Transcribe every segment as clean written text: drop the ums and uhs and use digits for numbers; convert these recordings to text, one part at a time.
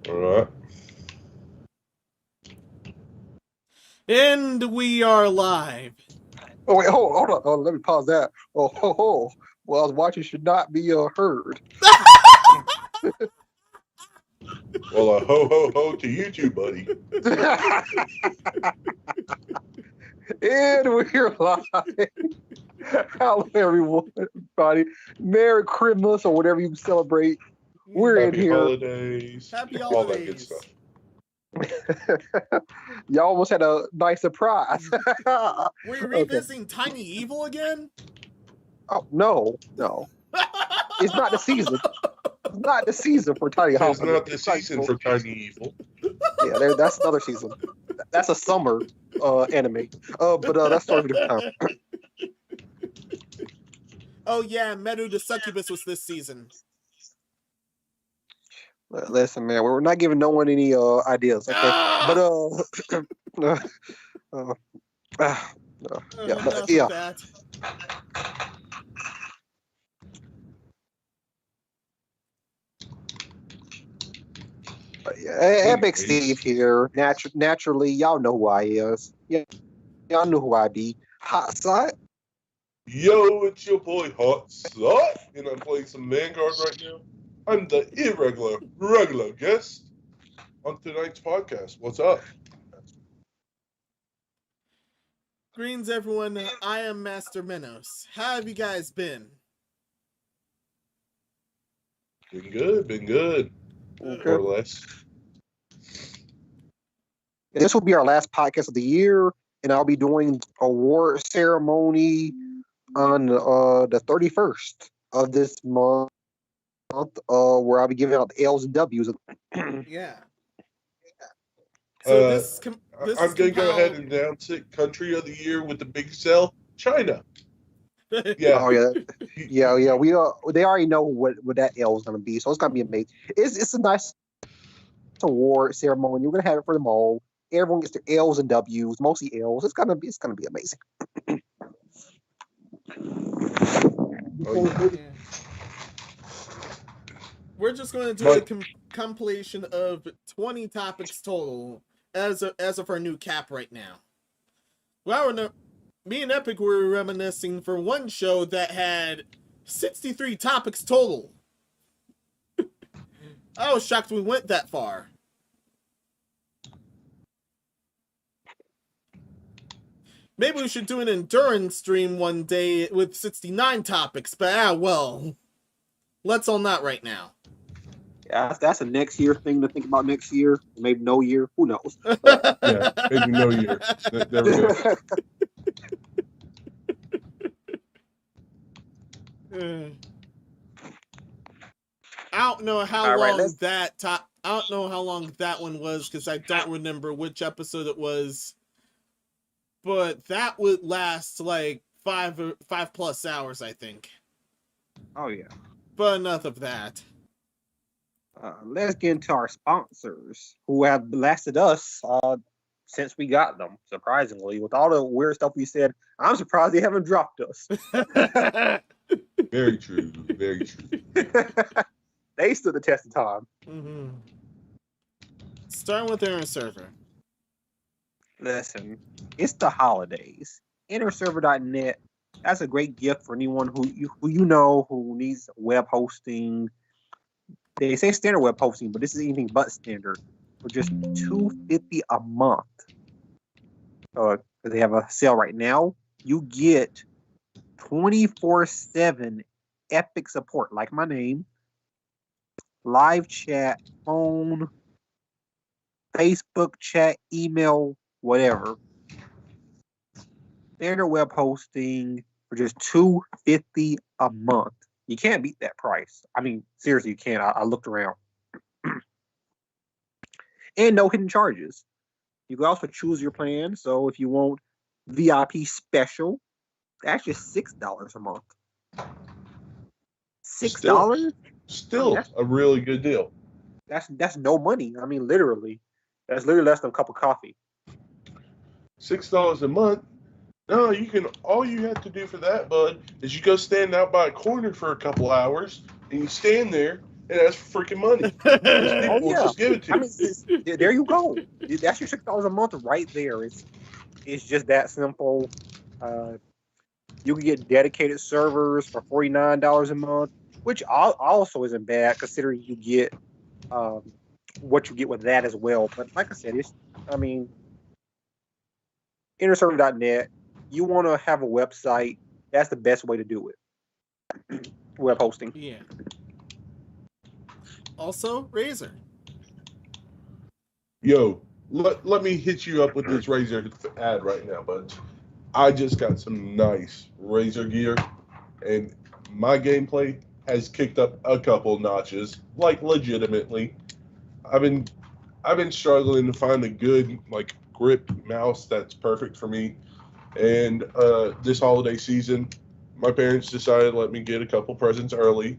All right. And we are live. Oh wait, hold on. Oh, let me pause that. Oh, ho, ho. What I was watching should not be heard. Well, ho ho ho to you two, buddy. And we're live. Hello, everybody. Merry Christmas or whatever you celebrate. We're Happy in here. holidays. Happy All that good holidays. stuff. Y'all almost had a nice surprise. Were you revisiting Tiny Evil again? Oh no. It's not the season. It's not the season for Tiny It's Holiday. not the season for Tiny Evil. Yeah, that's another season. That's a summer anime. But that's story for different time. Oh yeah, Meru the Succubus was this season. Listen, man, we're not giving no one any ideas, okay? But yeah. That. Epic Steve here. Naturally, y'all know who I is. Yeah, y'all know who I be. Hot side. Yo, it's your boy Hot Sot, and I'm playing some Vanguard right now. I'm the regular guest on tonight's podcast. What's up? Greens, everyone. I am Master Menos. How have you guys been? Been good. Okay. More or less. This will be our last podcast of the year, and I'll be doing award ceremony on the 31st of this month, where I'll be giving out the L's and W's. Yeah. So this I'm going to go ahead and announce it. Country of the year with the big sell, China. Yeah. Oh yeah. We they already know what that L is going to be, so it's going to be amazing. It's a nice award ceremony. We're going to have it for them all. Everyone gets their L's and W's, mostly L's. It's gonna be amazing. Yeah. We're just going to do a compilation of 20 topics total as of our new cap right now. Well, me and Epic were reminiscing for one show that had 63 topics total. I was shocked we went that far. Maybe we should do an endurance stream one day with 69 topics, but well, let's all not right now. Yeah, that's a next year thing to think about next year. Maybe no year. Who knows? Yeah, maybe no year. There we go. I don't know how long that one was because I don't remember which episode it was. But that would last like 5+ hours, I think. Oh yeah. But enough of that. Let's get into our sponsors who have blasted us since we got them. Surprisingly, with all the weird stuff we said, I'm surprised they haven't dropped us. Very true. They stood the test of time. Mm-hmm. Starting with Inner Server. Listen, it's the holidays. InnerServer.net. That's a great gift for anyone who you know who needs web hosting. They say standard web hosting, but this is anything but standard. For just $250 a month. They have a sale right now. You get 24/7 epic support, like my name, live chat, phone, Facebook chat, email, whatever. Standard web hosting for just $250 a month. You can't beat that price. I mean, seriously, you can't. I looked around. And no hidden charges. You can also choose your plan. So if you want VIP special, that's just $6 a month. $6? Still a really good deal. That's no money. I mean, literally. That's literally less than a cup of coffee. $6 a month. No, all you have to do for that, bud, is you go stand out by a corner for a couple hours, and you stand there, and that's freaking money. Because Oh people will yeah. just give it to I you. mean, there you go. That's your $6 a month right there. It's just that simple. You can get dedicated servers for $49 a month, which also isn't bad considering you get um, what you get with that as well. But like I said, I mean, InnerServer.net. You want to have a website? That's the best way to do it. Web hosting. Yeah. Also, Razer. Yo, let me hit you up with this Razer ad right now, bud. I just got some nice Razer gear, and my gameplay has kicked up a couple notches, like legitimately. I've been struggling to find a good like grip mouse that's perfect for me. And this holiday season, my parents decided to let me get a couple presents early,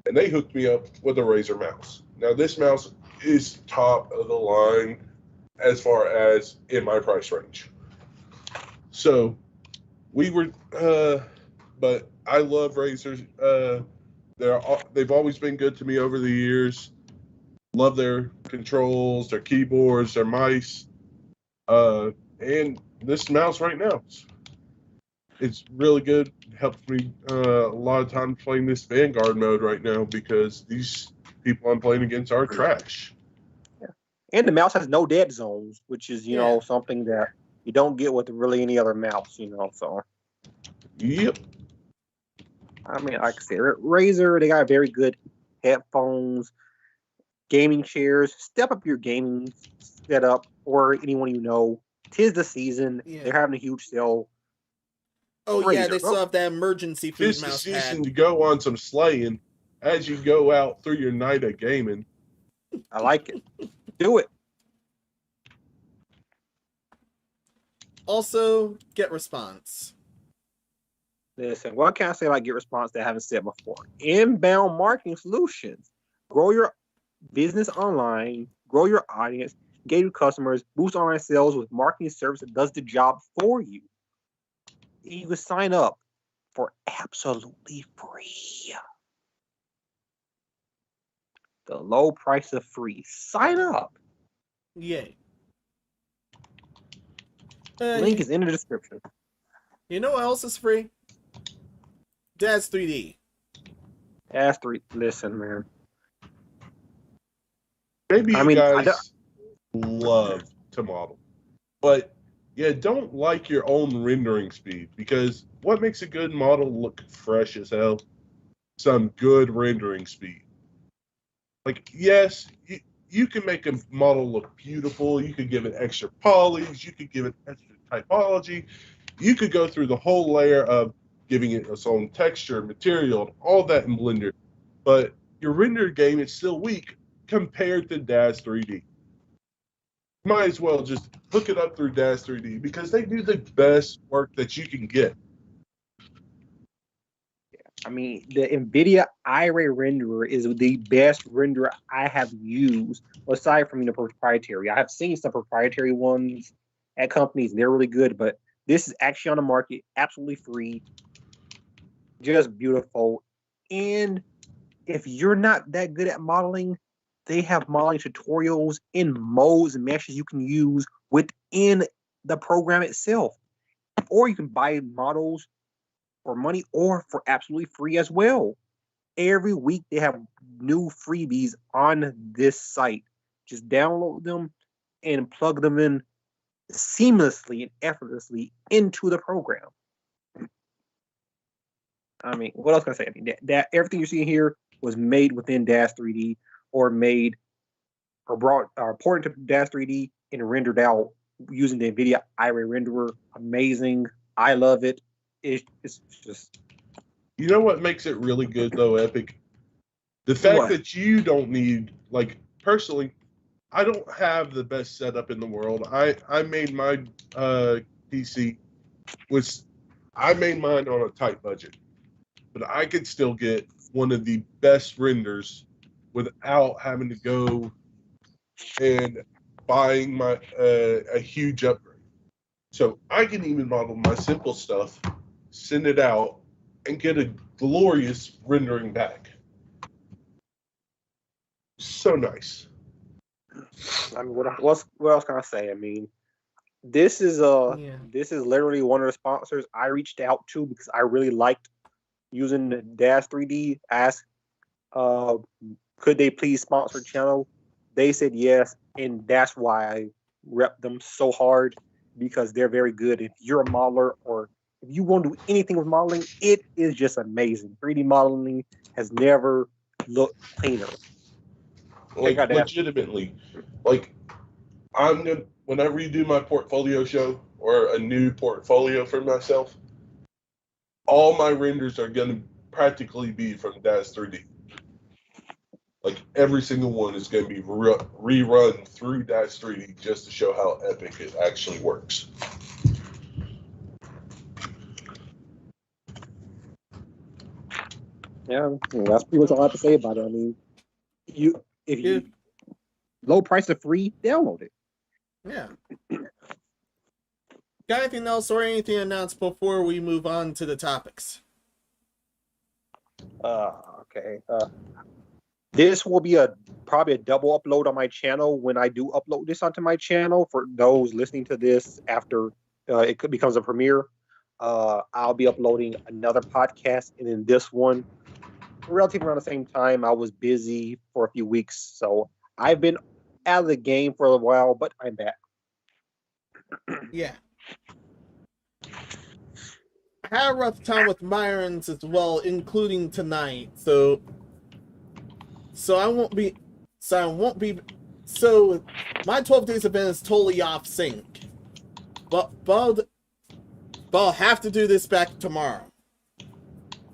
and they hooked me up with a Razer mouse. Now this mouse is top of the line as far as in my price range. So we were, but I love Razers. They've always been good to me over the years. Love their controls, their keyboards, their mice, and this mouse right now. It's really good. It helps me a lot of times playing this Vanguard mode right now because these people I'm playing against are trash. Yeah. And the mouse has no dead zones, which is something that you don't get with really any other mouse. So. Yep. I mean, like I said, Razer, they got very good headphones, gaming chairs. Step up your gaming setup, or anyone you know. 'Tis the season. Yeah. They're having a huge sale. Oh Razer. yeah, they still have that emergency food It's the mouse season pad. to go on some slaying as you go out through your night of gaming. I like it. Do it. Also, Get Response. Listen, what can I say about Get Response that I haven't said before? Inbound marketing solutions. Grow your business online, grow your audience, engage with customers, boost online sales with marketing service that does the job for you. You can sign up for absolutely free. The low price of free. Sign up. Yay. Link is in the description. You know what else is free? Dad's 3D. That's three. Listen, man. Maybe you guys love to model, but don't like your own rendering speed because what makes a good model look fresh as hell? Some good rendering speed. Like, yes, you can make a model look beautiful. You could give it extra polys. You could give it extra typology. You could go through the whole layer of giving it its own texture, material, all that in Blender. But your render game is still weak compared to DAZ 3D. Might as well just hook it up through DAZ 3D because they do the best work that you can get. I mean, the NVIDIA iRay renderer is the best renderer I have used, aside from the proprietary. I have seen some proprietary ones at companies, they're really good, but this is actually on the market, absolutely free, just beautiful. And if you're not that good at modeling, they have modeling tutorials in modes and meshes you can use within the program itself. Or you can buy models for money or for absolutely free as well. Every week they have new freebies on this site. Just download them and plug them in seamlessly and effortlessly into the program. I mean, what else can I say? I mean, that everything you're seeing here was made within DAZ 3D or made or brought or ported to DAZ 3D and rendered out using the NVIDIA iRay renderer. Amazing. I love it. It's just. You know what makes it really good though, Epic? The fact that you don't need, like, personally, I don't have the best setup in the world. I made my PC I made mine on a tight budget, but I could still get one of the best renders without having to go and buying my a huge upgrade. So I can even model my simple stuff, send it out, and get a glorious rendering back. So nice. I mean, what else can I say? I mean, this is literally one of the sponsors I reached out to because I really liked using the Dash 3D. Asked, could they please sponsor the channel? They said yes, and that's why I rep them so hard because they're very good. If you're a modeler or if you want to do anything with modeling, it is just amazing. 3D modeling has never looked cleaner. Like legitimately, like when I redo my portfolio show or a new portfolio for myself, all my renders are gonna practically be from Dash 3D. Like every single one is going to be rerun through Dash 3D just to show how epic it actually works. Yeah, that's pretty much all I have to say about it. I mean, if you low price of free, download it. Yeah. Got anything else or anything announced before we move on to the topics? Okay. This will be probably a double upload on my channel when I do upload this onto my channel. For those listening to this after it becomes a premiere, I'll be uploading another podcast, and then this one, relatively around the same time. I was busy for a few weeks, so I've been out of the game for a while, but I'm back. Yeah. I had a rough time with Myrons as well, including tonight, so my 12 days event is totally off sync. But I'll have to do this back tomorrow.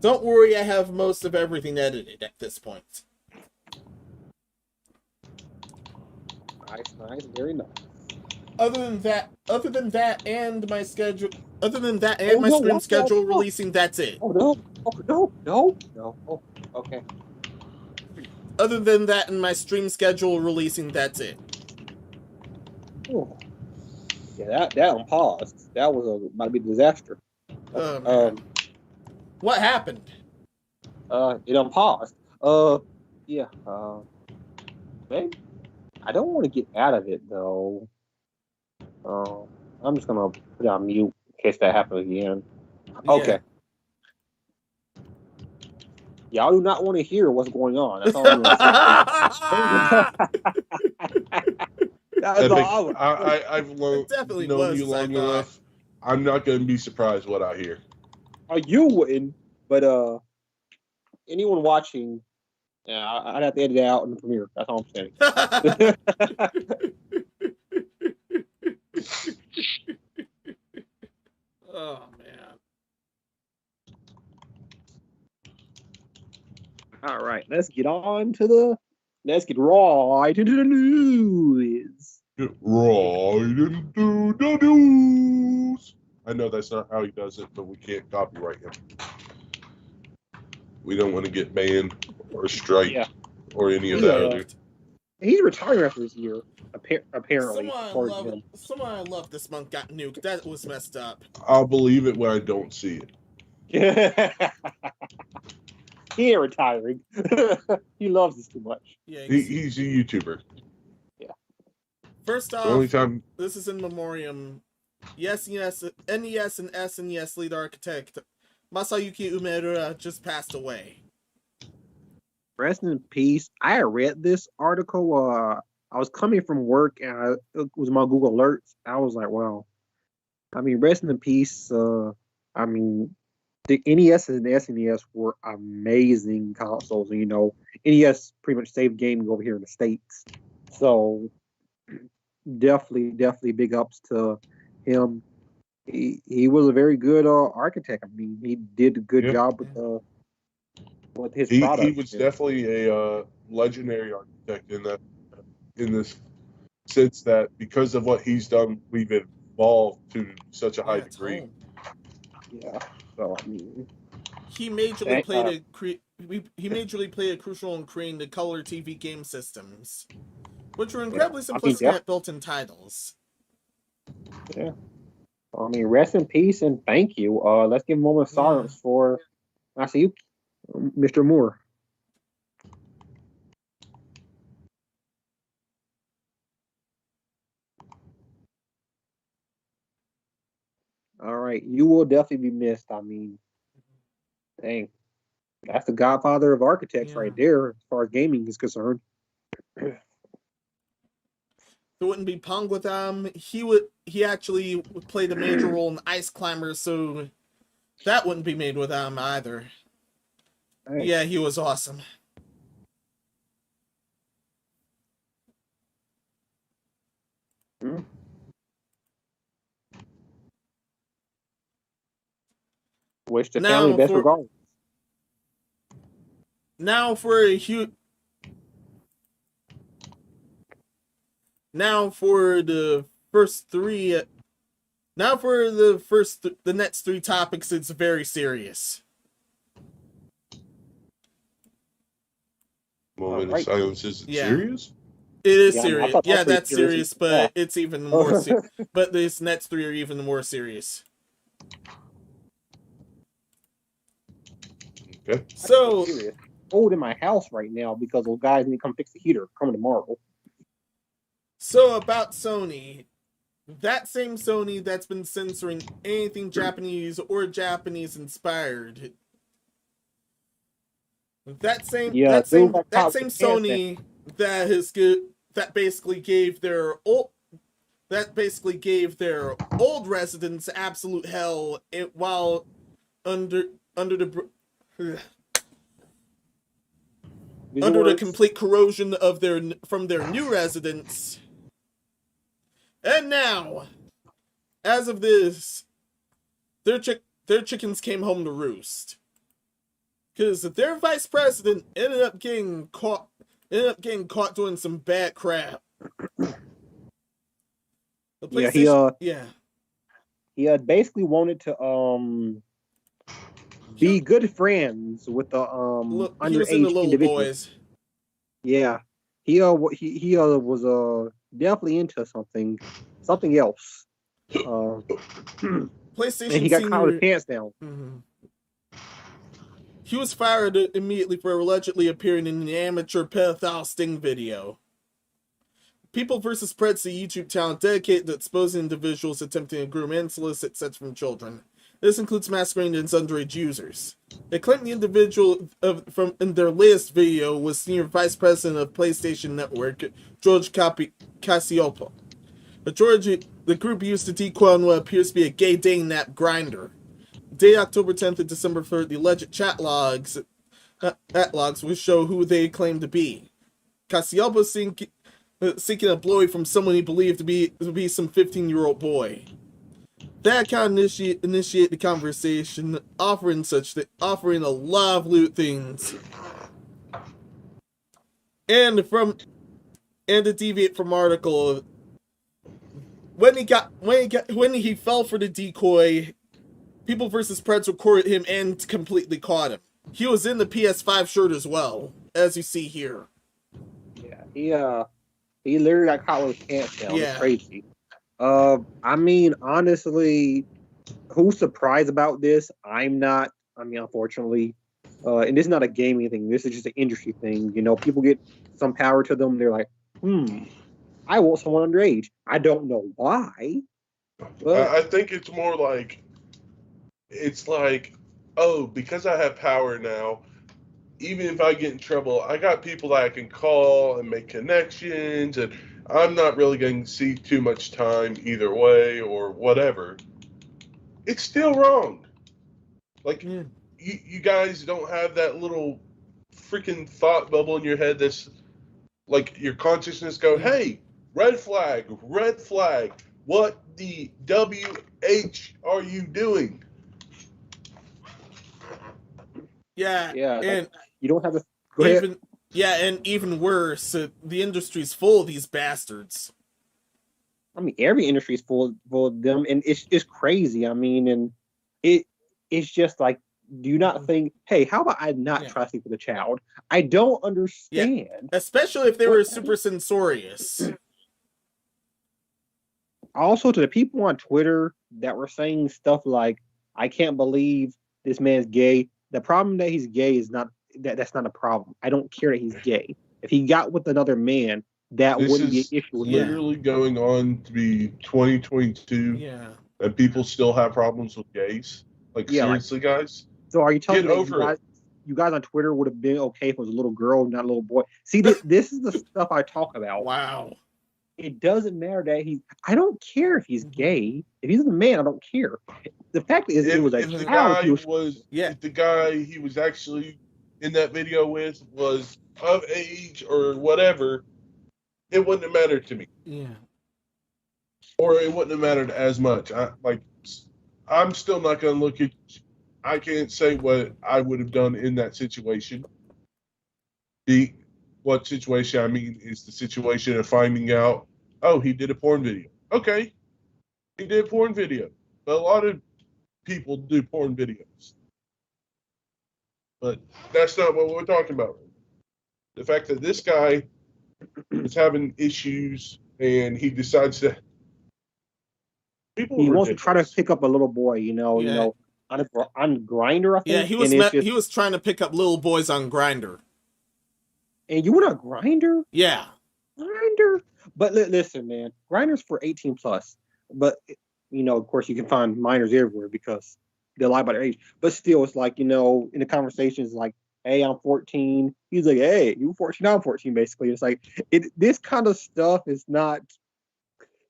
Don't worry, I have most of everything edited at this point. Nice, very nice. Other than that, and my schedule. Other than that, and my stream schedule releasing, that's it. Oh no! Oh, okay. Other than that, and my stream schedule releasing, that's it. Oh. Yeah, that one paused. That was might be a disaster. What happened? It unpaused. Yeah. Maybe I don't want to get out of it though. I'm just gonna put it on mute in case that happens again. Okay. Yeah. Y'all do not want to hear what's going on. That's all I'm gonna say. I've known you long enough. I'm not going to be surprised what I hear. You wouldn't, but anyone watching, I'd have to edit it out in the premiere. That's all I'm saying. Oh man! All right, let's get right into the news. Get right into the news. I know that's not how he does it, but we can't copyright him. We don't want to get banned or striked or any of that other. He's retiring after this year, apparently. Someone I love this month got nuked. That was messed up. I'll believe it when I don't see it. He ain't retiring. He loves this too much. Yeah, he's a YouTuber. Yeah. First off, this is in memoriam. NES and SNES lead architect Masayuki Umeda just passed away. Rest in peace. I read this article. I was coming from work and it was my Google Alerts. I was like, wow. I mean, rest in peace. I mean, the NES and the SNES were amazing consoles. And, NES pretty much saved gaming over here in the States. So definitely big ups to him. He was a very good architect. I mean, he did a good job with his product. He was definitely a legendary architect in this sense that because of what he's done, we've evolved to such a high degree. Yeah. So I mean, he majorly played a crucial role in creating the color TV game systems, which were incredibly simplistic yet built-in titles. Yeah. I mean, rest in peace and thank you. Let's give a moment of silence for Masayuki, Mr. Moore. All right, you will definitely be missed. I mean, dang, that's the godfather of architects right there, as far as gaming is concerned. There wouldn't be Pong without him. He actually played a major role in Ice Climbers, so that wouldn't be made without him either. Hey. Yeah, he was awesome. Wish the family best regards. Now for the next three topics, it's very serious. Moment of silence. Is it serious? It is serious. Yeah, that's serious, but it's even more serious. But these next three are even more serious. Okay. So, cold in my house right now because those guys need to come fix the heater coming tomorrow. So about Sony, that same Sony that's been censoring anything Japanese or Japanese inspired. That same Sony that basically gave their old residents absolute hell while under the complete corrosion of from their new residents. And now, as of this, their chickens came home to roost. Because their vice president ended up getting caught doing some bad crap. He basically wanted to be good friends with the underage individuals. Yeah, he was definitely into something else. PlayStation, and he got caught with his pants down. Mm-hmm. He was fired immediately for allegedly appearing in an amateur pedophile sting video. People vs. Pred's a YouTube channel dedicated to exposing individuals attempting to groom and solicit sex from children. This includes masquerading as underage users. They claim the individual in their latest video was senior vice president of PlayStation Network, George Casiopo. The group used to decoy on what appears to be a gay dating app Grindr. Day October 10th and December 3rd, the alleged chat logs will show who they claim to be. Casiopo seeking a blowy from someone he believed to be some 15-year-old boy. That account initiate the conversation, offering a lot of lewd things, and to deviate from article. When he fell for the decoy, People vs. Preds recorded him and completely caught him. He was in the PS5 shirt as well, as you see here. Yeah, he literally got caught with his pants down. Yeah. It's crazy. I mean, honestly, who's surprised about this? I'm not. I mean, unfortunately, and this is not a gaming thing. This is just an industry thing. You know, people get some power to them. They're like, I want someone underage. I don't know why. But I think it's more like, oh, because I have power now, even if I get in trouble, I got people that I can call and make connections, and I'm not really going to see too much time either way or whatever. It's still wrong. Like, you guys don't have that little freaking thought bubble in your head that's like your consciousness go, hey, red flag, what the WH are you doing? Yeah, and you don't have to go ahead. Yeah, and even worse, the industry's full of these bastards. I mean, every industry is full of them, and it's crazy. I mean, and it's just like, do you not think, hey, how about I not try to sleep with a child? I don't understand. Yeah. Especially if they were super censorious. Also, to the people on Twitter that were saying stuff like, I can't believe this man's gay. The problem that he's gay is not that's not a problem. I don't care that he's gay. If he got with another man, that wouldn't be an issue. Literally going on to be 2022. Yeah. and people still have problems with gays. Like, Yeah, seriously, guys, So are you telling get me that over it. you guys on Twitter would have been okay if it was a little girl, not a little boy? See, this is the stuff I talk about. Wow. It doesn't matter that I don't care if he's gay. If he's a man, I don't care. The fact is, it was a If the child. if the guy he was actually in that video with was of age or whatever, it wouldn't have mattered to me. Yeah. Or it wouldn't have mattered as much. I'm still not going to look at. I can't say what I would have done in that situation. What situation I mean is the situation of finding out, oh, he did a porn video. Okay, he did a porn video. But a lot of people do porn videos. But that's not what we're talking about. The fact that this guy is having issues and he decides to. He wants to try to pick up a little boy, on Grindr, I think. Yeah, he was trying to pick up little boys on Grindr. And you went on Grindr? Yeah. Grindr? But listen, man, Grindr's for 18 plus. But, of course, you can find minors everywhere because they lie about their age. But still, it's like, in the conversations, like, hey, I'm 14. He's like, hey, you 14, I'm 14, basically. It's like, this kind of stuff is not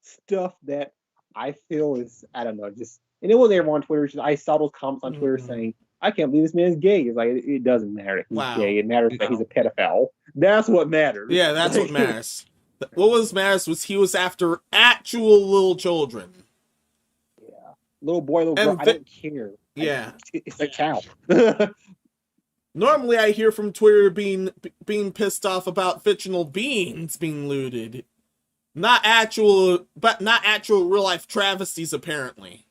stuff that I feel is, I don't know, just, and it was everyone on Twitter. I saw those comments on Twitter saying, I can't believe this man's gay. It's like, it doesn't matter if he's gay. It matters that he's a pedophile. That's what matters. Yeah, that's what matters. What matters was he was after actual little children. Yeah. Little boy, little girl, I don't care. Yeah. It's a child. Normally I hear from Twitter being pissed off about fictional beings being looted. Not actual real life travesties, apparently.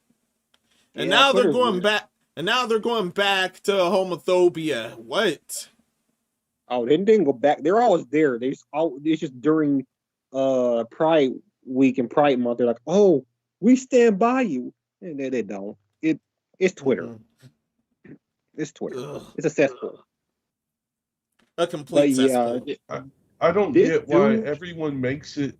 And now they're going back. And now they're going back to homophobia. What? Oh, they didn't go back. They're always there. It's just during Pride Week and Pride Month. They're like, "Oh, we stand by you," and they don't. It's Twitter. It's Twitter. Ugh. It's a cesspool. A complete cesspool. I don't get why everyone makes it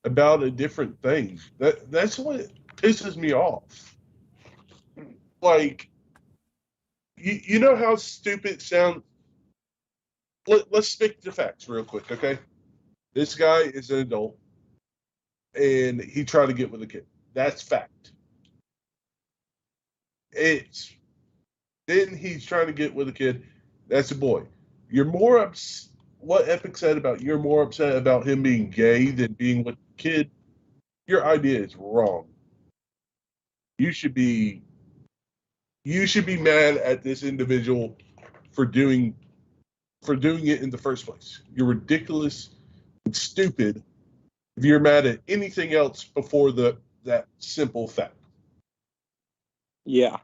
about a different thing. That's what pisses me off. Like, you know how stupid it sounds? Let's stick to facts real quick, okay? This guy is an adult, and he tried to get with a kid. That's fact. Then he's trying to get with a kid. That's a boy. You're more what Epic said about you're more upset about him being gay than being with a kid. Your idea is wrong. You should be mad at this individual for doing it in the first place. You're ridiculous and stupid if you're mad at anything else before that simple fact. Yeah.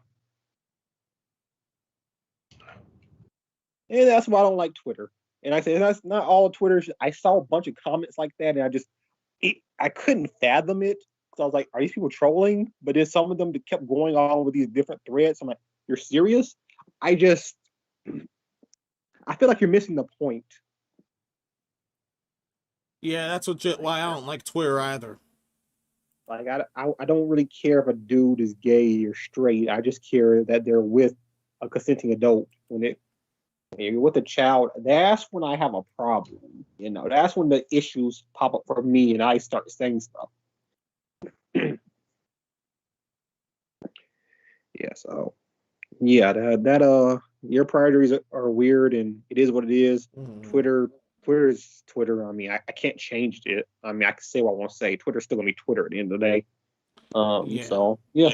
And that's why I don't like Twitter. And I say that's not all Twitter. I saw a bunch of comments like that, and I couldn't fathom it. So I was like, are these people trolling? But then some of them kept going on with these different threads. I'm like, you're serious? I feel like you're missing the point. Yeah, that's why I don't like Twitter either. Like, I don't really care if a dude is gay or straight. I just care that they're with a consenting adult. When you're with a child, that's when I have a problem. That's when the issues pop up for me and I start saying stuff. Yeah, so yeah, that your priorities are weird, and it is what it is. Twitter is Twitter. I mean, I can't change it. I mean, I can say what I want to say. Twitter's still gonna be Twitter at the end of the day. Yeah. So yeah,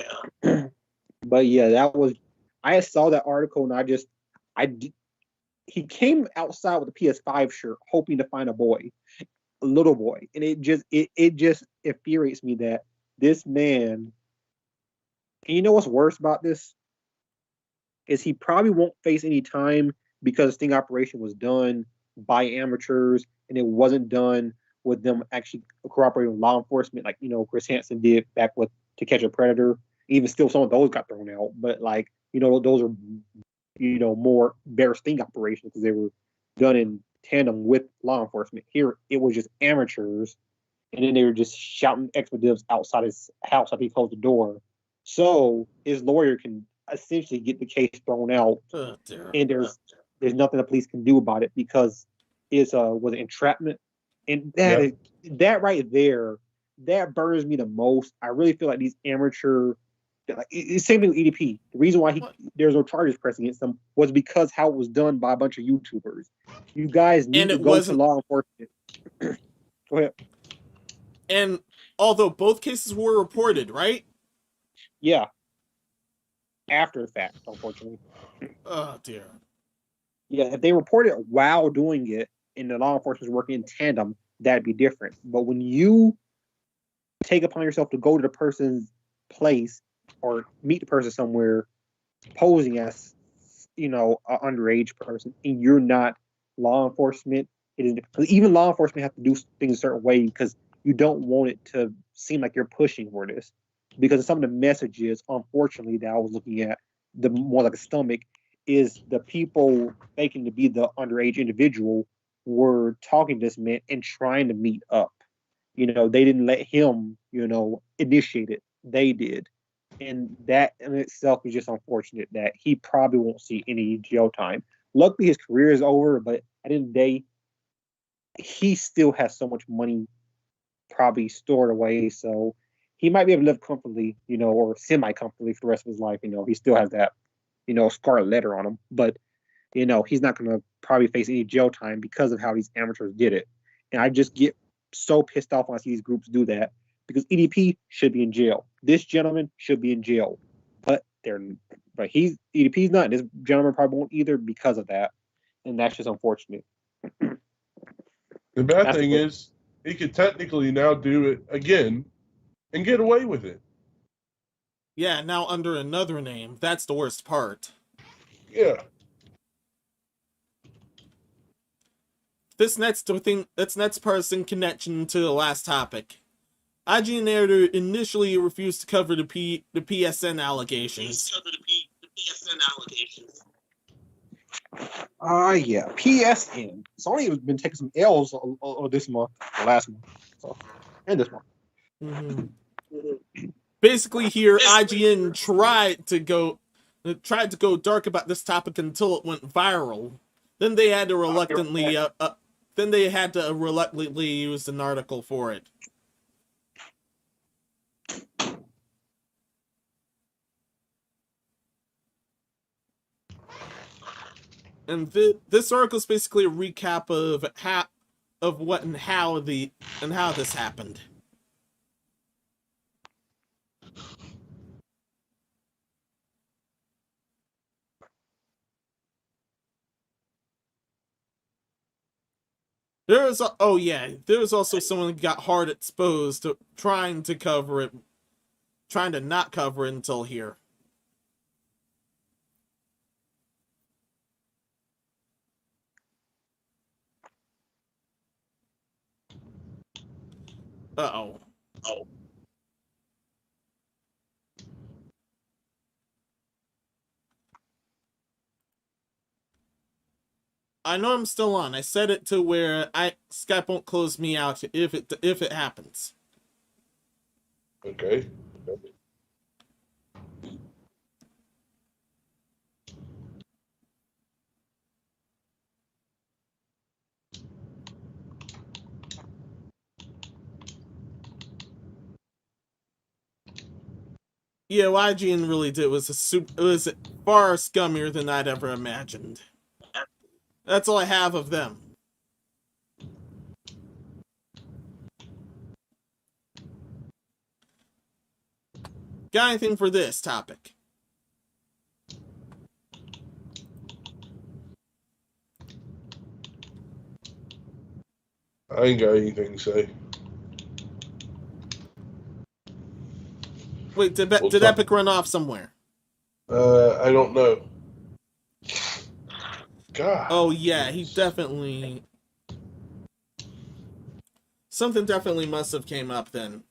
but yeah, I saw that article and he came outside with a PS5 shirt, hoping to find a little boy, and it just infuriates me that this man. And you know what's worse about this? Is he probably won't face any time because the sting operation was done by amateurs and it wasn't done with them actually cooperating with law enforcement, like Chris Hansen did back with To Catch a Predator. Even still, some of those got thrown out, but those are more better sting operations because they were done in tandem with law enforcement. Here, it was just amateurs, and then they were just shouting expletives outside his house after he closed the door. So his lawyer can essentially get the case thrown out, and there's nothing the police can do about it because it's was it entrapment, and that right there, that burns me the most. I really feel like these amateur, like it's same thing with EDP. The reason why there's no charges pressed against them was because how it was done by a bunch of YouTubers. You guys need to go to law enforcement. Go ahead. And although both cases were reported, right? Yeah. After the fact, unfortunately. Oh dear. Yeah, if they report it while doing it and the law enforcement is working in tandem, that'd be different. But when you take upon yourself to go to the person's place or meet the person somewhere posing as, an underage person, and you're not law enforcement, even law enforcement have to do things a certain way because you don't want it to seem like you're pushing for this. Because some of the messages, unfortunately, that I was looking at, the more like a stomach, is the people faking to be the underage individual were talking to this man and trying to meet up. They didn't let him, initiate it. They did. And that in itself is just unfortunate that he probably won't see any jail time. Luckily, his career is over, but at the end of the day, he still has so much money probably stored away. So he might be able to live comfortably, or semi-comfortably for the rest of his life. He still has that, scarlet letter on him. But, he's not going to probably face any jail time because of how these amateurs did it. And I just get so pissed off when I see these groups do that because EDP should be in jail. This gentleman should be in jail. But EDP's not. This gentleman probably won't either because of that. And that's just unfortunate. The bad thing is he could technically now do it again and get away with it. Yeah, now under another name. That's the worst part. Yeah. This next part is in connection to the last topic. IGN editor initially refused to cover the PSN allegations. Yeah, PSN. Sony has been taking some L's this month, last month, and this month. Mm-hmm. Basically, here IGN tried to go dark about this topic until it went viral. Then they had to reluctantly use an article for it. And this article is basically a recap of what and how this happened. There was also someone who got hard exposed to trying to not cover it until here. Uh-oh. I know I'm still on. I set it to where Skype won't close me out if it happens. Okay. Yeah, what IGN really did was far scummier than I'd ever imagined. That's all I have of them. Got anything for this topic? I ain't got anything to say. Wait, did Epic run off somewhere? I don't know. God. Oh yeah, he definitely... Something definitely must have came up then.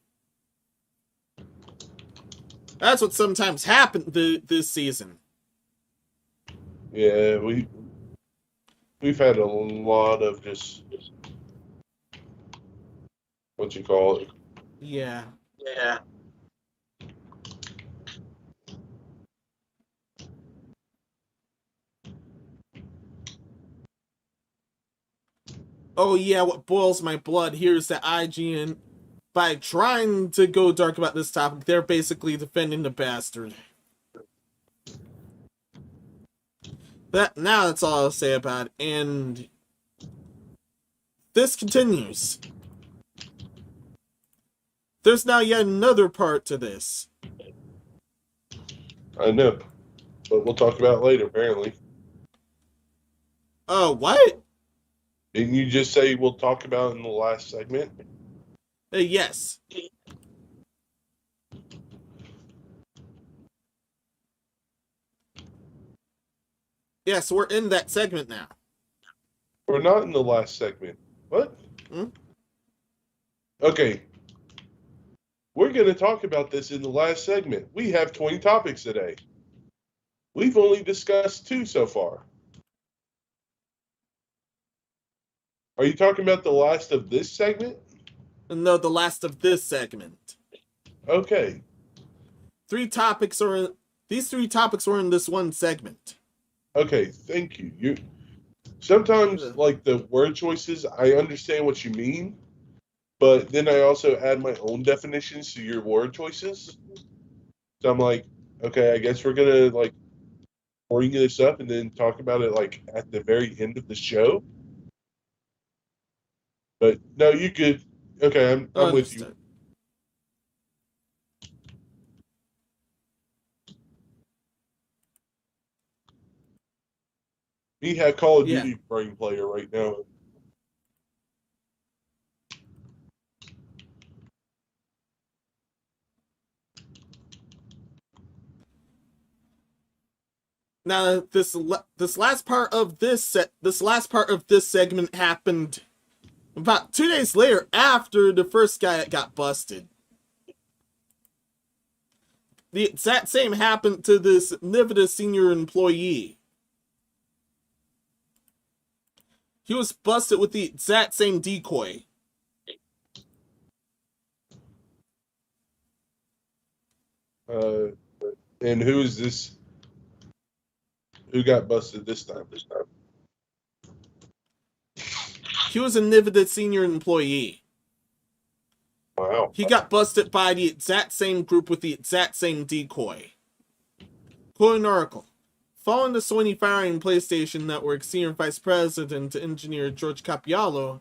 That's what sometimes happened this season. Yeah, we've had a lot of just what you call it. Yeah. Oh yeah, what boils my blood here is that IGN, by trying to go dark about this topic, they're basically defending the bastard. That's all I'll say about it. And this continues. There's now yet another part to this. I know, but we'll talk about it later, apparently. Oh, what? Didn't you just say we'll talk about it in the last segment? Yes. Yes, we're in that segment now. We're not in the last segment. What? Hmm? Okay. We're going to talk about this in the last segment. We have 20 topics today. We've only discussed 2 so far. Are you talking about the last of this segment? No, the last of this segment. Okay. These 3 topics were in this one segment. Okay, thank you. Sometimes, like, the word choices, I understand what you mean, but then I also add my own definitions to your word choices. So I'm like, okay, I guess we're going to, like, bring this up and then talk about it, like, at the very end of the show. But, no, you could. Okay, I'm with you. We have Call of Duty brain player right now. Now, this last part of this segment happened about 2 days later after the first guy got busted. The exact same happened to this Nivida senior employee. He was busted with the exact same decoy. And who is this? Who got busted this time? He was a Nivida senior employee. Wow. He got busted by the exact same group with the exact same decoy. Quote an article. Following the Soyny firing PlayStation Network Senior Vice President Engineer George Capiello,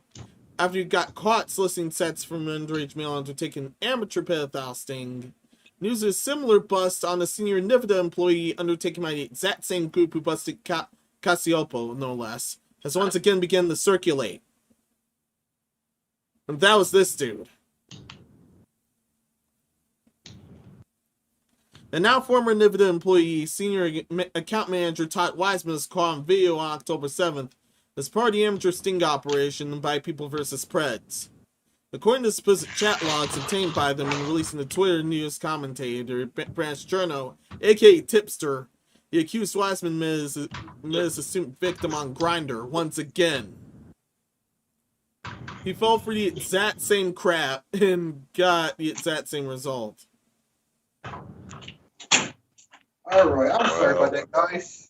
after he got caught soliciting sets from an underage male undertaking amateur pedophile sting, news of a similar bust on a senior Nivida employee undertaken by the exact same group who busted Casiopo, no less, has once again begun to circulate. And that was this dude. The now former Nivida employee, senior account manager Todd Wiseman, is caught on video on October 7th as part of the amateur sting operation by People vs. Preds. According to supposed chat logs obtained by them and released in the Twitter news commentator, Branch Cherno, aka Tipster, he accused Wiseman as assumed victim on Grindr once again. He fell for the exact same crap and got the exact same result. Alright, I'm sorry about that, guys.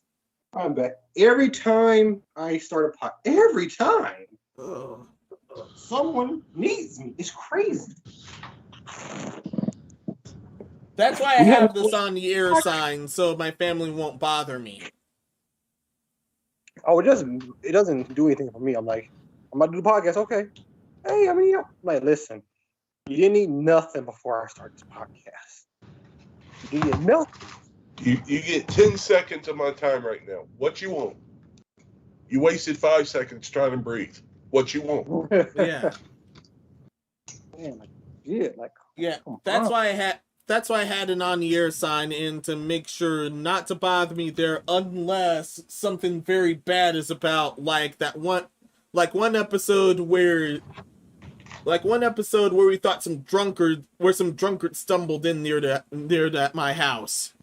I'm back. Every time I start a every time someone needs me. It's crazy. That's why I have this on the air sign so my family won't bother me. Oh, it doesn't do anything for me. I'm like, I'm about to do the podcast. Okay. Hey, I mean, I'm like, listen, you didn't eat nothing before I started this podcast. You didn't eat nothing. You get 10 seconds of my time right now. What you want? You wasted 5 seconds trying to breathe. What you want? Yeah. Man, like, yeah, like, yeah. That's why I had an on the air sign in to make sure not to bother me there unless something very bad is about one episode where we thought some drunkard stumbled in near my house.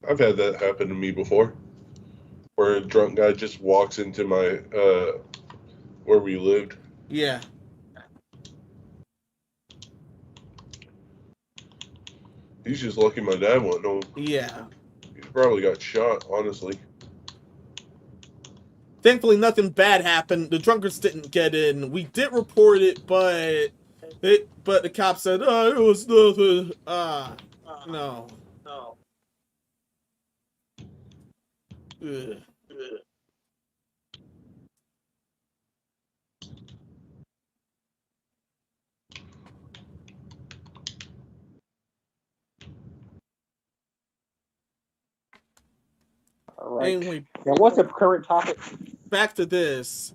I've had that happen to me before, where a drunk guy just walks into my where we lived. Yeah. He's just lucky my dad went home. Yeah. He probably got shot, honestly. Thankfully, nothing bad happened. The drunkards didn't get in. We did report it, but the cop said, "Oh, it was nothing." No. Ugh. All right. Anyway, Now, what's the current topic? back to this.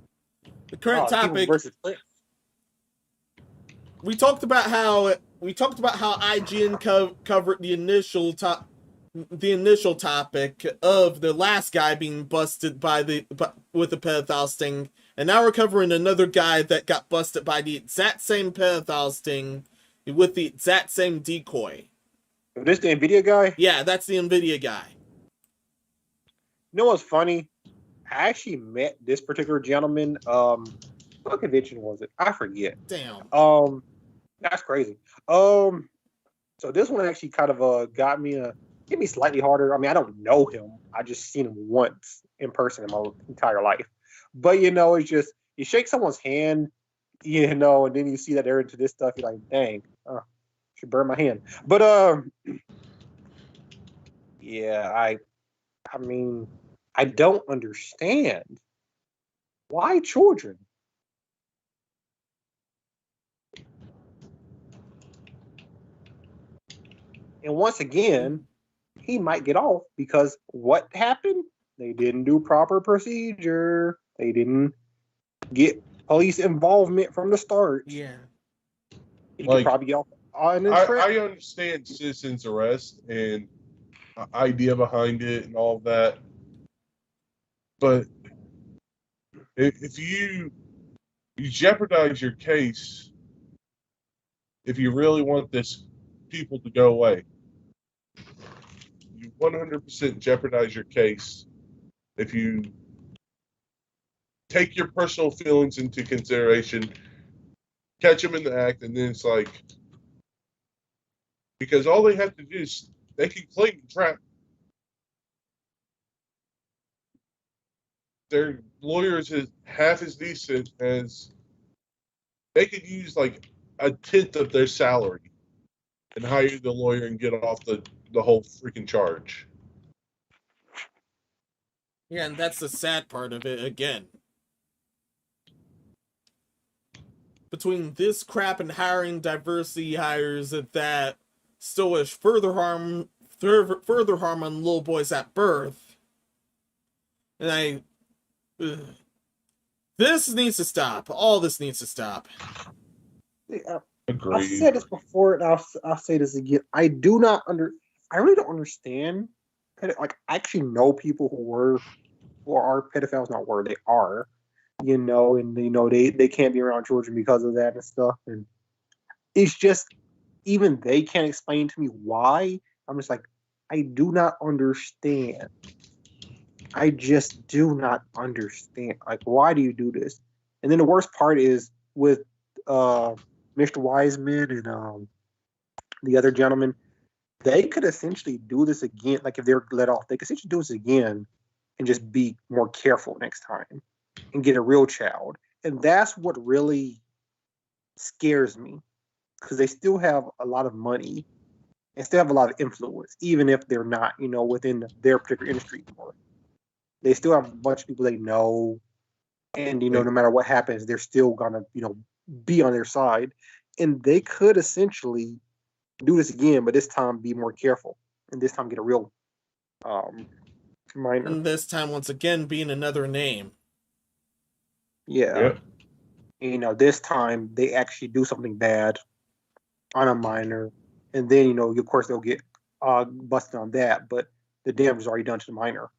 The current topic. Versus Clint. We talked about how IGN covered the initial topic of the last guy being busted with a pedophile sting, and now we're covering another guy that got busted by the exact same pedophile sting with the exact same decoy. Is this the Nvidia guy? Yeah, that's the Nvidia guy. You know what's funny? I actually met this particular gentleman. What convention was it? I forget. Damn. That's crazy. So this one actually kind of got me slightly harder. I mean, I don't know him. I just seen him once in person in my entire life. But it's just you shake someone's hand, and then you see that they're into this stuff. You're like, dang, should burn my hand. But yeah, I mean, I don't understand why children. And once again, he might get off because what happened? They didn't do proper procedure. They didn't get police involvement from the start. Yeah. He could probably get off on his trip. I understand citizen's arrest and idea behind it and all that. But if you jeopardize your case, if you really want this people to go away, you 100% jeopardize your case if you take your personal feelings into consideration, catch them in the act, and then it's like, because all they have to do is they can claim trap. Their lawyers is half as decent as they could use like a tenth of their salary and hire the lawyer and get off the whole freaking charge. Yeah, and that's the sad part of it again. Between this crap and hiring diversity hires that still wish further harm on little boys at birth. And this needs to stop. All this needs to stop. Agreed. I've said this before, and I'll say this again. I really don't understand. Like, I actually know people who are pedophiles. Not were, they are. And they can't be around children because of that and stuff. And it's just, even they can't explain to me why. I'm just like, I do not understand. I just do not understand. Like, why do you do this? And then the worst part is with Mr. Wiseman and the other gentleman, they could essentially do this again. Like, if they're let off, they could essentially do this again and just be more careful next time and get a real child. And that's what really scares me, because they still have a lot of money and still have a lot of influence, even if they're not, within their particular industry anymore. They still have a bunch of people they know, and no matter what happens, they're still gonna, be on their side. And they could essentially do this again, but this time be more careful, and this time get a real minor. And this time, once again, being another name. Yeah. This time they actually do something bad on a minor, and then of course they'll get busted on that, but the damage is already done to the minor.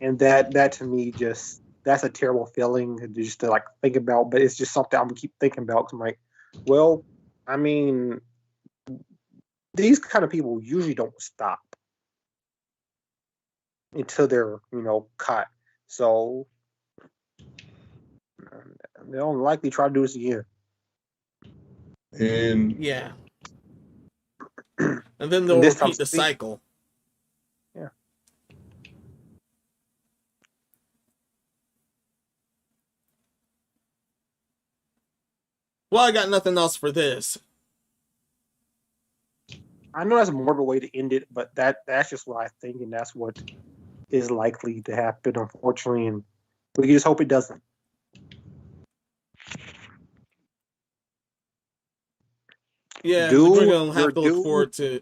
And that to me, just that's a terrible feeling just to like think about. But it's just something I'm gonna keep thinking about. 'Cause I'm like, well, I mean, these kind of people usually don't stop until they're caught. So they'll likely try to do this again. And yeah, and then they'll repeat the cycle. Yeah. Well, I got nothing else for this. I know that's a morbid way to end it, but that's just what I think, and that's what is likely to happen, unfortunately, and we just hope it doesn't. Yeah, we're gonna have to look forward to.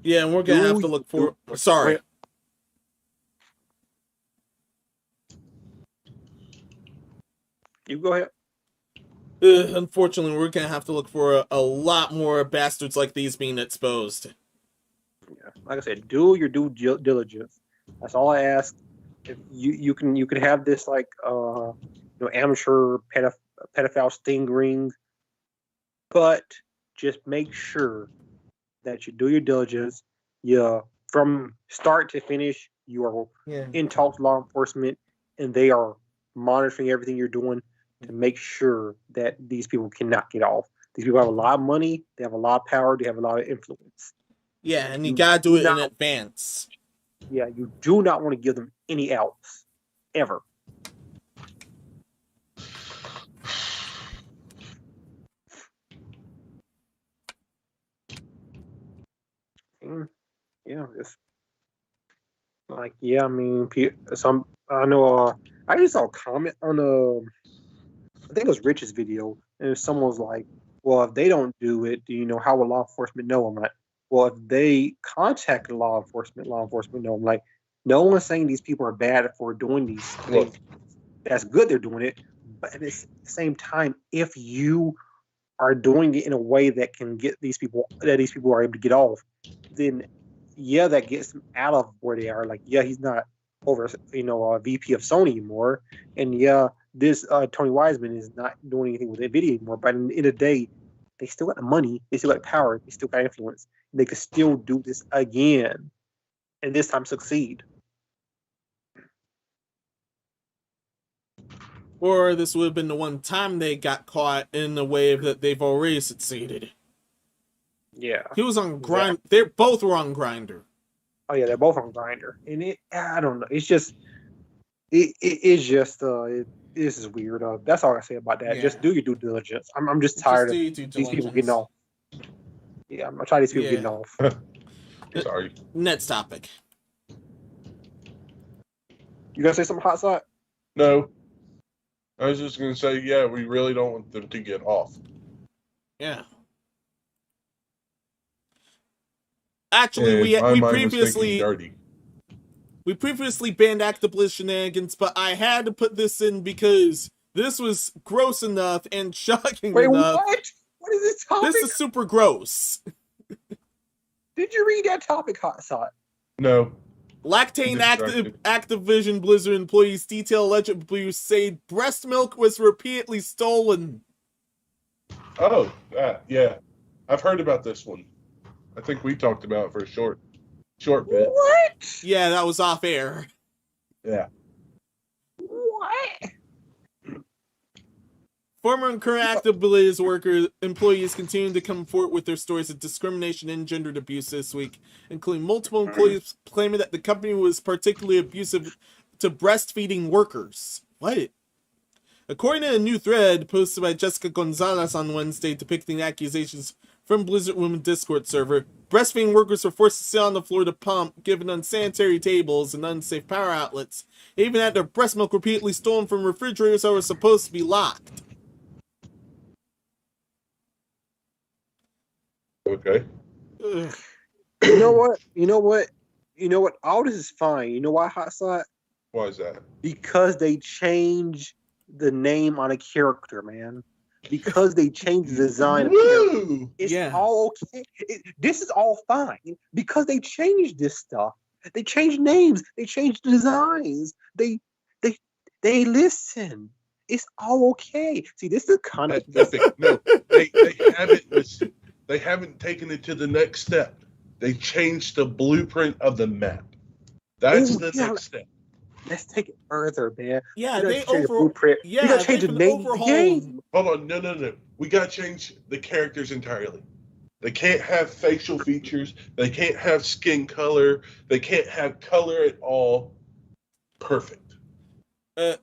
Yeah, and we're gonna have to look for. Sorry. You go ahead. Unfortunately, we're gonna have to look for a lot more bastards like these being exposed. Yeah, like I said, do your due diligence. That's all I ask. If you can have this like amateur pedophile sting ring, but just make sure that you do your diligence. Yeah, from start to finish, you are in talks with law enforcement, and they are monitoring everything you're doing to make sure that these people cannot get off. These people have a lot of money, they have a lot of power, they have a lot of influence. Yeah, and you gotta do it in advance. Yeah, you do not want to give them any outs, ever. Yeah, it's like, I mean, I know. I just saw a comment on I think it was Rich's video, and someone was like, "Well, if they don't do it, do you know how will law enforcement know?" I'm like, "Well, if they contact law enforcement know." I'm like, no one's saying these people are bad for doing these things. That's good they're doing it, but at the same time, if you are doing it in a way that can get these people are able to get off, then that gets them out of where they are. Like, he's not over, a VP of Sony anymore, and this Tony Wiseman is not doing anything with Nvidia anymore. But in the end of the day, they still got the money, they still got power, they still got influence. They could still do this again, and this time succeed. Or this would have been the one time they got caught in the wave that they've already succeeded. Yeah. He was on Grind. Exactly. They both were on Grindr. Oh yeah, they're both on Grindr, and I don't know. It's just, this is weird. That's all I say about that. Yeah. Just do your due diligence. I'm just tired of these people getting off. Yeah, I'm tired of these people getting off. Sorry. Next topic. You gonna say something, Hot Side? No. I was just gonna say, we really don't want them to get off. Yeah. Actually, we previously banned Activision shenanigans, but I had to put this in because this was gross enough and shocking enough. What? What is this topic? This is super gross. Did you read that topic, Hot Side? No. Lactating Activision Blizzard employees detail alleged abuse say breast milk was repeatedly stolen. Oh, yeah. I've heard about this one. I think we talked about it for a short bit. What? Yeah, that was off air. Yeah. What? Former and current Activision employees continue to come forward with their stories of discrimination and gendered abuse this week, including multiple employees claiming that the company was particularly abusive to breastfeeding workers. What? According to a new thread posted by Jessica Gonzalez on Wednesday depicting accusations from Blizzard Women Discord server, breastfeeding workers were forced to sit on the floor to pump, given unsanitary tables and unsafe power outlets, even had their breast milk repeatedly stolen from refrigerators that were supposed to be locked. Okay. You know what? All this is fine. You know why, Hot Side? Why is that? Because they changed the name on a character, man. Because they changed the design of character. It's all okay. This is all fine. Because they changed this stuff. They changed names. They changed designs. They listen. It's all okay. See, this is kind of no. They haven't listened. They haven't taken it to the next step. They changed the blueprint of the map. That's the next step. Let's take it further, man. Yeah, they blueprint. Yeah, we gotta change the name of the game. Hold on, no. We gotta change the characters entirely. They can't have facial features. They can't have skin color. They can't have color at all. Perfect.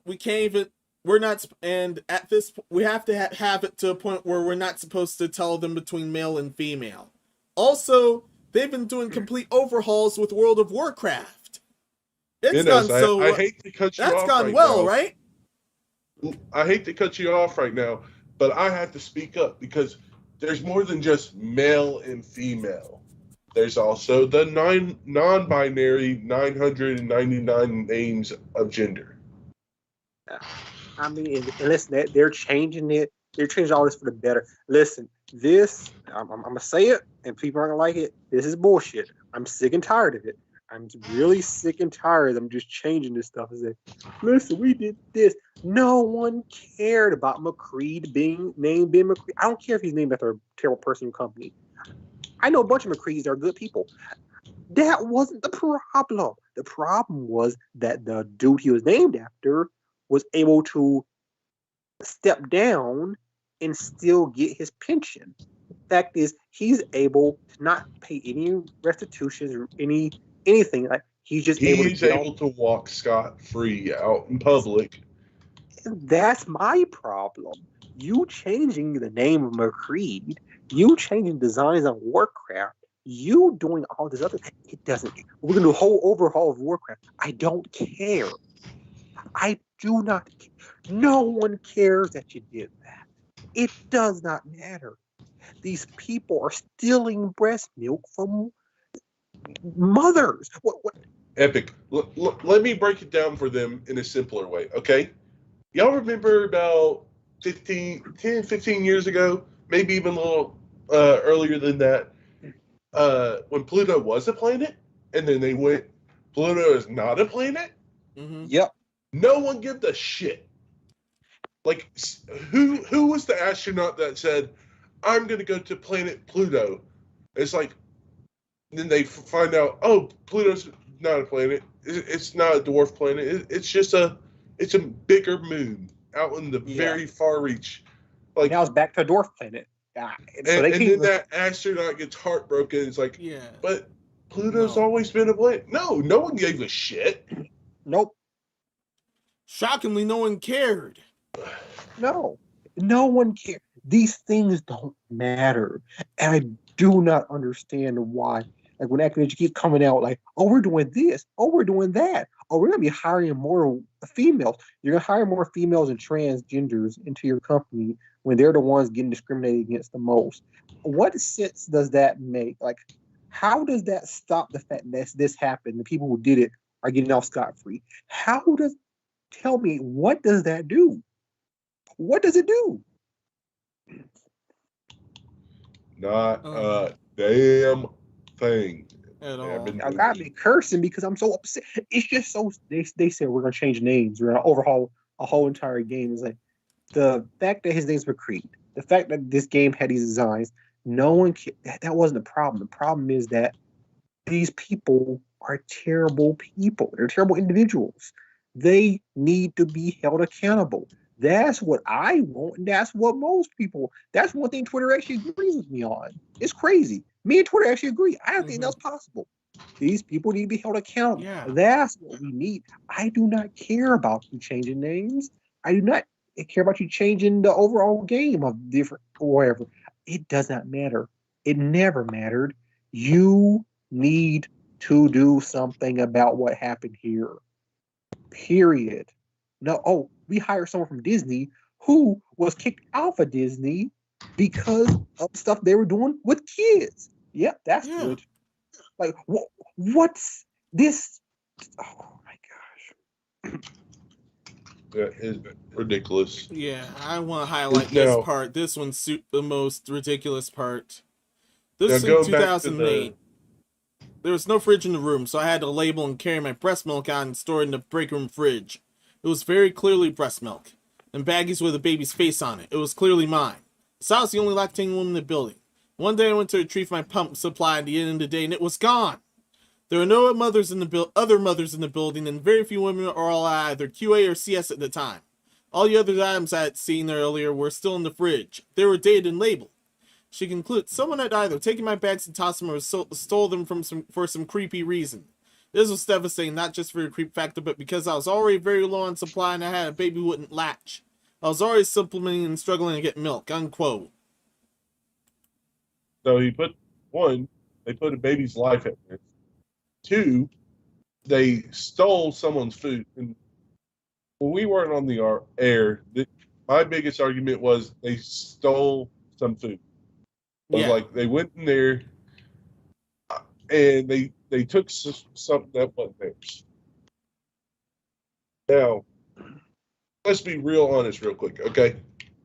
We can't even. we're not, and at this, we have to have it to a point where we're not supposed to tell them between male and female. Also, they've been doing complete overhauls with World of Warcraft. It's gone I hate to cut you that's off gone right well, now. right? I hate to cut you off right now, but I have to speak up because there's more than just male and female. There's also the non-binary 999 names of gender. I mean, and listen, they're changing it. They're changing all this for the better. Listen, this, I'm going to say it, and people aren't going to like it. This is bullshit. I'm sick and tired of it. I'm really sick and tired of them just changing this stuff and saying, listen, we did this. No one cared about McCreed being named Ben McCreed. I don't care if he's named after a terrible person or company. I know a bunch of McCreeds that are good people. That wasn't the problem. The problem was that the dude he was named after was able to step down and still get his pension. The fact is, he's able to not pay any restitutions or anything. Like he's able to walk scot-free out in public. And that's my problem. You changing the name of McCreed, you changing designs on Warcraft, you doing all this other thing. It doesn't. We're gonna do a whole overhaul of Warcraft. I don't care. I do not care. No one cares that you did that. It does not matter. These people are stealing breast milk from mothers. What? Epic. Let me break it down for them in a simpler way, okay? Y'all remember about 10, 15 years ago, maybe even a little earlier than that, when Pluto was a planet, and then they went, Pluto is not a planet? Mm-hmm. Yep. No one gives a shit. Like, who was the astronaut that said, I'm going to go to planet Pluto? It's like, then they find out, oh, Pluto's not a planet. It's not a dwarf planet. It's just it's a bigger moon out in the very far reach. Like now it's back to a dwarf planet. And then that astronaut gets heartbroken. It's like, but Pluto's always been a planet. No one gave a shit. Nope. Shockingly, no one cared. No one cared. These things don't matter. And I do not understand why. Like when academics keep coming out like, oh, we're doing this. Oh, we're doing that. Oh, we're going to be hiring more females. You're going to hire more females and transgenders into your company when they're the ones getting discriminated against the most. What sense does that make? Like, how does that stop the fact that this happened? The people who did it are getting off scot-free. Tell me, what does that do? What does it do? Not a damn thing at all. I gotta be cursing because I'm so upset. It's just so they said we're gonna change names, we're gonna overhaul a whole entire game. It's like the fact that his name's McCreed, the fact that this game had these designs, no one that wasn't the problem. The problem is that these people are terrible people. They're terrible individuals. They need to be held accountable. That's what I want, and that's what most people. That's one thing Twitter actually agrees with me on. It's crazy. Me and Twitter actually agree. I don't think that's possible. These people need to be held accountable. Yeah. That's what we need. I do not care about you changing names. I do not care about you changing the overall game of different or whatever. It does not matter. It never mattered. You need to do something about what happened here. Period. No, we hired someone from Disney who was kicked out of Disney because of stuff they were doing with kids. Yep, that's good. Like, what's this? Oh my gosh. That is ridiculous. Yeah, I want to highlight this part. This one's the most ridiculous part. This is in 2008. There was no fridge in the room, so I had to label and carry my breast milk out and store it in the break room fridge. It was very clearly breast milk, and baggies with a baby's face on it. It was clearly mine. So I was the only lactating woman in the building. One day I went to retrieve my pump supply at the end of the day, and it was gone. There were no other mothers in the building, and very few women are all either QA or CS at the time. All the other items I had seen earlier were still in the fridge. They were dated and labeled. She concludes, someone had either taken my bags and tossed them or stole them for some creepy reason. This was devastating, not just for the creep factor, but because I was already very low on supply and I had a baby who wouldn't latch. I was already supplementing and struggling to get milk, unquote. So he put, one, they put a baby's life at risk. Two, they stole someone's food. And when we weren't on the air, my biggest argument was they stole some food. Yeah. Like they went in there and they took something that wasn't theirs. Now, let's be real honest real quick, okay?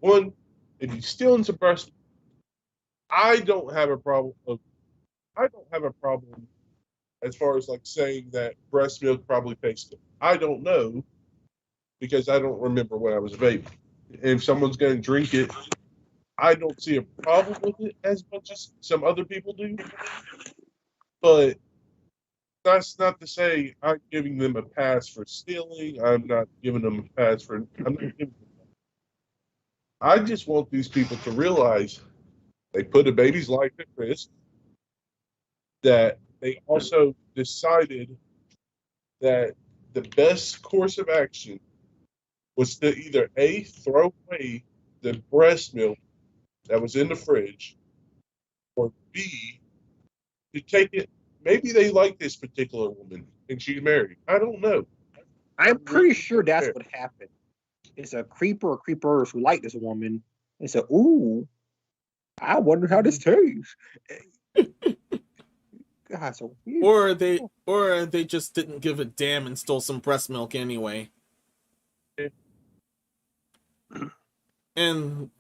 One, if you're stealing some breast, I don't have a problem as far as like saying that breast milk probably tastes good. I don't know because I don't remember when I was a baby. And if someone's going to drink it, I don't see a problem with it as much as some other people do. But that's not to say I'm giving them a pass for stealing. I'm not giving them a pass for. I'm not giving them that. I just want these people to realize they put a baby's life at risk. That they also decided that the best course of action was to either A, throw away the breast milk that was in the fridge, or B, to take it. Maybe they like this particular woman and she's married. I don't know. I'm pretty sure that's what happened. It's a creeper or creepers who like this woman and said, "Ooh, I wonder how this tastes." God, so weird. Or they just didn't give a damn and stole some breast milk anyway. And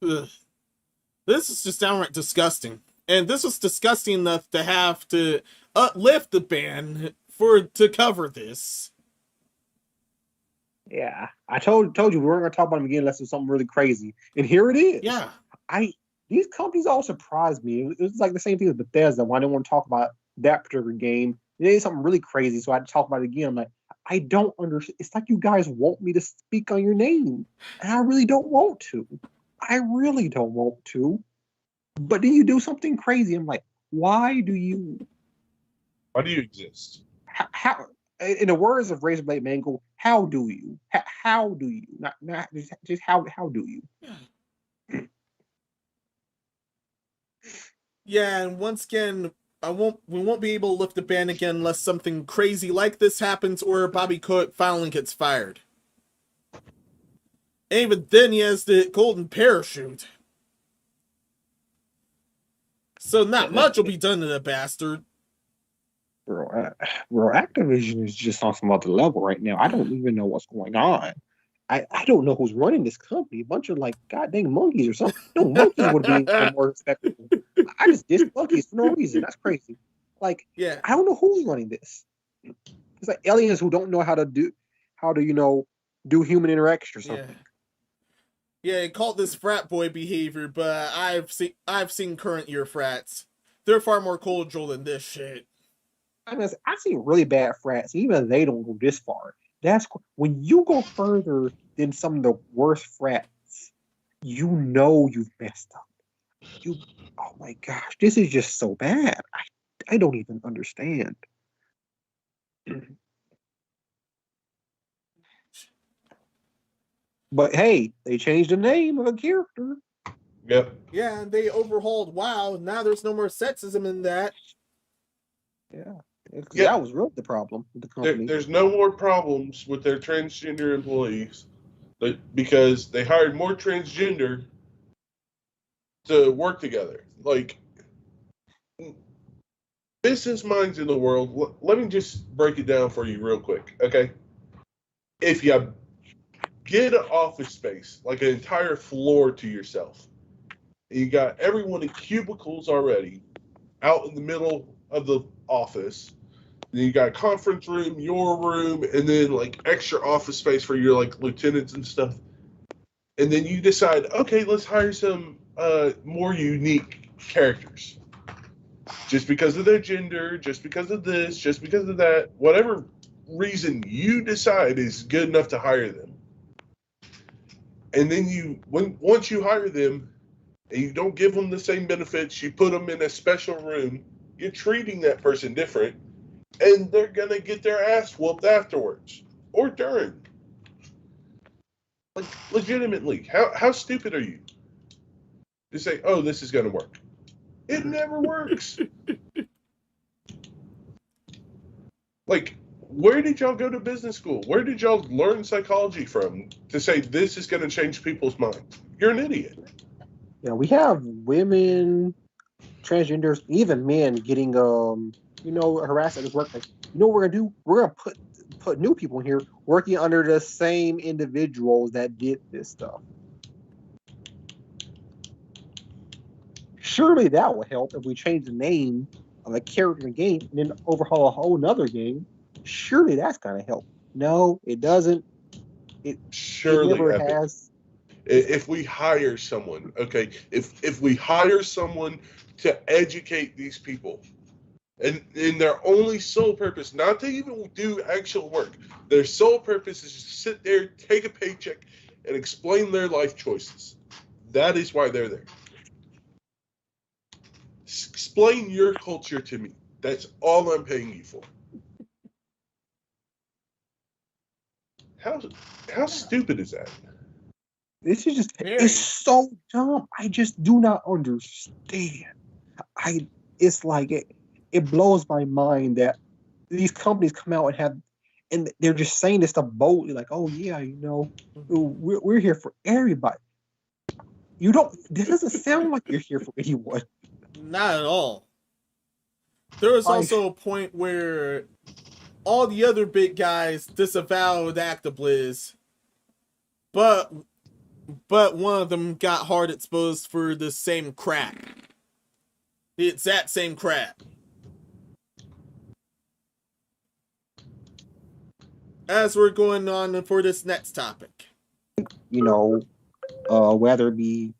this is just downright disgusting. And this was disgusting enough to have to uplift the ban to cover this. Yeah, I told you we weren't going to talk about them again unless it's something really crazy, and here it is. Yeah, these companies all surprised me. It was like the same thing with Bethesda. Why I didn't want to talk about that particular game. It is something really crazy, so I had to talk about it again. I'm like, I don't understand. It's like you guys want me to speak on your name, and I really don't want to. I really don't want to. But then you do something crazy. I'm like, why do you exist? How in the words of Razorblade Mangle, how do you? How do you? Not just how do you? Yeah, and once again, we won't be able to lift the ban again unless something crazy like this happens or Bobby Kotick finally gets fired. And even then he has the golden parachute. So not much will be done to the bastard. Bro, Activision is just on some other level right now. I don't even know what's going on. I don't know who's running this company. A bunch of like goddamn monkeys or something. No, monkeys would be more respectable. I just diss monkeys for no reason. That's crazy. Like, yeah, I don't know who's running this. It's like aliens who don't know how to do human interaction or something. Yeah, they call this frat boy behavior, but I've seen current year frats. They're far more cordial than this shit. I mean, I've seen really bad frats. Even they don't go this far. That's when you go further than some of the worst frats. You know you've messed up. Oh my gosh, this is just so bad. I don't even understand. But hey, they changed the name of a character. Yep. Yeah, and they overhauled WoW. Now there's no more sexism in that. Yeah. That was really the problem with the company. There's no more problems with their transgender employees because they hired more transgender to work together. Like, business minds in the world, let me just break it down for you real quick, okay? If you get an office space, like an entire floor to yourself, and you got everyone in cubicles already out in the middle of the office, then you got a conference room, your room, and then like extra office space for your like lieutenants and stuff. And then you decide, okay, let's hire some more unique characters. Just because of their gender, just because of this, just because of that, whatever reason you decide is good enough to hire them. And then once you hire them and you don't give them the same benefits, you put them in a special room, you're treating that person different. and they're gonna get their ass whooped afterwards or during. Like, legitimately, how stupid are you to say, "Oh, this is gonna work"? It never works. Like, where did y'all go to business school? Where did y'all learn psychology from to say this is going to change people's minds? You're an idiot. You know, we have women, transgenders, even men getting harassed at his work. Like, you know what we're gonna do? We're gonna put new people in here working under the same individuals that did this stuff. Surely that will help if we change the name of a character in the game and then overhaul a whole nother game. Surely that's gonna help. No, it doesn't. It never has. If we hire someone, okay, if we hire someone to educate these people, and their only sole purpose, not to even do actual work, their sole purpose is to sit there, take a paycheck, and explain their life choices. That is why they're there. Explain your culture to me. That's all I'm paying you for. How stupid is that? This is just it's so dumb. I just do not understand. It's like it blows my mind that these companies come out and they're just saying this stuff boldly, like, oh yeah, we're here for everybody. This doesn't sound like you're here for anyone. Not at all. There was also a point where all the other big guys disavowed ActiBliz, but one of them got hard exposed for the same crap. The exact same crap. As we're going on for this next topic. Whether it be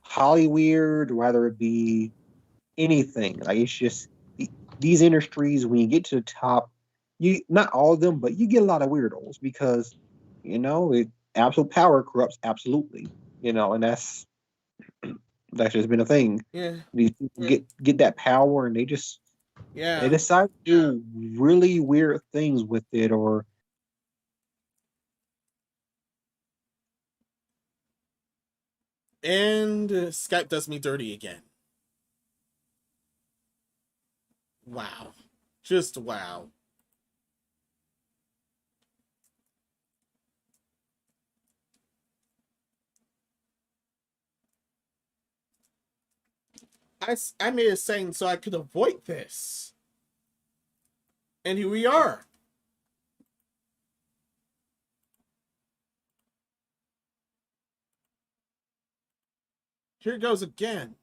Hollywood, whether it be anything. Like, it's just these industries, when you get to the top, not all of them, but you get a lot of weirdos because, absolute power corrupts absolutely. And that's just been a thing. Yeah. These people get that power and they decide to do really weird things with it, or and Skype does me dirty again. Wow. Just wow. I made a saying so I could avoid this. And here we are. Here it goes again.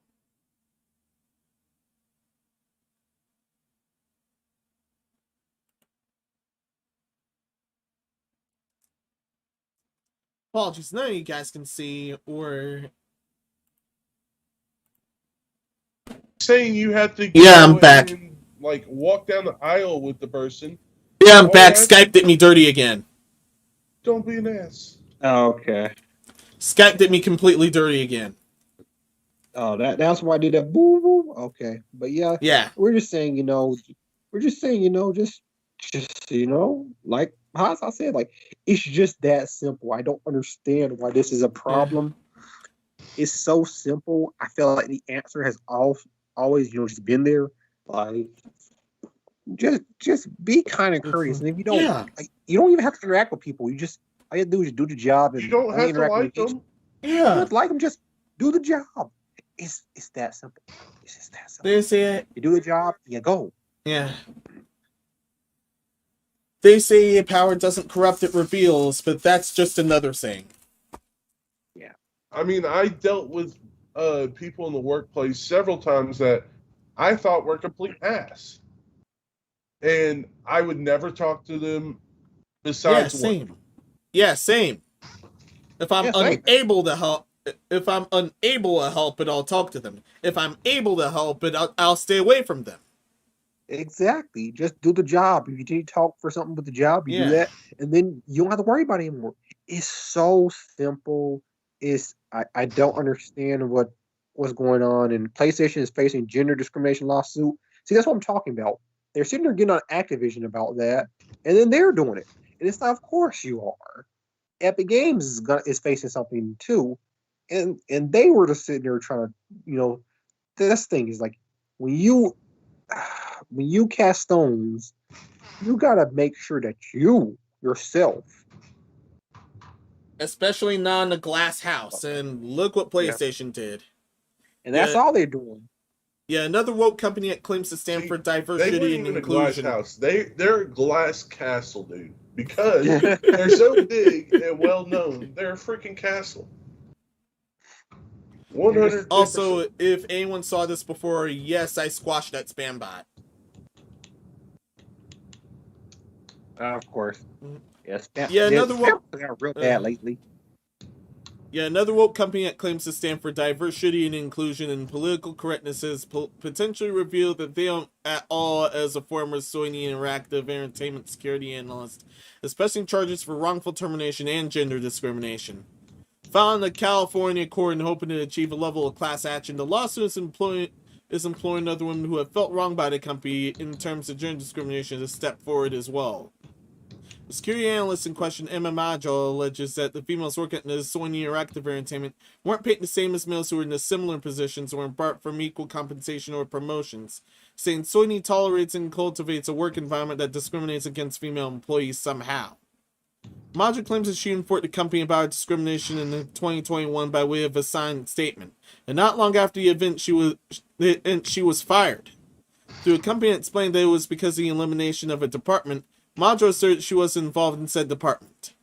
Apologies, none of you guys can see or... Saying you have to I'm back. And, walk down the aisle with the person. Yeah, I'm back. Skype did me dirty again. Don't be an ass. Oh, okay. Skype did me completely dirty again. Oh, that's why I did that. Boo boo. Okay, but yeah. We're just saying, like Haas, I said, like, it's just that simple. I don't understand why this is a problem. Yeah. It's so simple. I feel like the answer has always, just been there. Like, just be kind and courteous, and if you don't, you don't even have to interact with people. All you have to do is do the job. And you don't have to like them. Yeah, you don't have to like them. Just do the job. It's that simple. It's just that simple. They say you do the job, you go. Yeah. They say power doesn't corrupt, it reveals, but that's just another saying. Yeah. I mean, I dealt with people in the workplace several times that I thought were complete ass. And I would never talk to them besides same. work. Yeah, same. If I'm unable to help, I'll talk to them. If I'm able to help it, I'll stay away from them. Exactly. Just do the job. If you need to talk for something with the job, you do that, and then you don't have to worry about it anymore. It's so simple. I don't understand what's going on, and PlayStation is facing gender discrimination lawsuit. See, that's what I'm talking about. they're sitting there getting on Activision about that, and then they're doing it. And it's like, of course you are. Epic Games is facing something too, and they were just sitting there trying to, this thing is like when you cast stones, you gotta make sure that you yourself, especially not in a glass house, and look what PlayStation did. And that's all they're doing. Yeah, another woke company that claims to stand for diversity and inclusion. A glass house. They're a glass castle, dude. Because they're so big and well known, they're a freaking castle. 100%. Also, if anyone saw this before, yes, I squashed that spam bot. Of course. Yes. Yeah, another woke got real bad lately. Yeah, another woke company that claims to stand for diversity and inclusion and political correctness has potentially revealed that they don't at all, as a former Soyny Interactive entertainment security analyst, especially charges for wrongful termination and gender discrimination. Filed in the California court and hoping to achieve a level of class action, the lawsuit is employing other women who have felt wronged by the company in terms of gender discrimination to step forward as well. The security analyst in question, Emma Majol, alleges that the females working at the Soyny Interactive Entertainment weren't paid the same as males who were in similar positions or embarked from equal compensation or promotions, saying Soyny tolerates and cultivates a work environment that discriminates against female employees somehow. Majol claims that she informed the company about discrimination in 2021 by way of a signed statement, and not long after the event she was fired. Through a company that explained that it was because of the elimination of a department, Majol asserted she was involved in said department.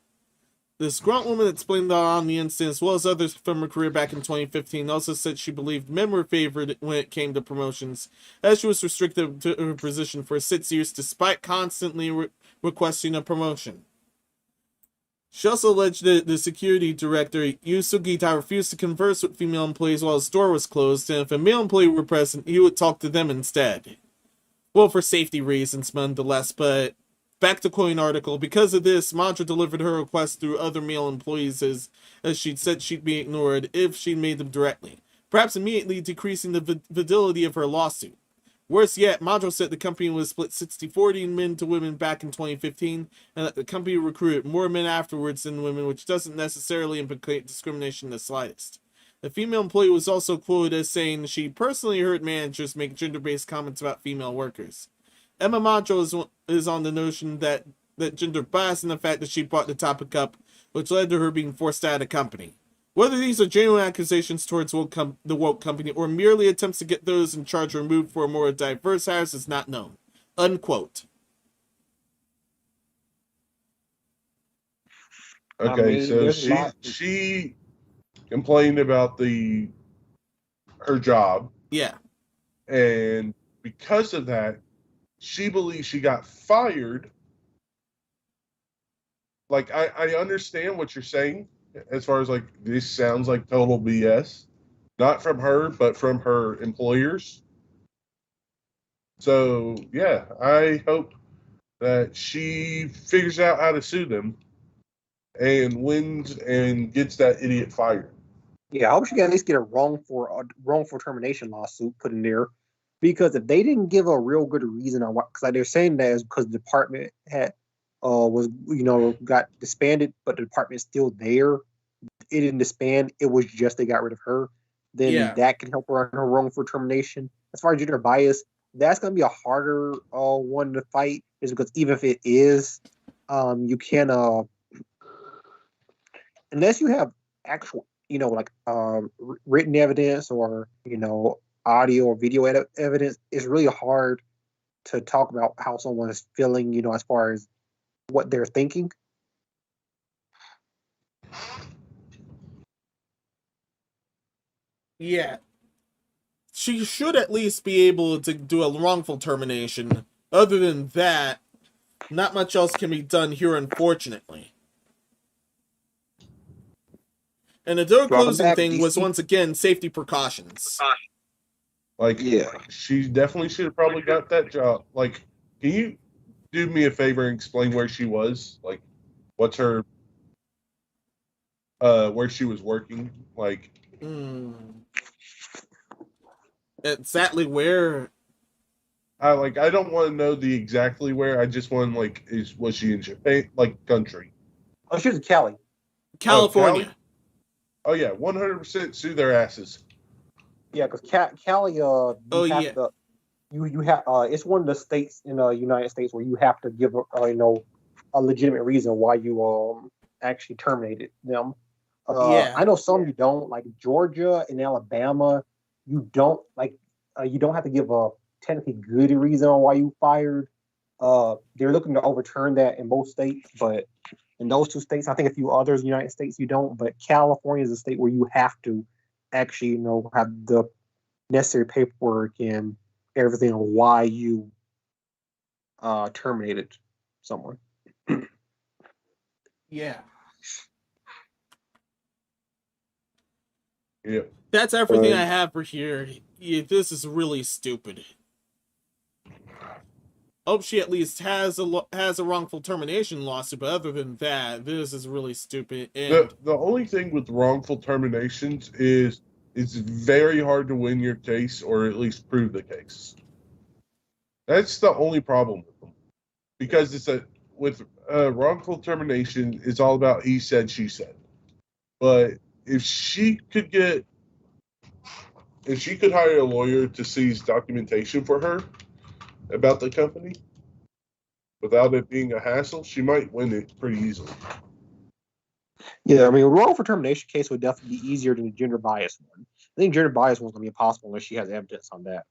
The disgruntled woman explained on the incident, as well as others from her career back in 2015, also said she believed men were favored when it came to promotions, as she was restricted to her position for 6 years despite constantly requesting a promotion. She also alleged that the security director, Yu Sugita, refused to converse with female employees while his store was closed, and if a male employee were present, he would talk to them instead. Well, for safety reasons, nonetheless, but back to quoting article, because of this, Majol delivered her request through other male employees as she'd said she'd be ignored if she'd made them directly, perhaps immediately decreasing the validity of her lawsuit. Worse yet, Majol said the company was split 60-40 men to women back in 2015, and that the company recruited more men afterwards than women, which doesn't necessarily implicate discrimination in the slightest. The female employee was also quoted as saying she personally heard managers make gender-based comments about female workers. Emma Majol is on the notion that gender bias and the fact that she brought the topic up, which led to her being forced out of the company. Whether these are genuine accusations towards the woke company or merely attempts to get those in charge removed for a more diverse house is not known. Unquote. Okay, so she complained about her job. Yeah. And because of that, she believes she got fired. Like, I understand what you're saying as far as, like, this sounds like total BS. Not from her, but from her employers. So, yeah, I hope that she figures out how to sue them and wins and gets that idiot fired. Yeah, I hope she can at least get a wrongful termination lawsuit put in there. Because if they didn't give a real good reason on why, because like they're saying that is because the department got disbanded, but the department's still there. It didn't disband. It was just they got rid of her. Then that can help her on her wrongful termination. As far as gender bias, that's going to be a harder one to fight, is because even if it is, you can unless you have actual, written evidence or audio or video evidence, it's really hard to talk about how someone is feeling, as far as what they're thinking. Yeah. She should at least be able to do a wrongful termination. Other than that, not much else can be done here, unfortunately. And the door closing thing was, once again, safety precautions. She definitely should have probably got that job. Like, can you do me a favor and explain where she was? Like, what's her, where she was working? Like, exactly where? I don't want to know the exactly where. I just want was she in Japan, country? Oh, she was in Cali. California. Cali? Oh yeah, 100% sue their asses. Yeah, because Cali, you have it's one of the states in the United States where you have to give a legitimate reason why you actually terminated them. I know some you don't, like Georgia and Alabama. You don't you don't have to give a technically good reason on why you fired. They're looking to overturn that in both states, but in those two states, I think a few others in the United States you don't. But California is a state where you have to actually have the necessary paperwork and everything on why you terminated someone. Yeah. Yeah. That's everything I have for here. Yeah, this is really stupid. Hope she at least has a wrongful termination lawsuit, but other than that, this is really stupid. And the only thing with wrongful terminations is it's very hard to win your case or at least prove the case. That's the only problem with them, because with wrongful termination, it's all about he said, she said. But if she could hire a lawyer to seize documentation for her about the company without it being a hassle, she might win it pretty easily. Yeah, I mean, a wrongful termination case would definitely be easier than the gender bias one. I think gender bias one's going to be impossible unless she has evidence on that.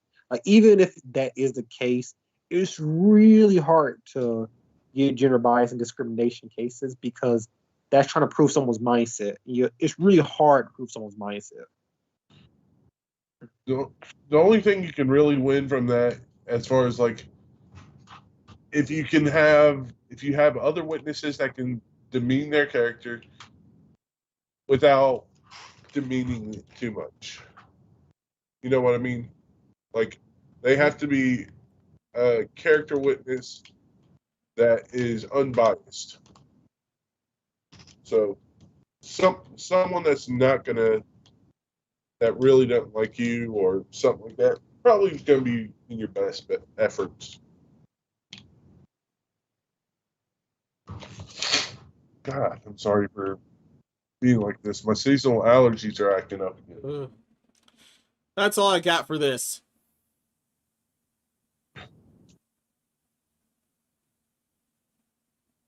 Even if that is the case, it's really hard to get gender bias and discrimination cases because that's trying to prove someone's mindset. It's really hard to prove someone's mindset. The only thing you can really win from that, as far as if you have other witnesses that can demean their character without demeaning it too much. You know what I mean? They have to be a character witness that is unbiased. So someone that's not that really don't like you or something like that, probably going to be in your best efforts. God, I'm sorry for being like this. My seasonal allergies are acting up again. That's all I got for this.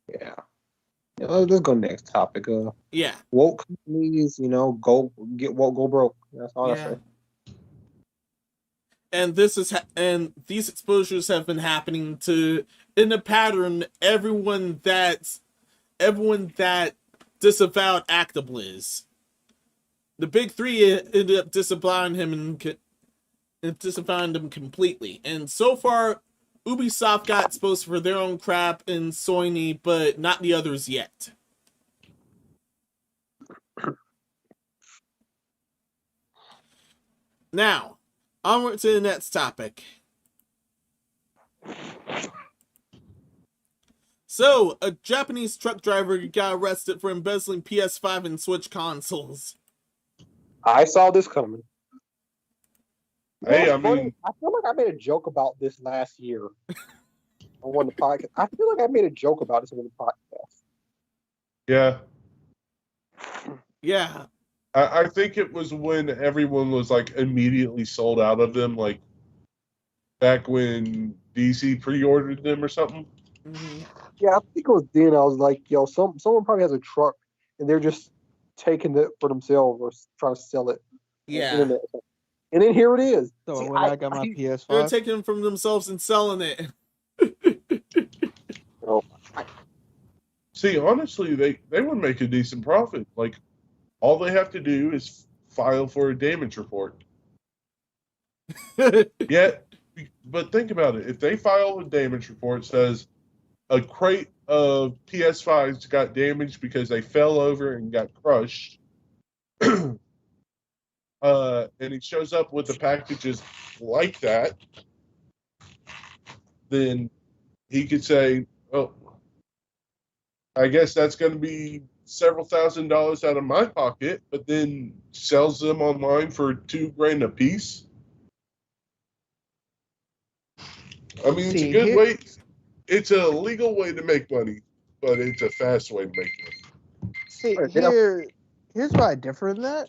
Yeah. Let's go next topic. Yeah. Woke companies, go broke. That's all I say. And these exposures have been happening in a pattern. Everyone that disavowed Actabliz. The big three ended up disavowing him and disavowing him completely. And so far, Ubisoft got exposed for their own crap in Soyny, but not the others yet. Now, onward to the next topic. So, a Japanese truck driver got arrested for embezzling PS5 and Switch consoles. I saw this coming. Hey, I feel like I made a joke about this last year on one of the podcasts. I feel like I made a joke about this on one of the podcasts. Yeah. Yeah. I think it was when everyone was immediately sold out of them, back when DC pre-ordered them or something. Mm-hmm. Yeah, I think it was then. I was like, someone probably has a truck and they're just taking it for themselves or trying to sell it. Yeah. And then here it is. So see, when I got my PS5, they're taking it from themselves and selling it. See, honestly, they would make a decent profit. All they have to do is file for a damage report. But think about it. If they file a damage report, says a crate of PS5s got damaged because they fell over and got crushed, and it shows up with the packages like that, then he could say, "Oh, I guess that's going to be several $1,000s out of my pocket," but then sells them online for $2,000 a piece. I mean, it's a good way. It's a legal way to make money, but it's a fast way to make money. See, here's why I differ in that.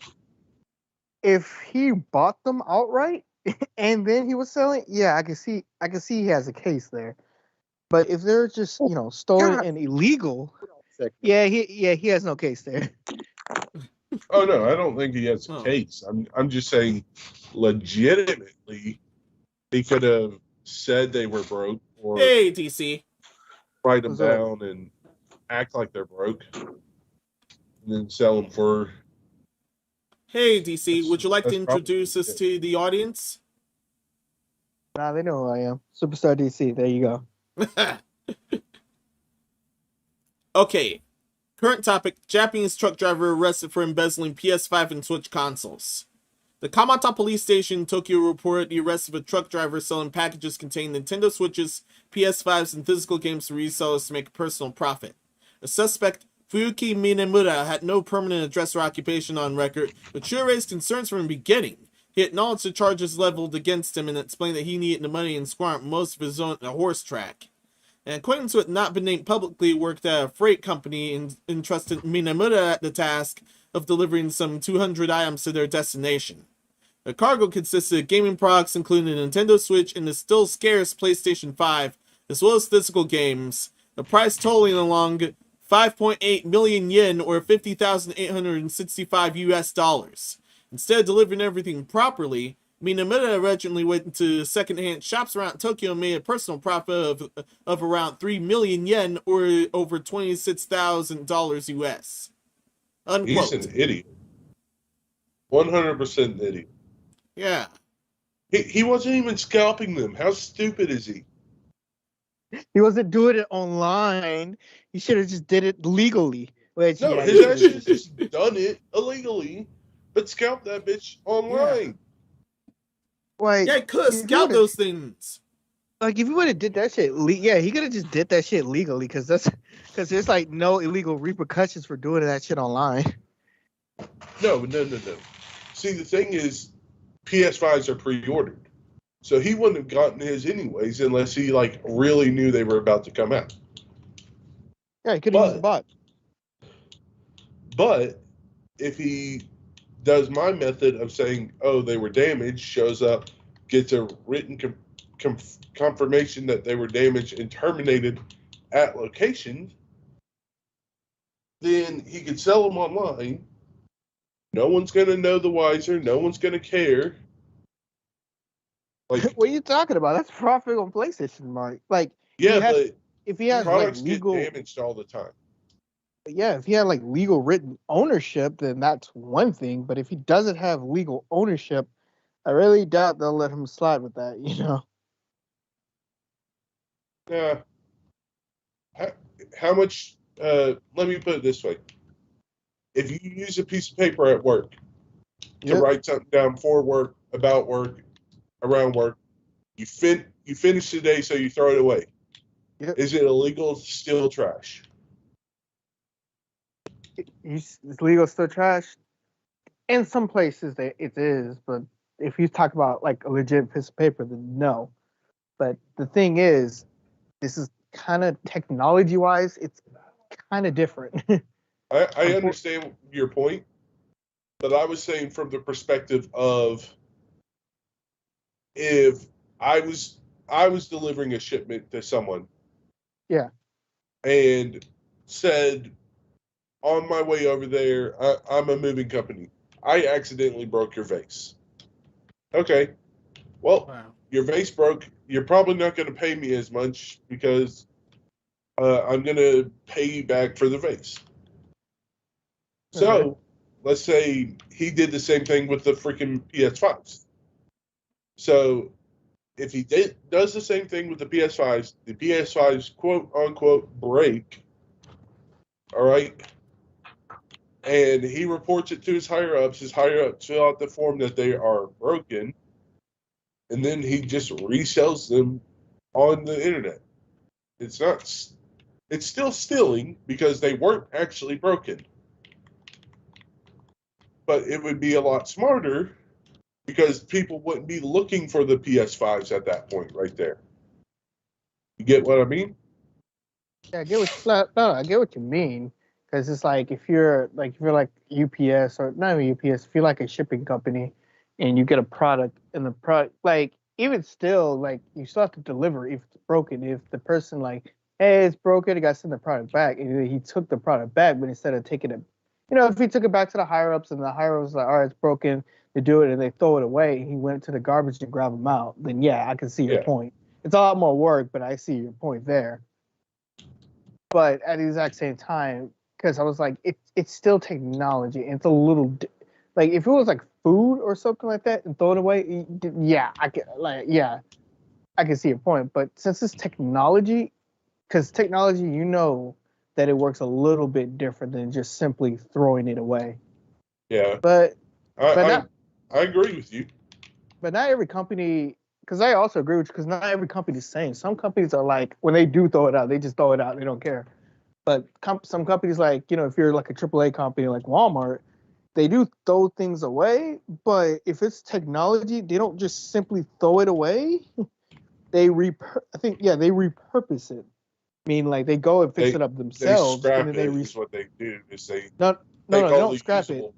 If he bought them outright and then he was selling, yeah, I can see he has a case there. But if they're just stolen and illegal, he has no case there. Oh no, I don't think he has a case. I'm just saying, legitimately, he could have said they were broke or hey DC, write them down and act like they're broke, and then sell them for. Hey DC, would you like to introduce us to the audience? Nah, they know who I am. Superstar DC. There you go. Okay. Current topic: Japanese truck driver arrested for embezzling PS5 and Switch consoles. The Kamata police station in Tokyo reported the arrest of a truck driver selling packages containing Nintendo Switches, PS5s, and physical games to resellers to make a personal profit. The suspect, Fuyuki Minemura, had no permanent address or occupation on record, but sure raised concerns from the beginning. He acknowledged the charges leveled against him and explained that he needed the money and squandered most of his own at a horse track. An acquaintance who had not been named publicly worked at a freight company and entrusted Minamura at the task of delivering some 200 items to their destination. The cargo consisted of gaming products including the Nintendo Switch and the still scarce PlayStation 5, as well as physical games, the price totaling along 5.8 million yen or 50,865 US dollars. Instead of delivering everything properly, Minamura originally went to second-hand shops around Tokyo and made a personal profit of around 3 million yen or over $26,000 US. Unquote. He's an idiot. 100% an idiot. Yeah. He wasn't even scalping them. How stupid is he? He wasn't doing it online. He should have just did it legally. Which, no, his ass should have just done it illegally, but scalp that bitch online. Like, yeah, he could have scalped those things. Like, if he would have did that shit, he could have just did that shit legally, because there's like no illegal repercussions for doing that shit online. No. See, the thing is, PS5s are pre-ordered, so he wouldn't have gotten his anyways unless he like really knew they were about to come out. Yeah, he could have used the bot. But if he does my method of saying, "Oh, they were damaged," shows up, gets a written confirmation that they were damaged and terminated at location, then he could sell them online. No one's going to know the wiser. No one's going to care. Like, what are you talking about? That's profit on PlayStation, Mark. Like, yeah, but if he has products like legal get damaged all the time. Yeah, if he had like legal written ownership, then that's one thing. But if he doesn't have legal ownership, I really doubt they'll let him slide with that. Yeah. How much? Let me put it this way: if you use a piece of paper at work to write something down for work, about work, around work, you finish the day, so you throw it away. Yep. Is it illegal to steal trash? Is legal still trash? In some places it is, but if you talk about like a legit piece of paper, then no. But the thing is, this is kind of technology-wise, it's kind of different. I understand your point, but I was saying from the perspective of if I was delivering a shipment to someone, yeah, and said, on my way over there, I'm a moving company. I accidentally broke your vase. Okay. Well, Your vase broke. You're probably not going to pay me as much because I'm going to pay you back for the vase. So, let's say he did the same thing with the freaking PS5s. So, if he does the same thing with the PS5s, quote unquote break. All right. And he reports it to his higher ups. His higher ups fill out the form that they are broken, and then he just resells them on the internet. It's still stealing because they weren't actually broken. But it would be a lot smarter because people wouldn't be looking for the PS5s at that point right there. You get what I mean? Yeah, I get I get what you mean. Because it's like if you're like UPS or not even UPS, if you're like a shipping company and you get a product and the product like even still like you still have to deliver if it's broken. If the person like, hey, it's broken, I got to send the product back, and he took the product back, but instead of taking it, if he took it back to the higher ups and the higher ups like, all right, it's broken, they do it and they throw it away, and he went to the garbage to grab them out, then yeah, I can see your point. It's a lot more work, but I see your point there. But at the exact same time, because I was like, it's still technology. And it's a little like if it was like food or something like that and throw it away, yeah, I can see your point. But since it's technology, because technology, that it works a little bit different than just simply throwing it away. Yeah, but I agree with you. But not every company. Because I also agree with you. Because not every company is the same. Some companies are like when they do throw it out, they just throw it out. They don't care. But some companies like, if you're like a AAA company like Walmart, they do throw things away. But if it's technology, they don't just simply throw it away. They repurpose it. I mean, like they go and fix it up themselves. They scrap and then it is what they do. Is they no, they don't scrap it.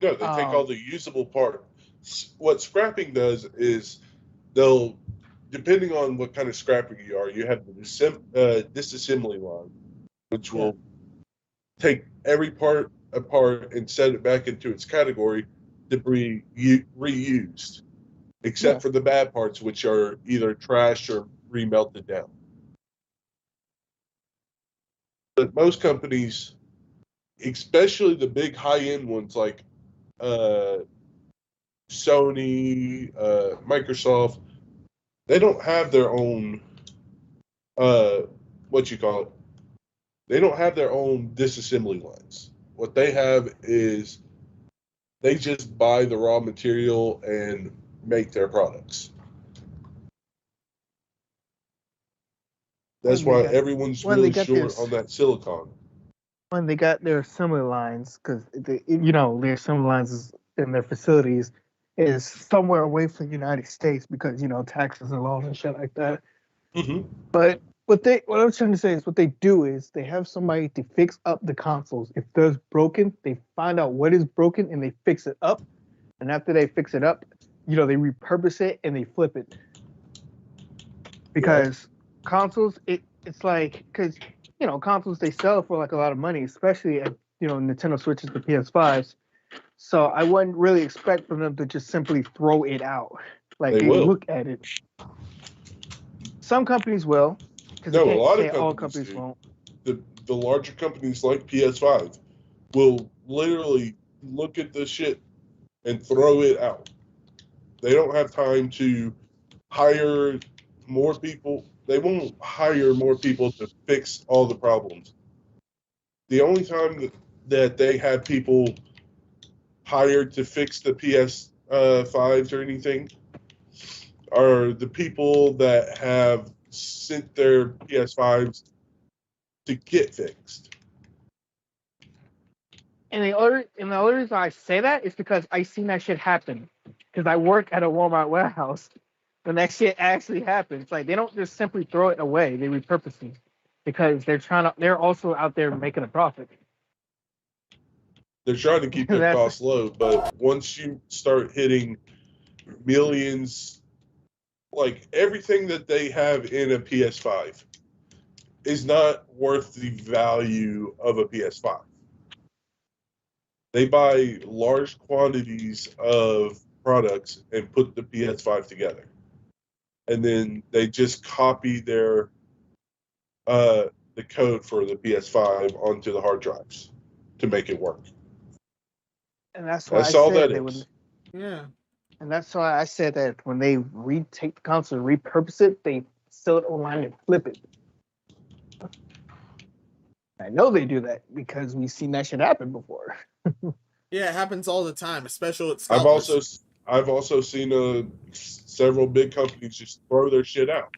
No, they take all the usable part. What scrapping does is they'll, depending on what kind of scrapper you are, you have the disassembly line, which will take every part apart and set it back into its category to be reused, except for the bad parts, which are either trashed or remelted down. But most companies, especially the big high-end ones like Sony, Microsoft, they don't have their own they don't have their own disassembly lines. What they have is they just buy the raw material and make their products. That's why everyone's really short on that silicon. When they got their assembly lines, because their assembly lines in their facilities is somewhere away from the United States because taxes and laws and shit like that. Mm-hmm. But what I'm trying to say is what they do is they have somebody to fix up the consoles. If there's broken, they find out what is broken and they fix it up. And after they fix it up, they repurpose it and they flip it. Because consoles, it's like, because consoles, they sell for like a lot of money, especially at Nintendo Switches to PS5s. So I wouldn't really expect from them to just simply throw it out. Like they look at it. Some companies will. No, a lot of companies won't. The larger companies like PS5 will literally look at the shit and throw it out. They don't have time to hire more people. They won't hire more people to fix all the problems. The only time that they have people hired to fix the PS5s or anything are the people that have sent their PS5s to get fixed. And the only reason I say that is because I seen that shit happen. Because I work at a Walmart warehouse. When that shit actually happens, like they don't just simply throw it away; they repurpose it because they're also out there making a profit. They're trying to keep their costs low, but once you start hitting millions, like everything that they have in a PS5 is not worth the value of a PS5. They buy large quantities of products and put the PS5 together. And then they just copy the code for the PS5 onto the hard drives to make it work. And that's why And that's why I said that when they retake the console and repurpose it, they sell it online and flip it. I know they do that because we've seen that shit happen before. Yeah, it happens all the time, especially at scalpers. I've also seen several big companies just throw their shit out.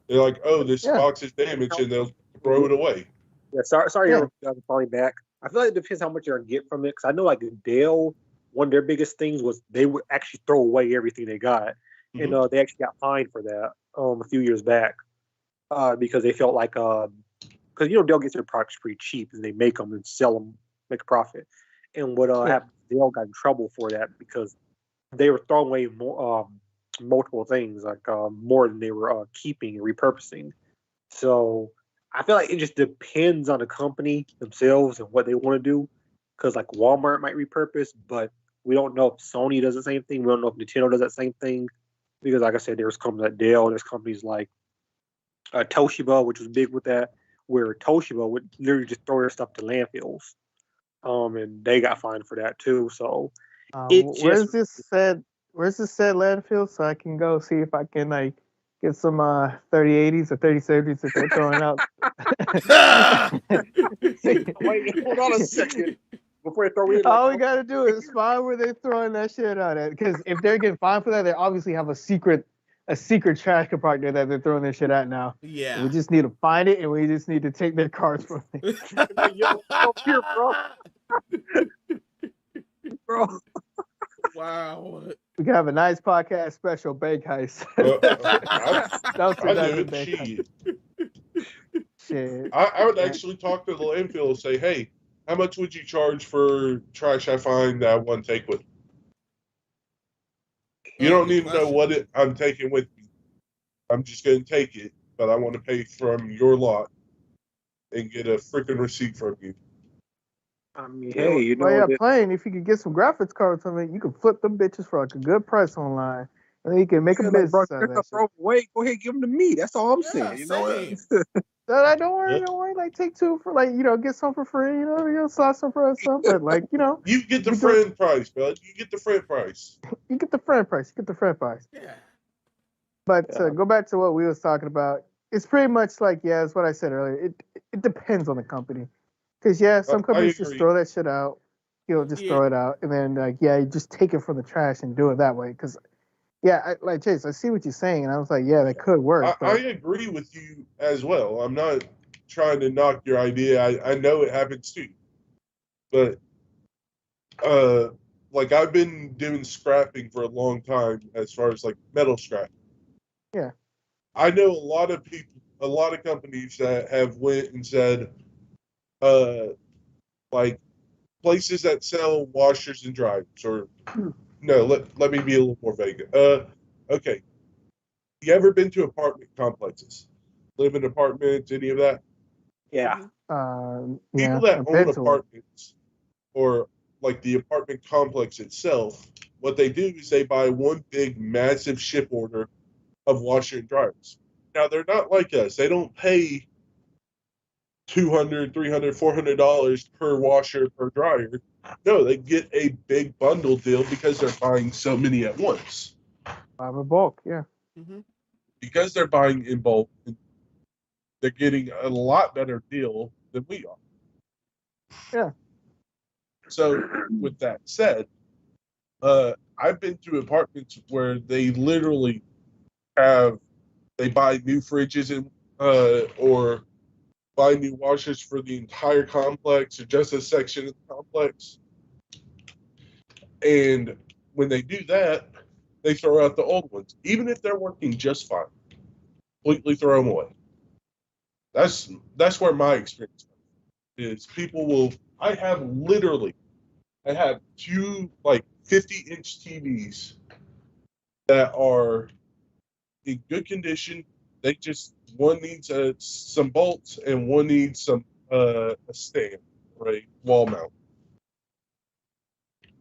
They're like, "Oh, this box is damaged," and they'll throw it away. Yeah, sorry, I'm calling back. I feel like it depends how much you're gonna get from it. Because I know, like Dell, one of their biggest things was they would actually throw away everything they got, and they actually got fined for that a few years back. because they felt like because Dell gets their products pretty cheap and they make them and sell them, make a profit. And what happened, Dell got in trouble for that because they were throwing away more, multiple things, like more than they were keeping and repurposing. So I feel like it just depends on the company themselves and what they want to do. Because like Walmart might repurpose, but we don't know if Sony does the same thing. We don't know if Nintendo does that same thing. Because like I said, there's companies like Dell, there's companies like Toshiba, which was big with that, where Toshiba would literally just throw their stuff to landfills. And they got fined for that too. So where's this said landfill so I can go see if I can like get some 3080s or 3070s that they're throwing out. Wait, hold on a second. Before they throw in, all we gotta do is find where they're throwing that shit out at. Because if they're getting fined for that, they obviously have a secret trash compartment that they're throwing their shit at now. Yeah. We just need to find it, and we just need to take their cards from it. Yo, here, bro. Wow. We can have a nice podcast special, Bank Heist. Shit. I would actually talk to the landfill and say, hey, how much would you charge for trash I find that I want to take with me? You don't even know what I'm taking with me. I'm just going to take it, but I want to pay from your lot and get a freaking receipt from you. I mean, hey, you know, playing. If you could get some graphics cards from it, you can flip them bitches for like a good price online, and then you can make a business out of that shit. Wait, go ahead, give them to me. That's all I'm saying. You know what? Don't worry. Like take two for get some for free. Slot some for some, but like you get the friend price, bud. You get the friend price. You get the friend price. Yeah. But to go back to what we was talking about, it's pretty much like it's what I said earlier. It depends on the company, because some companies just throw that shit out. Throw it out, and then you just take it from the trash and do it that way. Because like Chase, I see what you're saying, and I was like, that could work. I agree with you as well. I'm not trying to knock your idea. I know it happens too, but like I've been doing scrapping for a long time as far as like metal scrap. Yeah, I know a lot of people, a lot of companies that have went and said, like places that sell washers and dryers or. No, let me be a little more vague. Okay. You ever been to apartment complexes? Live in apartments, any of that? Yeah. People that own apartments or like the apartment complex itself, what they do is they buy one big massive ship order of washer and dryers. Now they're not like us. They don't pay $200, $300, $400 per washer per dryer. No, they get a big bundle deal because they're buying so many at once. Buy in bulk, yeah. Mm-hmm. Because they're buying in bulk, they're getting a lot better deal than we are. Yeah. So, with that said, I've been to apartments where they literally they buy new fridges and or buy new washers for the entire complex or just a section of the complex. And when they do that, they throw out the old ones. Even if they're working just fine, completely throw them away. That's where my experience is. People will, I have two like 50-inch TVs that are in good condition. They just, one needs some bolts and one needs some a stand or a wall mount.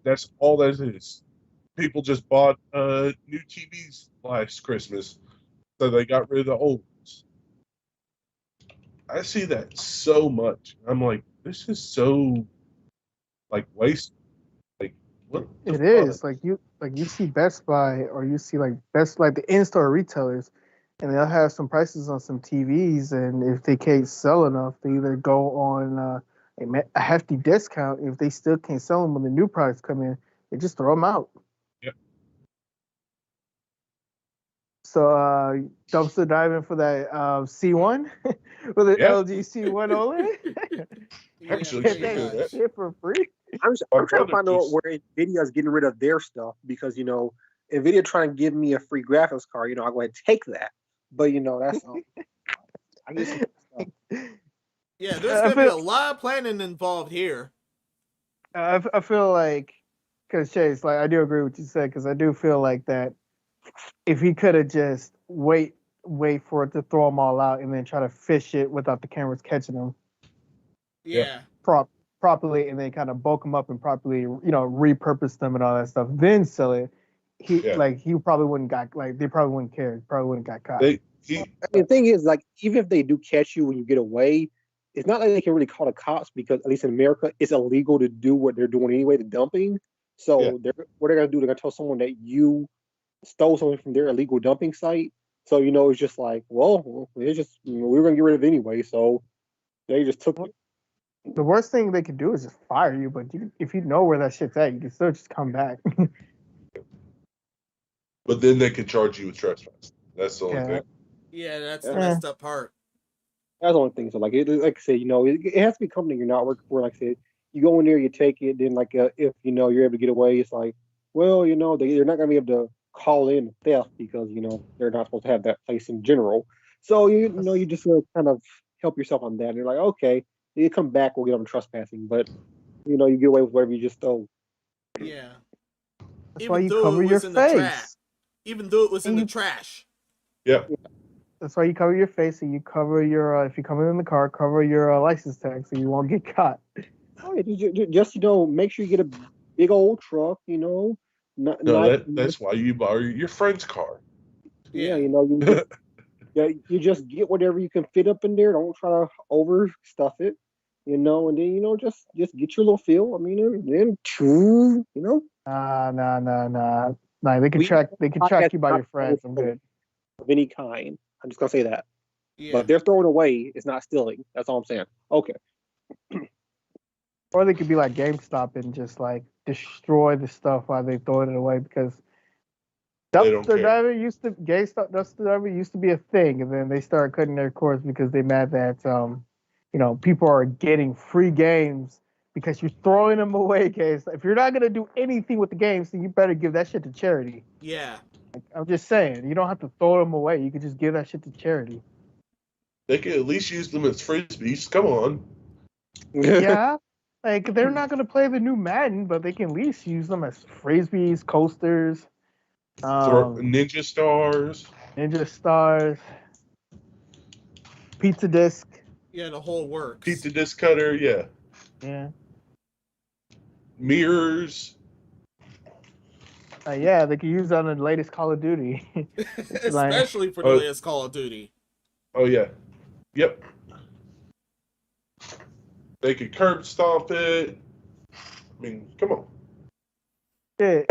That's all that is. People just bought new TVs last Christmas, so they got rid of the old ones. I see that so much. I'm like, this is so like waste. Like what? It is like you see Best Buy or you see like the in-store retailers, and they'll have some prices on some TVs, and if they can't sell enough, they either go on a hefty discount. If they still can't sell them when the new products come in, they just throw them out. Yep. So dumpster diving for that C1 with the LG C1 OLED. Actually, get that shit for free. I'm trying to find out where Nvidia is getting rid of their stuff because Nvidia trying to give me a free graphics card. I'll go ahead and take that. But that's all. I get some stuff. Yeah, there's gonna be a lot of planning involved here. I feel like, because Chase, like I do agree with what you said, because I do feel like that if he could have just wait for it to throw them all out and then try to fish it without the cameras catching them Yeah. properly, and then kind of bulk them up and properly, repurpose them and all that stuff, then sell it. He probably wouldn't got they probably wouldn't care. He probably wouldn't got caught. The thing is, like, even if they do catch you when you get away, it's not like they can really call the cops because, at least in America, it's illegal to do what they're doing anyway, the dumping. So what they're gonna do? They're gonna tell someone that you stole something from their illegal dumping site. So it's just like, well, it's just we were gonna get rid of it anyway. So they just took it. The worst thing they could do is just fire you, but if you know where that shit's at, you can still just come back. But then they could charge you with trespass. That's the only thing. Yeah, that's the messed up part. That's the only thing. So, like I said, it has to be a company you're not working for. Like I said, you go in there, you take it, then if you're able to get away, it's like, well, they're not going to be able to call in theft because they're not supposed to have that place in general. So you just kind of help yourself on that. And you're like, okay, you come back, we'll get them trespassing, but you get away with whatever you just stole. Yeah. That's why you cover your face. Even though it was in the trash. Yeah. That's why you cover your face, and you cover your if you come in the car, cover your license tag so you won't get caught. Oh, yeah, just make sure you get a big old truck. That's why you borrow your friend's car. Yeah, you just get whatever you can fit up in there. Don't try to overstuff it, and then just get your little feel. I mean, and then Nah. They can track you by your friends. I'm good. Of any kind. I'm just gonna say that. Yeah. But if they're throwing away, it's not stealing. That's all I'm saying. Okay. Or they could be like GameStop and just like destroy the stuff while they throw it away, because dumpster driver used to be a thing, and then they started cutting their cords because they mad that people are getting free games because you're throwing them away. Guys, if you're not gonna do anything with the games, then you better give that shit to charity. Yeah. I'm just saying, you don't have to throw them away. You can just give that shit to charity. They can at least use them as frisbees. Come on. Yeah. Like, they're not going to play the new Madden, but they can at least use them as frisbees, coasters. Ninja stars. Pizza disc. Yeah, the whole works. Pizza disc cutter, yeah. Yeah. Mirrors. Yeah, they could use that on the latest Call of Duty. Especially for the latest Call of Duty. Oh, yeah. Yep. They could curb stomp it. I mean, come on. Yeah,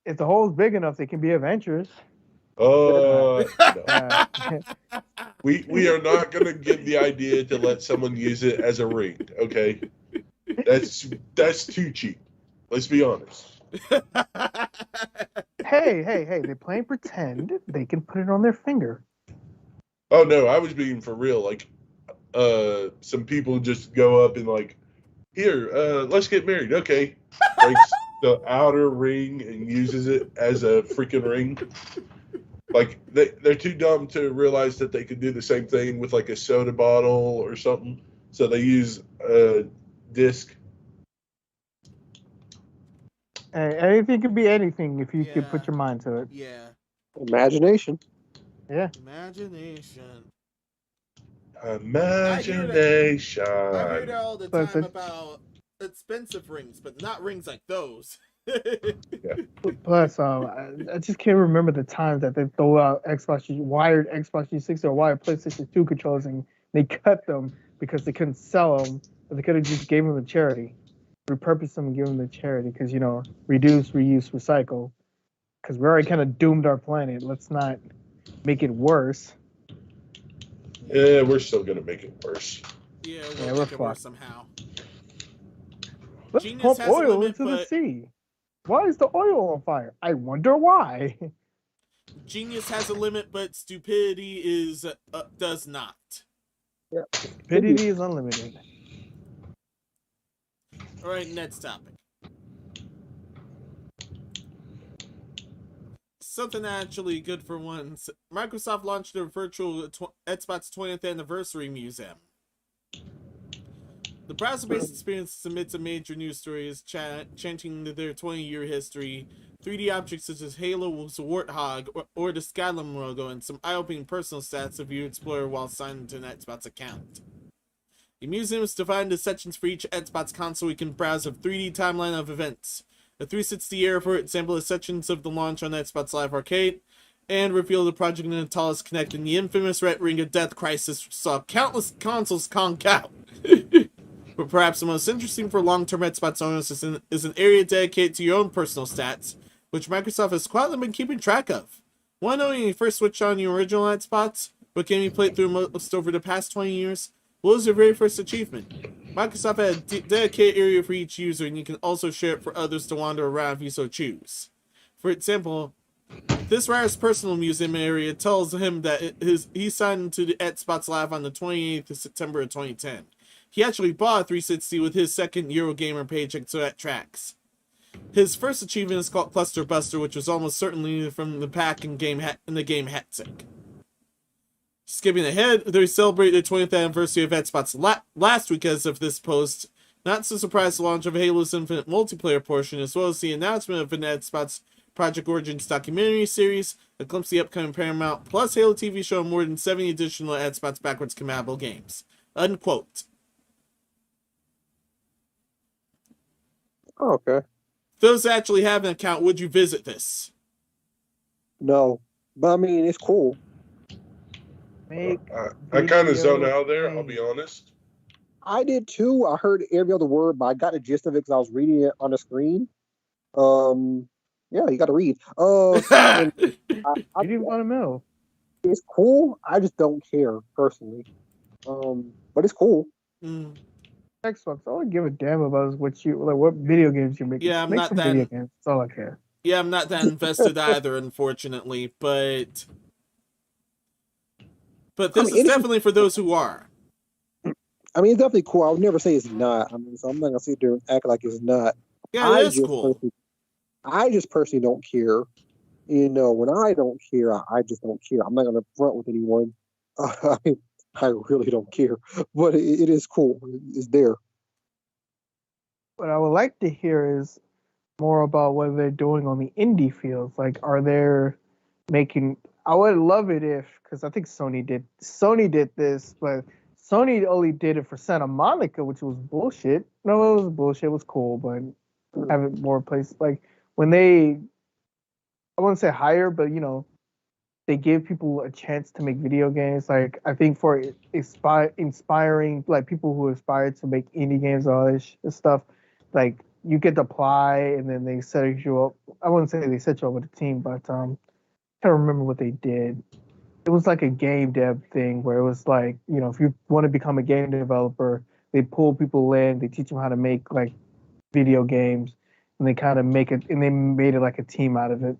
if the hole's big enough, they can be adventurous. No. We are not going to give the idea to let someone use it as a ring, okay? That's too cheap. Let's be honest. Hey, they're playing pretend. They can put it on their finger. Oh, no, I was being for real. Like, some people just go up and like, here, let's get married. Okay. Breaks the outer ring and uses it as a freaking ring. Like, they're too dumb to realize that they could do the same thing with like a soda bottle or something. So they use a disc. Anything could be anything if you could put your mind to it. Yeah. Imagination. Yeah. Imagination. I hear it all the time about expensive rings, but not rings like those. Yeah. Plus, I just can't remember the times that they throw out wired Xbox 360 or wired PlayStation 2 controllers and they cut them because they couldn't sell them, but they could have just gave them to charity. Repurpose them and give them to charity because, reduce, reuse, recycle. Because we're already kind of doomed our planet. Let's not make it worse. Yeah, we're still going to make it worse. Yeah, we'll make it worse somehow. Let's pump oil into the sea. Why is the oil on fire? I wonder why. Genius has a limit, but stupidity does not. Yeah. Stupidity is unlimited. All right, next topic. something actually good for once. Microsoft launched their virtual Xbox 20th Anniversary Museum. The browser-based experience submits a major news stories chanting their 20-year history, 3D objects such as Halo's Warthog or the Skyrim logo, and some eye-opening personal stats if you explore while signed into an Xbox account. The museum is divided into sections for each Xbox console. You can browse a 3D timeline of events. The 360 era, for example, is sections of the launch on Xbox Live Arcade, and reveal the Project Natalis Connect in the infamous Red Ring of Death crisis saw countless consoles conk out. But perhaps the most interesting for long-term Xbox owners is an area dedicated to your own personal stats, which Microsoft has quietly been keeping track of. Want to know when you first switched on your original Xbox? What game you played through most over the past 20 years? What was your very first achievement? Microsoft had a dedicated area for each user, and you can also share it for others to wander around if you so choose. For example, this writer's personal museum area tells him that he signed into the Xbox Live on the 28th of September of 2010. He actually bought a 360 with his second Eurogamer paycheck, so that tracks. His first achievement is called Cluster Buster, which was almost certainly from the pack in the game Hetzek. Skipping ahead, they celebrated the 20th anniversary of Xbox last week as of this post. Not so surprised the launch of Halo's Infinite multiplayer portion, as well as the announcement of an Xbox Project Origins documentary series, a glimpse of the upcoming Paramount Plus Halo TV show, and more than 70 additional Xbox backwards compatible games. Unquote. Oh, okay. Those that actually have an account, would you visit this? No, but I mean, it's cool. I kind of zone out there, I'll be honest. I did too. I heard every other word, but I got the gist of it because I was reading it on the screen. Yeah, you got to read. You didn't want to know. It's cool. I just don't care personally. But it's cool. Mm. Xbox, all I give a damn about is what video games you make. Yeah, I'm make not some that. video games. That's all I care. Yeah, I'm not that invested either, unfortunately. But this is definitely for those who are. I mean, it's definitely cool. I would never say it's not. I mean, so I'm not gonna sit there and act like it's not. Yeah, it is cool. I just personally don't care. You know, when I don't care, I just don't care. I'm not gonna front with anyone. I really don't care, but it is cool. It's there. What I would like to hear is more about what they're doing on the indie fields. Like, are they making? I would love it if, because I think Sony did this, but Sony only did it for Santa Monica, which was bullshit. No, it was bullshit. It was cool, but have it more places. Like when they, I wouldn't say hire, but you know, they give people a chance to make video games. Like I think for inspiring like people who aspire to make indie games, all this stuff, like you get to apply and then they set you up. I wouldn't say they set you up with a team, but I can't remember what they did. It was like a game dev thing where it was like, you know, if you want to become a game developer, they pull people in, they teach them how to make like video games, and they kind of make it, and they made it like a team out of it.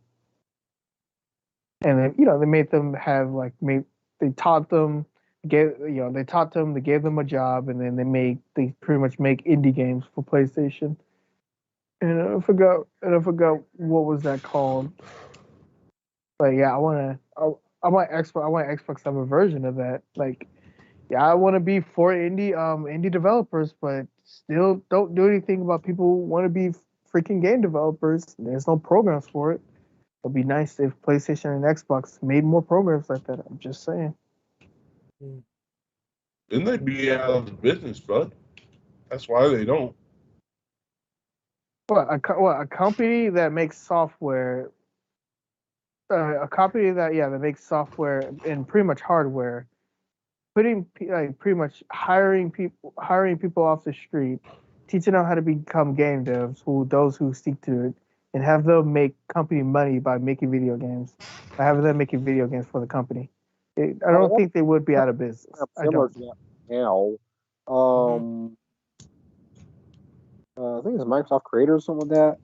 And then, you know, they made them have like, they taught them, they gave them a job, and then they pretty much make indie games for PlayStation. And I forgot what was that called. But yeah, I want Xbox to have a version of that. Like, yeah, I want to be for indie developers, but still don't do anything about people who want to be freaking game developers. There's no programs for it. It'd be nice if PlayStation and Xbox made more programs like that. I'm just saying. Then they'd be out of business, bud. That's why they don't. A company that makes software. A company that makes software and pretty much hardware, pretty much hiring people off the street, teaching them how to become game devs, those who seek to it, and have them make company money by making video games, by having them making video games for the company. I don't think they would be out of business. I don't. Now, I think it's Microsoft Creator or something like that.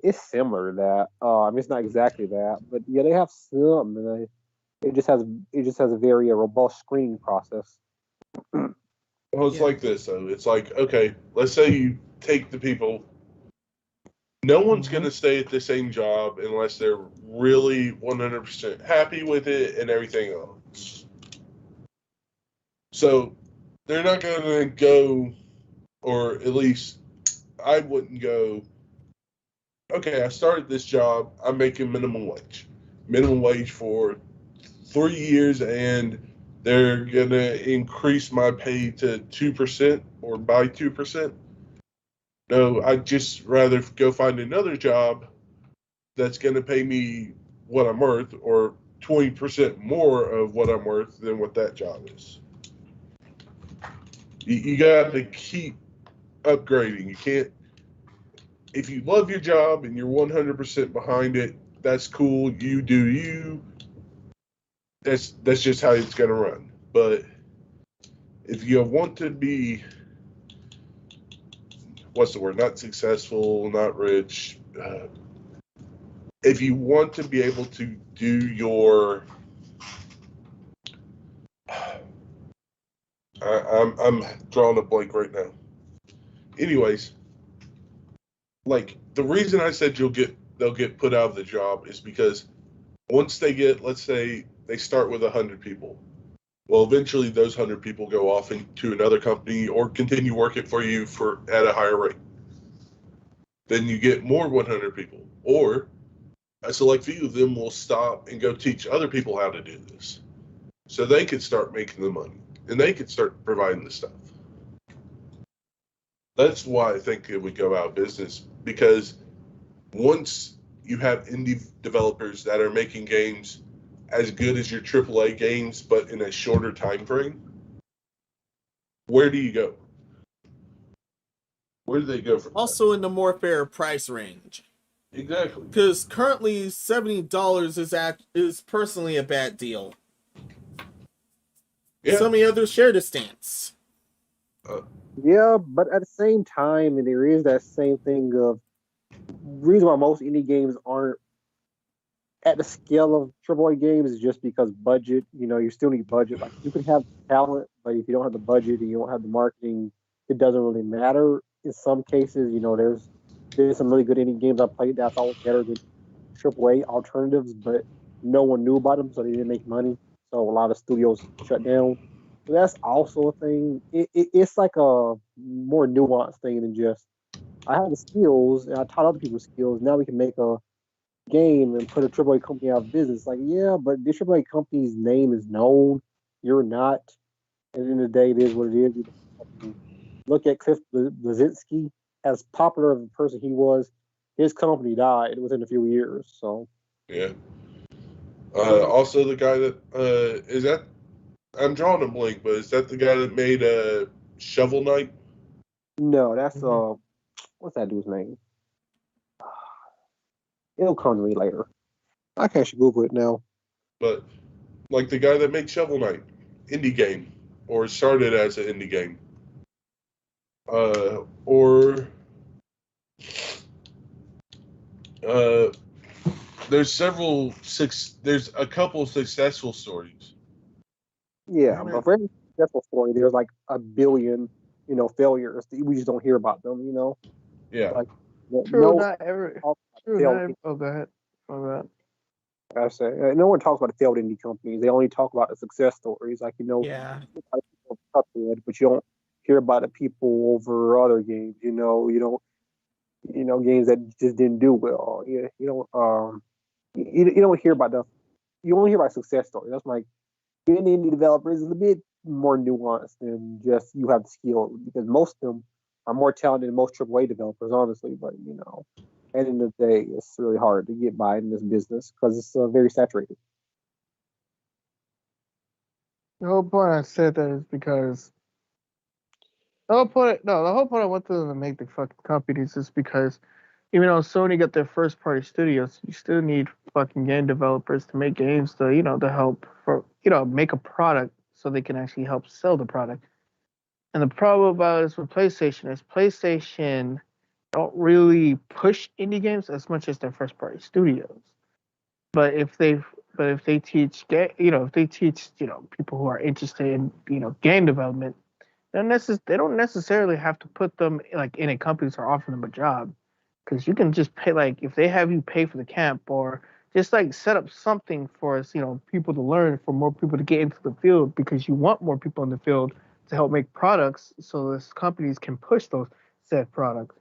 It's similar to that. I mean, it's not exactly that, but yeah, they have some. It just has a very robust screening process. Well, it's like this, though. It's like, okay, let's say you take the people No one's going to stay at the same job unless they're really 100% happy with it and everything else. So they're not going to go, or at least I wouldn't go, okay, I started this job, I'm making minimum wage. Minimum wage for 3 years, and they're going to increase my pay to 2% or by 2%. No, I'd just rather go find another job that's going to pay me what I'm worth or 20% more of what I'm worth than what that job is. You got to keep upgrading. You can't, if you love your job and you're 100% behind it, that's cool. You do you. That's just how it's going to run. But if you want to be, what's the word? Not successful, not rich. If you want to be able to do your, I'm drawing a blank right now. Anyways, like the reason I said they'll get put out of the job is because once they get, let's say they start with 100 people. Well, eventually those 100 people go off into another company or continue working for you at a higher rate. Then you get more 100 people, or a select few of them will stop and go teach other people how to do this, so they could start making the money and they could start providing the stuff. That's why I think it would go out of business, because once you have indie developers that are making games as good as your AAA games, but in a shorter time frame, where do you go? Where do they go from Also in the more fair price range. Exactly. Because currently $70 is personally a bad deal. Yeah. Some of the others share the stance. Yeah, but at the same time, and there is that same thing of reason why most indie games aren't at the scale of AAA games is just because budget. You still need budget. Like you can have talent, but if you don't have the budget and you don't have the marketing, it doesn't really matter. In some cases, there's some really good indie games I played that's always better than AAA alternatives, but no one knew about them, so they didn't make money. So a lot of studios shut down. So that's also a thing. It's like a more nuanced thing than just I have the skills and I taught other people skills. Now we can make a game and put a AAA company out of business. Like, yeah, but the AAA company's name is known. You're not. At the end of the day, it is what it is. Look at Cliff Bleszinski. As popular of a person he was, his company died within a few years. So yeah. Also, the guy that is that, I'm drawing a blank, but is that the guy that made Shovel Knight? No, that's what's that dude's name? It'll come to me later. I can't Google it now. But like the guy that made Shovel Knight, indie game, or started as an indie game, there's a couple successful stories. Yeah, but for every successful story, there's like a billion, failures. We just don't hear about them. Yeah. Like, True, not every. oh, go ahead. I say no one talks about the failed indie companies. They only talk about the success stories. Like Yeah. but you don't hear about the people over other games. You don't games that just didn't do well. You don't hear about you only hear about success stories. That's like being an indie developer is a bit more nuanced than just you have the skill, because most of them are more talented than most AAA developers, honestly. But at the end of the day, it's really hard to get by in this business because it's very saturated. The whole point I said that is because the whole point I want them to make the fucking companies is because even though Sony got their first party studios, you still need fucking game developers to make games to help make a product so they can actually help sell the product. And the problem about this with PlayStation is PlayStation don't really push indie games as much as their first party studios. But if they teach people who are interested in game development, they don't necessarily have to put them like in a company or offer them a job. because you can just pay, like, if they have you pay for the camp, or just like set up something for us, people to learn, for more people to get into the field, because you want more people in the field to help make products, so those companies can push those said products.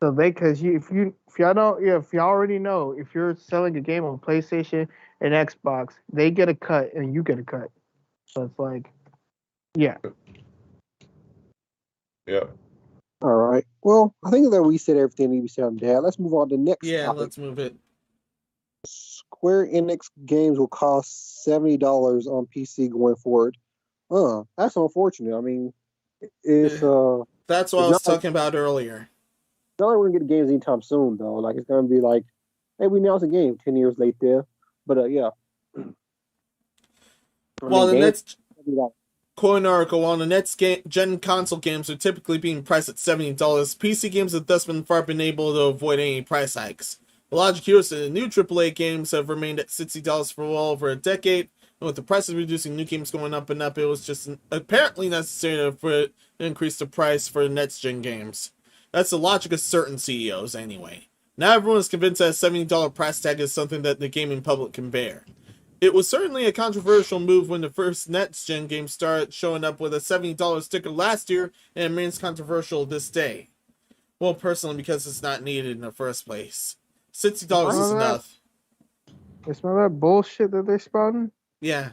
So because if y'all know, yeah, if y'all already know, if you're selling a game on PlayStation and Xbox, they get a cut and you get a cut. So it's like, yeah. Yeah. All right. Well, I think that we said everything we said on that. Let's move on to the next Yeah, topic. let's move it. Square Enix games will cost $70 on PC going forward. That's unfortunate. I mean, it's That's what I was talking about earlier. it's not like we're gonna get games anytime soon, though. Like, it's gonna be like, hey, we announced a game 10 years later. But yeah. Well, the next coin article, while the next gen console games are typically being priced at $70, PC games have thus been able to avoid any price hikes. The logic here is that the new AAA games have remained at $60 for well over a decade, and with the prices reducing, new games going up and up, it was just apparently necessary to increase the price for next gen games. That's the logic of certain CEOs, anyway. Now everyone is convinced that a $70 price tag is something that the gaming public can bear. It was certainly a controversial move when the first next-gen game started showing up with a $70 sticker last year, and it remains controversial this day. Well, personally, because it's not needed in the first place. $60 is enough. You smell that bullshit that they're spouting? Yeah.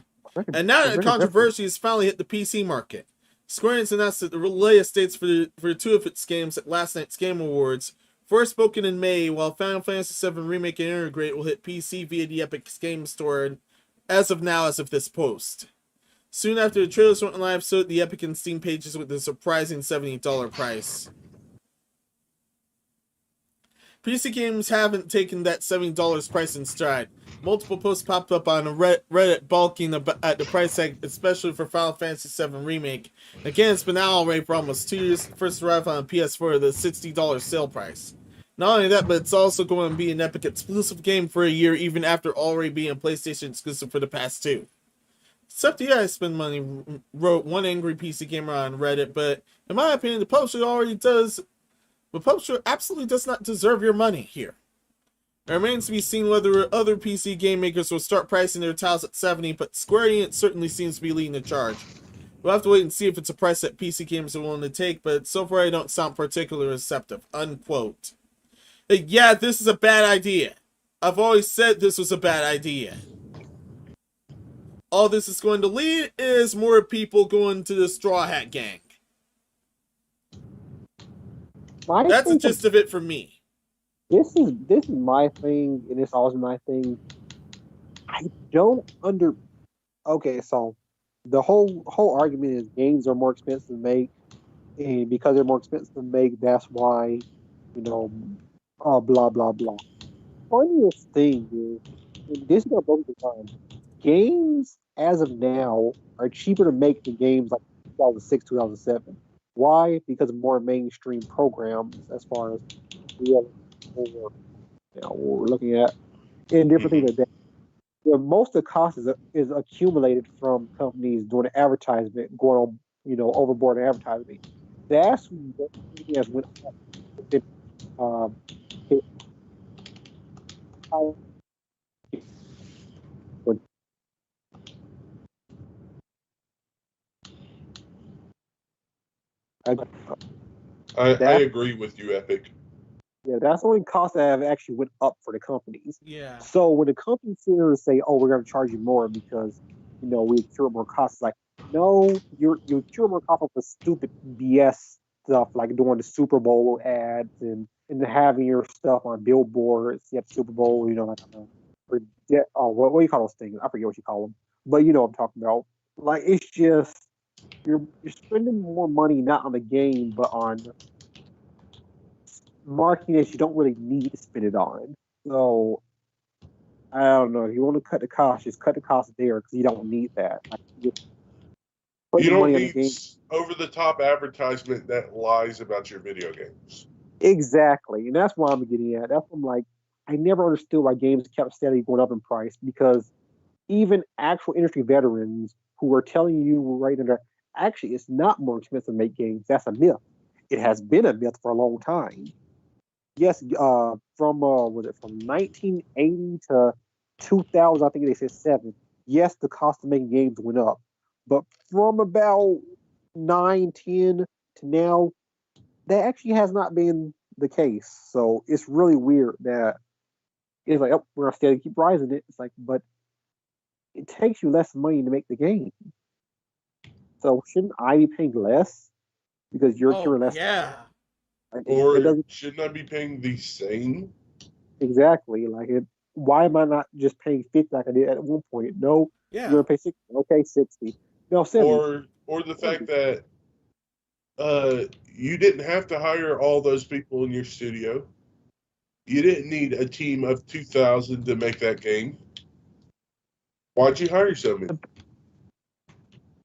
And now the controversy has finally hit the PC market. Square Enix announced that the latest dates for two of its games at last night's Game Awards. First spoken in May, while Final Fantasy VII Remake and Integrate will hit PC via the Epic Game Store as of now, as of this post. Soon after the trailers went live, so did the Epic and Steam pages with the surprising $70 price. PC games haven't taken that $70 price in stride. Multiple posts popped up on Reddit balking at the price tag, especially for Final Fantasy VII Remake. Again, it's been out already for almost 2 years. First arrived on PS4 at the $60 sale price. Not only that, but it's also going to be an Epic exclusive game for a year, even after already being a PlayStation exclusive for the past 2. Except yeah, I spend money, wrote one angry PC gamer on Reddit, but in my opinion, the publisher absolutely does not deserve your money here. It remains to be seen whether other PC game makers will start pricing their titles at $70, but Square Enix certainly seems to be leading the charge. We'll have to wait and see if it's a price that PC gamers are willing to take, but so far I don't sound particularly receptive. Unquote. Yeah, this is a bad idea. I've always said this was a bad idea. All this is going to lead is more people going to the Straw Hat Gang. That's the gist of it for me. This is my thing, and it's always my thing. I don't Okay, so the whole argument is games are more expensive to make, and because they're more expensive to make, that's why, blah blah blah. Funniest thing is, and this is going both the time, games as of now are cheaper to make than games like 2006, 2007. Why? Because of more mainstream programs, as far as we're looking at, and different things like that. Most of the cost is accumulated from companies doing advertisement, going on, overboard in advertising. That's what has went up. I agree with you, Epic. Yeah, that's the only cost that have actually went up for the companies. Yeah. So when the companies sit here and say, "Oh, we're going to charge you more because we accrue more costs," like, no, you accrue more costs for stupid BS stuff like doing the Super Bowl ads and having your stuff on billboards at the Super Bowl. What do you call those things? I forget what you call them, but you know what I'm talking about. Like, it's just you're spending more money not on the game but on marketing that you don't really need to spend it on. So I don't know. If you want to cut the cost, just cut the cost there because you don't need that. You don't need over-the-top advertisement that lies about your video games. Exactly, and that's what I'm getting at. That's what I'm like. I never understood why games kept steadily going up in price, because even actual industry veterans who are telling you right there, actually, it's not more expensive to make games. That's a myth. It has been a myth for a long time. Yes, from was it from 1980 to 2000? I think they said 7. Yes, the cost of making games went up, but from about 9, 10 to now, that actually has not been the case. So it's really weird that it's like, oh, we're gonna steadily keep rising it. It's like, but it takes you less money to make the game. So shouldn't I be paying less because you're Oh accruing less? yeah. Like, it Or doesn't shouldn't I be paying the same? exactly like it. Why am I not just paying 50 like I did at one point? No, you're Yeah. gonna pay 60. Okay, 60. No, 70. Or the 70. fact that you didn't have to hire all those people in your studio. You didn't need a team of 2,000 to make that game. Why'd you hire so many?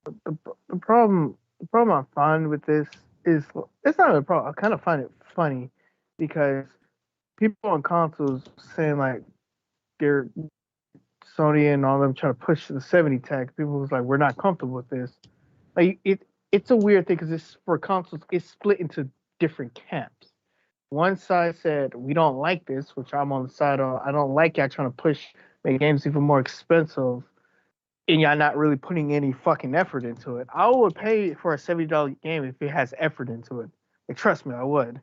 the, the problem I find with this is it's not a problem. I kind of find it funny because people on consoles saying like they're Sony and all them trying to push the 70 tech. People was like, we're not comfortable with this. Like it's a weird thing because it's for consoles. It's split into different camps. One side said we don't like this, which I'm on the side of. I don't like y'all trying to push make games even more expensive and y'all not really putting any fucking effort into it. I would pay for a $70 game if it has effort into it. Like, trust me, I would.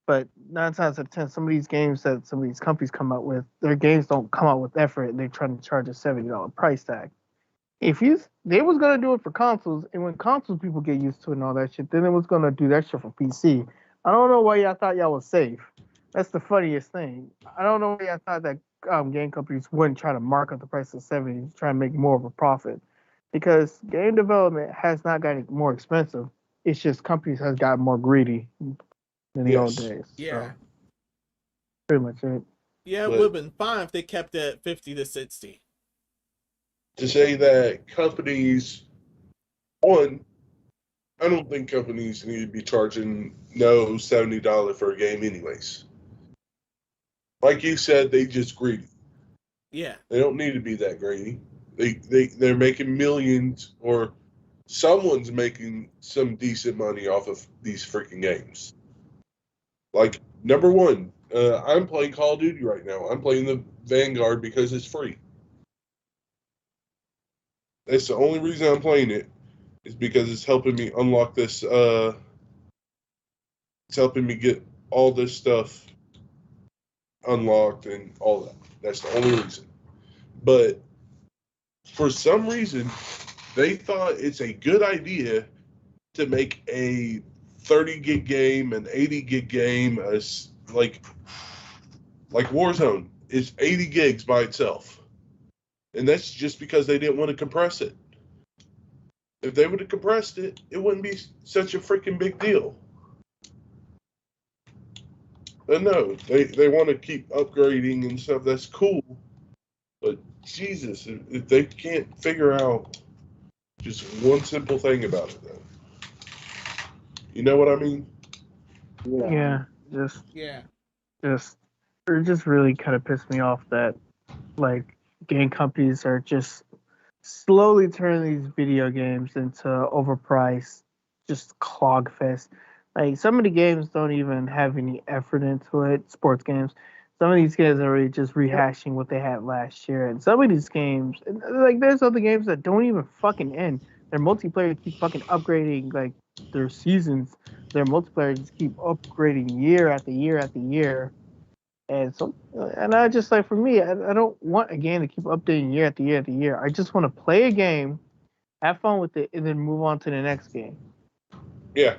But 9 times out of 10, some of these games that some of these companies come out with, their games don't come out with effort, and they're trying to charge a $70 price tag. If they was gonna do it for consoles, and when consoles people get used to it and all that shit, then it was gonna do that shit for PC. I don't know why y'all thought y'all was safe. That's the funniest thing. I don't know why y'all thought that game companies wouldn't try to mark up the price of 70, try to make more of a profit, because game development has not gotten more expensive. It's just companies has gotten more greedy than the old Yes. days. Yeah. So pretty much it. Yeah, it would have But been fine if they kept it at 50 to 60. to say that companies, one, I don't think companies need to be charging no $70 for a game, anyways. Like you said, they just greedy. Yeah. They don't need to be that greedy. They're making millions, or someone's making some decent money off of these freaking games. Like, number one, I'm playing Call of Duty right now. I'm playing the Vanguard because it's free. That's the only reason I'm playing it, is because it's helping me unlock this. It's helping me get all this stuff unlocked and all that. That's the only reason. But for some reason, they thought it's a good idea to make a 30 gig game, an 80 gig game, as like Warzone is 80 gigs by itself. And that's just because they didn't want to compress it. If they would have compressed it, it wouldn't be such a freaking big deal. But no, they want to keep upgrading and stuff. That's cool. But Jesus, if they can't figure out just one simple thing about it, though. You know what I mean? Yeah. Yeah, just Yeah. just it just really kind of pissed me off that like game companies are just slowly turning these video games into overpriced, just clog fest. Like some of the games don't even have any effort into it. Sports games. Some of these games are really just rehashing what they had last year, and some of these games, like there's other games that don't even fucking end. Their multiplayer keep fucking upgrading, like their seasons. Their multiplayer just keep upgrading year after year after year. And so, and I just like for me, I don't want a game to keep updating year after year after year. I just want to play a game, have fun with it, and then move on to the next game. Yeah.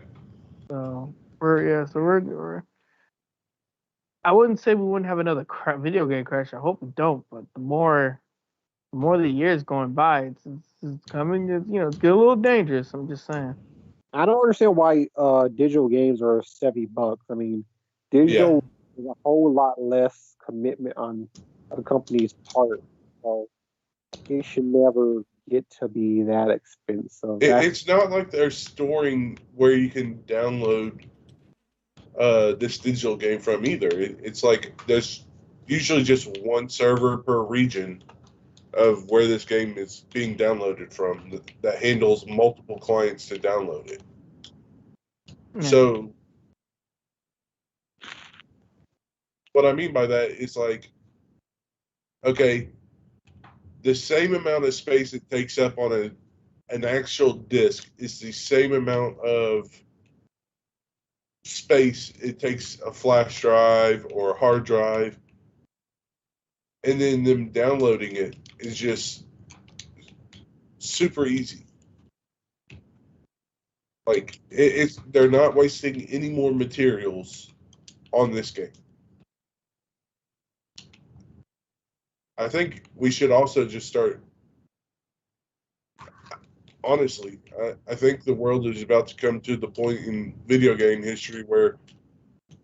So we're I wouldn't say we wouldn't have another video game crash. I hope we don't. But the more the years going by, it's coming. It's getting a little dangerous. I'm just saying. I don't understand why digital games are $70. I mean, Yeah. digital is a whole lot less commitment on a company's part. So it should never get to be that expensive. It's not like they're storing where you can download this digital game from either. It's like there's usually just one server per region of where this game is being downloaded from that handles multiple clients to download it. Yeah. So what I mean by that is like, okay, the same amount of space it takes up on an actual disc is the same amount of space it takes a flash drive or a hard drive, and then them downloading it is just super easy. Like it's they're not wasting any more materials on this game. I think we should also just start. Honestly, I think the world is about to come to the point in video game history where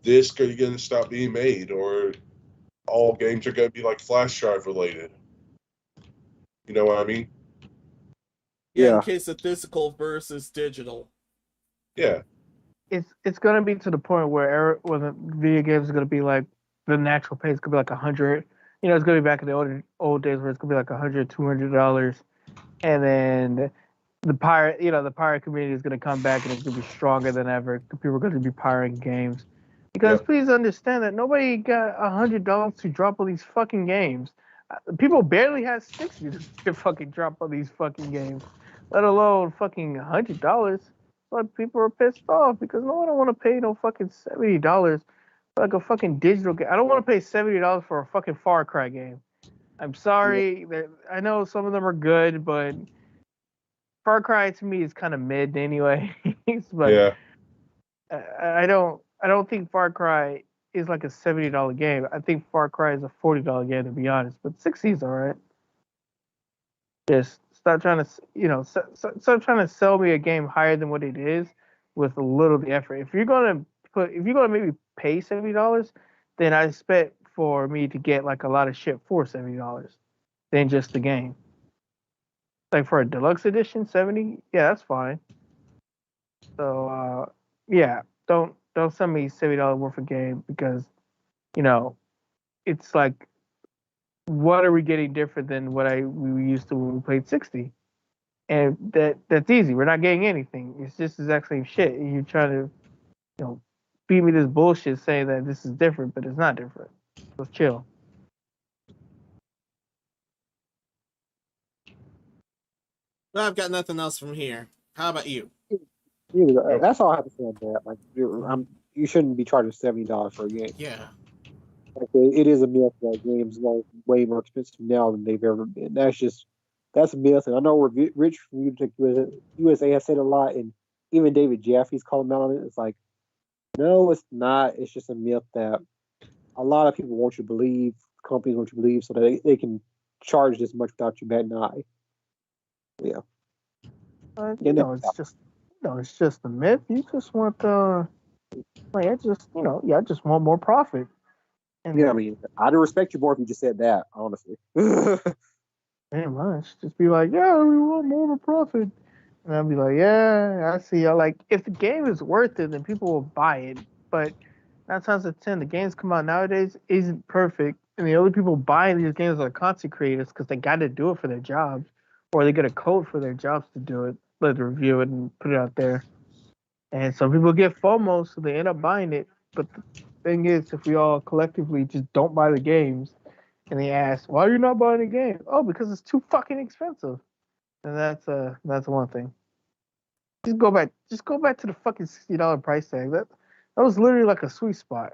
discs are going to stop being made, or all games are going to be like flash drive related. You know what I mean? Yeah, Yeah. in case of physical versus digital. Yeah. It's gonna be to the point where the video games are gonna be like the natural pace could be like 100. You know, it's gonna be back in the old days where it's gonna be like $100, $200, and then the pirate community is gonna come back and it's gonna be stronger than ever. People are gonna be pirating games because Yep. please understand that nobody got $100 to drop all these fucking games. People barely had 60 to fucking drop all these fucking games, let alone fucking $100. But people are pissed off because no one don't want to pay no fucking $70 for like a fucking digital game. I don't want to pay $70 for a fucking Far Cry game. I'm sorry. I know some of them are good, but Far Cry to me is kind of mid anyway. But Yeah. I don't think Far Cry is like a $70 game. I think Far Cry is a $40 game to be honest. But 60 is alright. Just stop trying to stop trying to sell me a game higher than what it is with a little of the effort. If you're gonna maybe pay $70, then I expect for me to get like a lot of shit for $70 than just the game. Like for a deluxe edition, 70, yeah, that's fine. So yeah, don't send me $70 worth of game because it's like, what are we getting different than what we used to when we played 60? And that's easy. We're not getting anything. It's just the exact same shit. And you're trying to, feed me this bullshit saying that this is different, but it's not different. Let's chill. Well, I've got nothing else from here. How about you? That's all I have to say on that. Like, you shouldn't be charging $70 for a game. Yeah. Like, it is a myth that games are way more expensive now than they've ever been. That's a myth. And I know Rich from USA has said a lot, and even David Jaffe's called him out on it. It's like, no, it's not. It's just a myth that a lot of people want you to believe, companies want you to believe, so that they can charge this much without you batting an eye. Yeah. It's just a myth. You just want I just want more profit. And yeah, I mean, I'd respect you more if you just said that, honestly. Pretty much. Just be like, yeah, we want more of a profit. And I'd be like, yeah, I see. Like, if the game is worth it, then people will buy it. But 9 times out of 10, the games come out nowadays isn't perfect. And the only people buying these games are content creators because they got to do it for their jobs. Or they get a code for their jobs to do it, let them review it and put it out there. And some people get FOMO, so they end up buying it. But the thing is, if we all collectively just don't buy the games, and they ask, why are you not buying the game? Oh, because it's too fucking expensive. And that's one thing. Just go back to the fucking $60 price tag. That was literally like a sweet spot.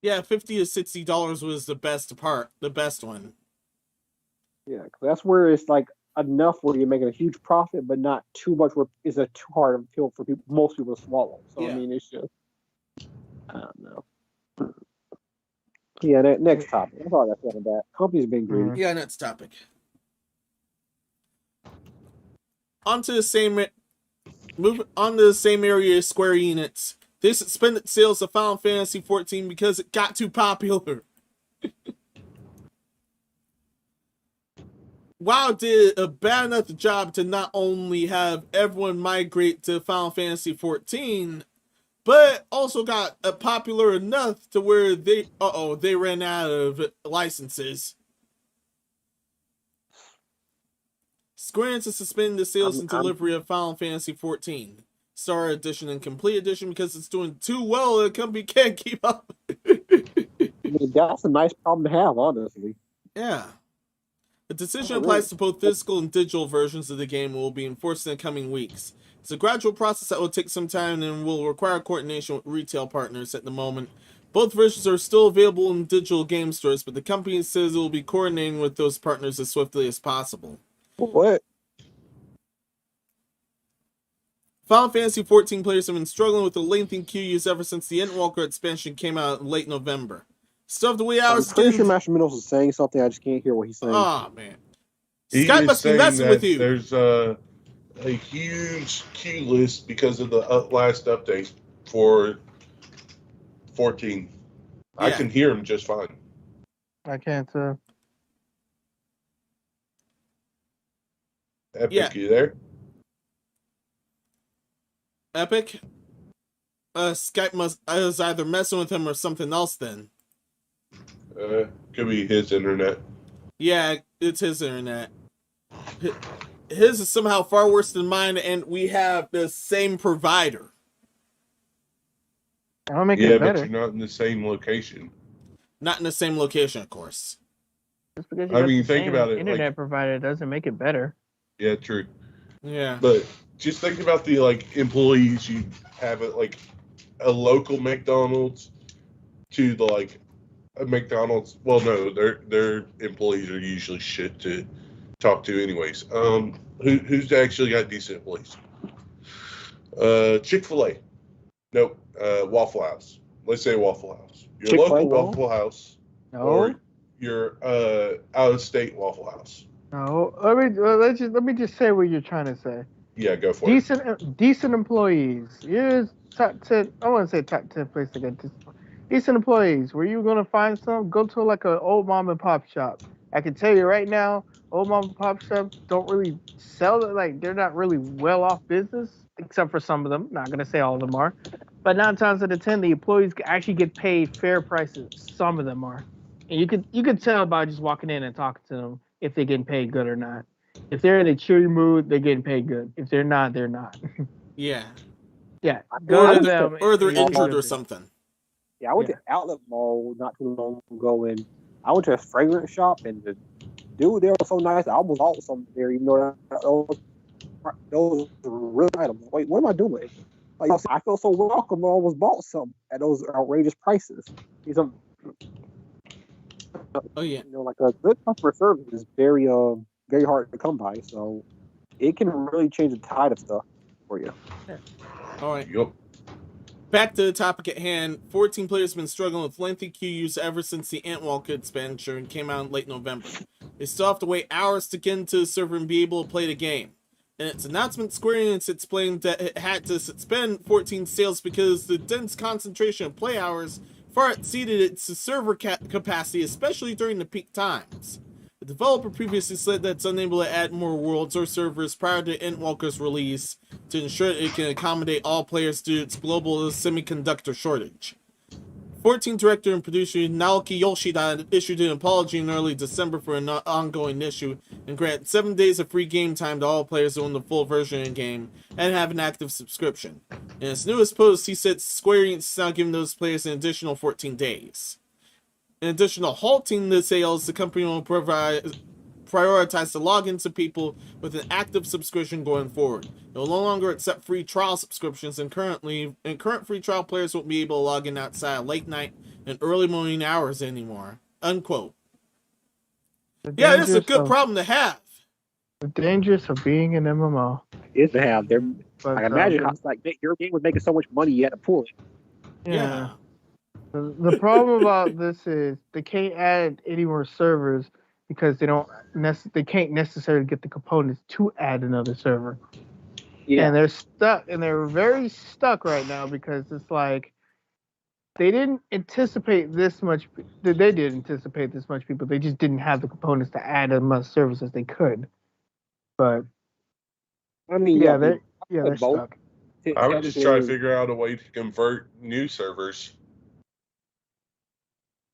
Yeah, $50 to $60 was the best one. Yeah, cause that's where it's like enough where you're making a huge profit, but not too much where it's a too hard of a pill for most people to swallow. So yeah. I mean, it's just, I don't know. Yeah, next topic. That's all I got to say on that. Companies being greedy. Yeah, next topic. Onto the same area as Square Enix. They suspended sales of Final Fantasy XIV because it got too popular. WoW did a bad enough job to not only have everyone migrate to Final Fantasy XIV, but also got popular enough to where they ran out of licenses. Square Enix suspended the sales and delivery of Final Fantasy XIV Star Edition and Complete Edition because it's doing too well and the company can't keep up. mean, that's a nice problem to have, honestly. Yeah. The decision applies to both physical and digital versions of the game and will be enforced in the coming weeks. It's a gradual process that will take some time and will require coordination with retail partners at the moment. Both versions are still available in digital game stores, but the company says it will be coordinating with those partners as swiftly as possible. What? Final Fantasy XIV players have been struggling with the lengthy queues ever since the Endwalker expansion came out in late November. Still have to wait hours. I'm pretty sure Master Minos is saying something. I just can't hear what he's saying. Oh, man. He Skype is must be saying messing with that you. there's a huge queue list because of the last update for 14. I Yeah. can hear him just fine. I can't. Epic, Yeah. you there? Epic? Skype was either messing with him or something else then. Could be his internet. Yeah, it's his internet. His is somehow far worse than mine, and we have the same provider. I'll make Yeah, it but better. you're not in the same location. Not in the same location, of course. Just because you I got mean, the think same about it, internet like- provider doesn't make it better. Yeah, true. Yeah. But just think about the employees you have at a local McDonald's to the a McDonald's. Well, no, their employees are usually shit to talk to, anyways. Who's actually got decent employees? Chick-fil-A. Nope. Waffle House. Let's say Waffle House. Your Chick-fil-A, local no? Waffle House No, or your out-of-state Waffle House. no. Let me just say what you're trying to say. Yeah, go for it. Decent employees. Here's top 10. I want to say top 10 place to get decent employees. Where you gonna find some? Go to an old mom and pop shop. I can tell you right now, old mom and pop shops don't really sell it. They're not really well off business, except for some of them. Not gonna say all of them are, but 9 times out of 10, the employees actually get paid fair prices. Some of them are, and you could tell by just walking in and talking to them if they're getting paid good or not. If they're in a cheery mood, they're getting paid good. If they're not, they're not. Yeah. Yeah. Or to they're, them or they're and injured do or it. something. Yeah, I went to Outlet Mall not too long ago, and I went to a fragrance shop, and the dude there was so nice. I almost bought some there, even though those were real items. Wait, what am I doing? I feel so welcome. I almost bought some at those outrageous prices. Oh, yeah. A good customer service is very very hard to come by. So it can really change the tide of stuff for you. All right. Yup. Back to the topic at hand. 14 players have been struggling with lengthy queues ever since the Antwalker expansion came out in late November. They still have to wait hours to get into the server and be able to play the game. In its announcement, Square Enix explained that it had to suspend 14 sales because the dense concentration of play hours far exceeded its server capacity, especially during the peak times. The developer previously said that it's unable to add more worlds or servers prior to Endwalker's release to ensure it can accommodate all players due to its global semiconductor shortage. 14 director and producer Naoki Yoshida issued an apology in early December for an ongoing issue and granted 7 days of free game time to all players who own the full version of the game and have an active subscription. In its newest post, he said Square Enix is now giving those players an additional 14 days. In addition to halting the sales, the company will prioritize the logins of people with an active subscription going forward. It will no longer accept free trial subscriptions, and current free trial players won't be able to log in outside of late night and early morning hours anymore. Unquote. Yeah, this is a good problem to have. The dangers of being an MMO. Is to have their. But, I imagine how your game was making so much money you had to pull it. Yeah. The problem about this is they can't add any more servers because they can't necessarily get the components to add another server. Yeah. And they're stuck, and they're very stuck right now because it's they didn't anticipate this much. They did anticipate this much people. They just didn't have the components to add as much service as they could. But I mean, they're both. stuck. I would just try to figure out a way to convert new servers.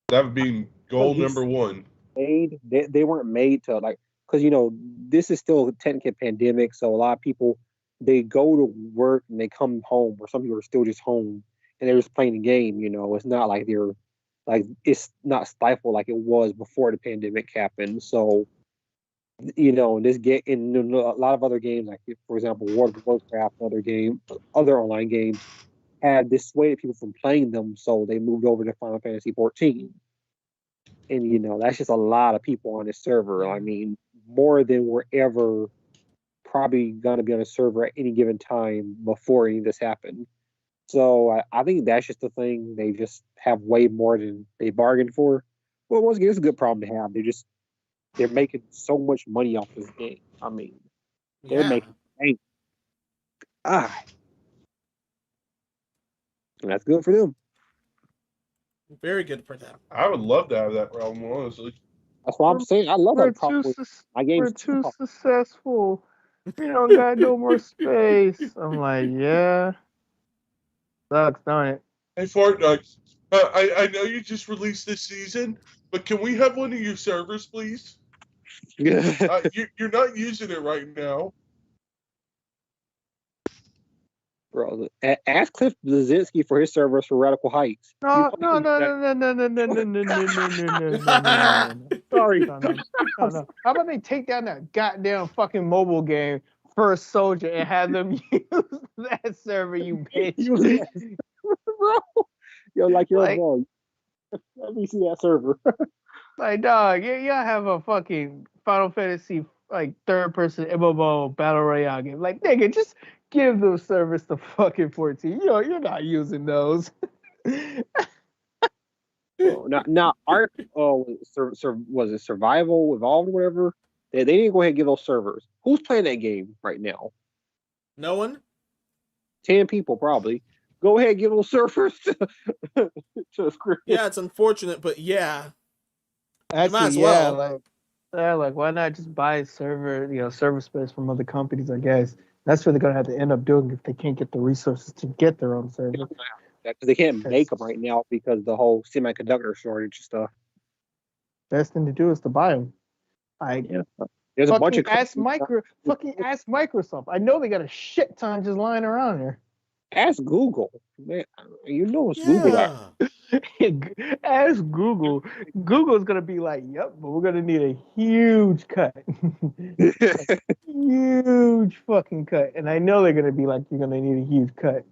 That would be goal number one. They weren't made to because this is still technically a pandemic, so a lot of people they go to work and they come home, or some people are still just home and they're just playing the game. It's not like they're like it's not stifled like it was before the pandemic happened. So, this game in a lot of other games, like for example, World of Warcraft, other online games, had dissuaded people from playing them, so they moved over to Final Fantasy 14. And that's just a lot of people on this server. I mean, more than we're ever probably gonna be on a server at any given time before any of this happened. So I think that's just the thing. They just have way more than they bargained for. Well, once again, it's a good problem to have. They're making so much money off this game. I mean, they're making bank. And that's good for them. Very good for them. I would love to have that problem, honestly. That's what I'm saying. I love that problem. We're too successful. We don't got no more space. I'm like, yeah. Sucks, don't it? Hey, Fortnite, I know you just released this season, but can we have one of your servers, please? You're not using it right now. Bro, ask Cliff Blazinski for his servers for Radical Heights. No. Sorry. No. How about they take down that goddamn fucking mobile game, First Soldier, and have them use that server, you bitch. Bro. Bro. Let me see that server. Like, dog, y'all have a fucking Final Fantasy, like, third-person MMO Battle Royale game. Like, nigga, just give those servers to fucking 14. You're not using those. Now, Ark, was it Survival, Evolved, whatever? They didn't go ahead and give those servers. Who's playing that game right now? No one? 10 people, probably. Go ahead and give those servers to Script. Yeah, it's unfortunate, but yeah. Actually, might as well. Like, why not just buy server space from other companies, I guess. That's what they're going to have to end up doing if they can't get the resources to get their own server. Because they can't make them right now because the whole semiconductor shortage and stuff. Best thing to do is to buy them. There's a bunch of ask Microsoft. I know they got a shit ton just lying around here. Ask Google. Man, it's Google. Ask Google. Google's gonna be like, yep, but we're gonna need a huge cut. Huge fucking cut. And I know they're gonna be like, you're gonna need a huge cut.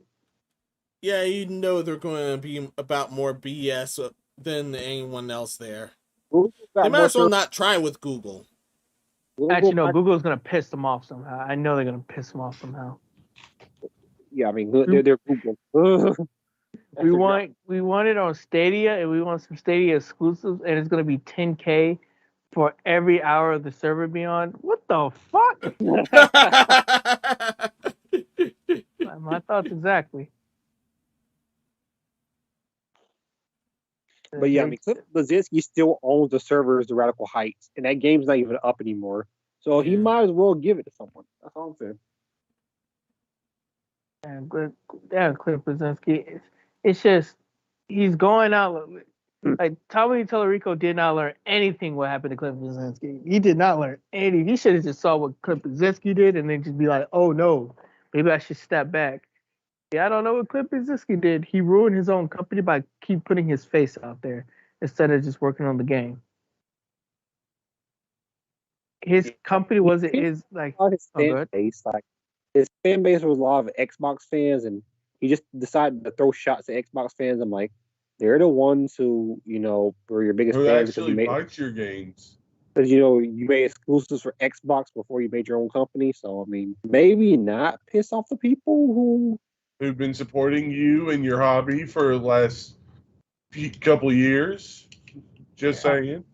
Yeah, they're going to be about more BS than anyone else there. They might as well not try with Google. Actually, no, Google's going to piss them off somehow. I know they're going to piss them off somehow. Yeah, I mean, they're Google. we want it on Stadia, and we want some Stadia exclusives, and it's going to be $10K for every hour of the server being on. What the fuck? My thoughts exactly. But yeah, I mean, Cliff Blazinski still owns the servers, the Radical Heights, and that game's not even up anymore. So he might as well give it to someone. That's all I'm saying. And Cliff Blazinski, it's just he's going out like Tommy Tallarico did not learn anything what happened to Cliff Blazinski. He did not learn anything. He should have just saw what Cliff Blazinski did and then just be like, oh no, maybe I should step back. Yeah, I don't know what Cliff Blazinski did. He ruined his own company by keep putting his face out there instead of just working on the game. His company wasn't his like his fan base. Like his fan base was a lot of Xbox fans, and he just decided to throw shots at Xbox fans. I'm like, they're the ones who were your biggest fans because you liked your games. Because you made exclusives for Xbox before you made your own company. So I mean, maybe not piss off the people who've been supporting you and your hobby for the last couple of years. Just saying.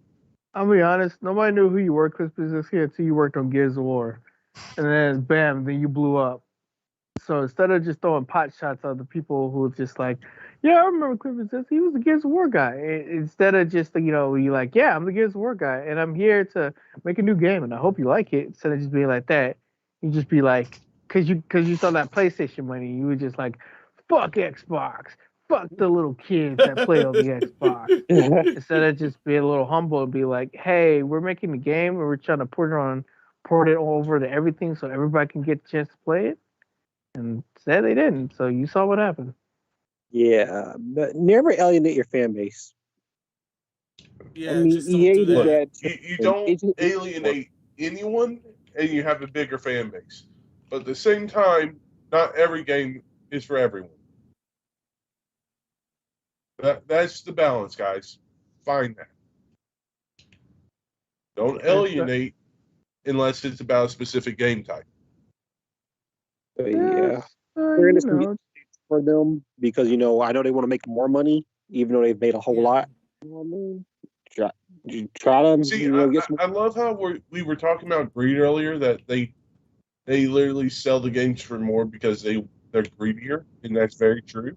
I'll be honest, nobody knew who you were, Cliff Blazinski, until you worked on Gears of War. And then, bam, then you blew up. So instead of just throwing pot shots at the people who were just like, yeah, I remember Cliff Blazinski, he was the Gears of War guy. Instead of just, you're like, yeah, I'm the Gears of War guy, and I'm here to make a new game, and I hope you like it. Instead of just being like that, you just be like, because you saw that PlayStation money, you were just like, fuck Xbox. Fuck the little kids that play on the Xbox. Instead of just being a little humble and be like, hey, we're making the game and we're trying to port it over to everything so everybody can get a chance to play it. And said they didn't. So you saw what happened. Yeah, but never alienate your fan base. Yeah, just don't EA do did Look, that. that. you don't It- alienate anyone, and you have a bigger fan base. But at the same time, not every game is for everyone. That's the balance, guys. Find that. Don't alienate unless it's about a specific game type. But Yeah, yeah, fairness you know, for them because I know they want to make more money, even though they've made a whole Yeah. lot. You know what I mean? Try to See, get some. I love how we were talking about greed earlier. That they literally sell the games for more because they're greedier, and that's very true.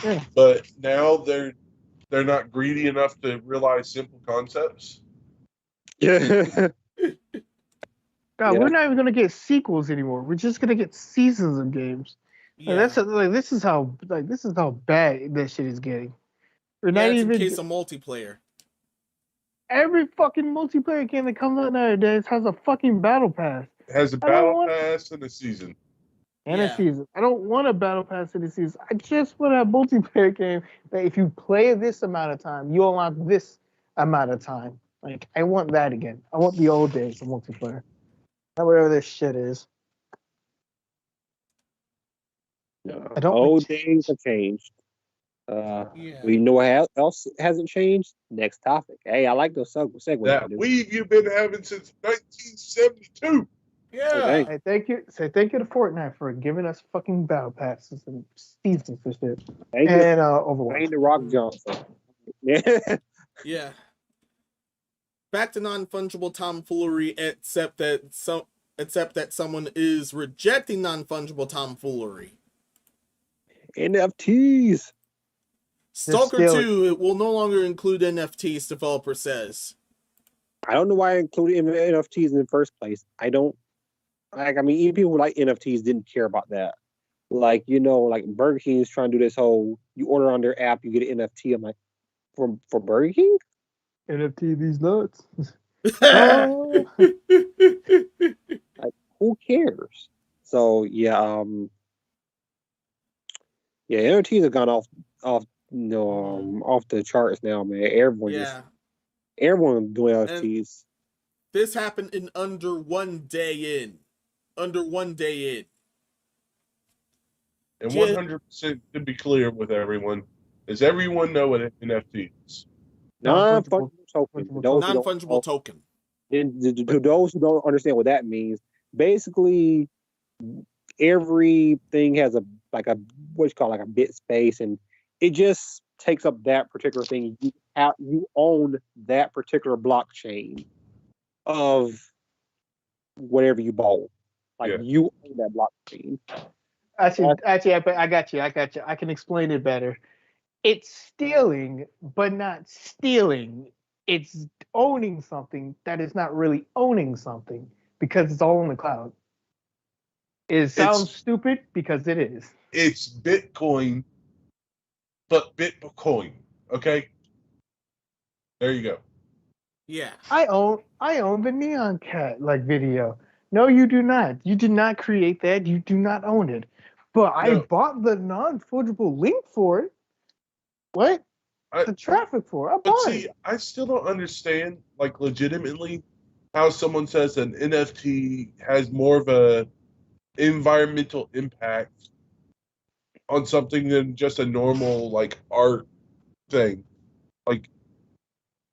Yeah. But now they're not greedy enough to realize simple concepts. Yeah. God, Yeah. we're not even gonna get sequels anymore. We're just gonna get seasons of games. Like, Yeah. this is how bad this shit is getting. We're Yeah, not it's in even case of multiplayer. every fucking multiplayer game that comes out nowadays has a fucking battle pass It has a I don't battle want- pass and a season. and Yeah. a season. I don't want a battle pass in the season. I just want a multiplayer game that if you play this amount of time, you unlock this amount of time. Like I want that again. I want the old days of multiplayer. Not whatever this shit is. I don't Old like- days have changed. Yeah. We know what else hasn't changed. Next topic. Hey, I like those segues. That weave you've been having since 1972. Yeah. Okay. Hey, thank you to Fortnite for giving us fucking battle passes and seasons for shit. Thank you, And Overwatch. Dwayne The Rock Johnson. Yeah. Yeah. Back to non-fungible tomfoolery, except that someone is rejecting non-fungible tomfoolery. NFTs. Stalker still- 2 it will no longer include NFTs, developer says. I don't know why I included NFTs in the first place. I don't even people who like NFTs didn't care about that. Like, like Burger King is trying to do this whole you order on their app, you get an NFT. I'm like, for Burger King? NFT these nuts. Who cares? So yeah, NFTs have gone off off the charts now, man. Everyone doing NFTs. This happened in under 1 day in. Under 1 day in. And 100% to be clear with everyone, does everyone know what an NFT is? Non-fungible token. Non-fungible token. To those who don't understand what that means, basically everything has a bit space, and it just takes up that particular thing. You own that particular blockchain of whatever you bought. You own that blockchain. Actually, I got you. I can explain it better. It's stealing, but not stealing. It's owning something that is not really owning something because it's all in the cloud. It sounds stupid because it is. It's Bitcoin, but Bitcoin. Okay? There you go. Yeah. I own the Neon Cat video. No, you do not. You did not create that. You do not own it. But I bought the non-fungible link for it. What? The traffic for it. I bought it. I still don't understand, legitimately, how someone says an NFT has more of a environmental impact on something than just a normal, art thing.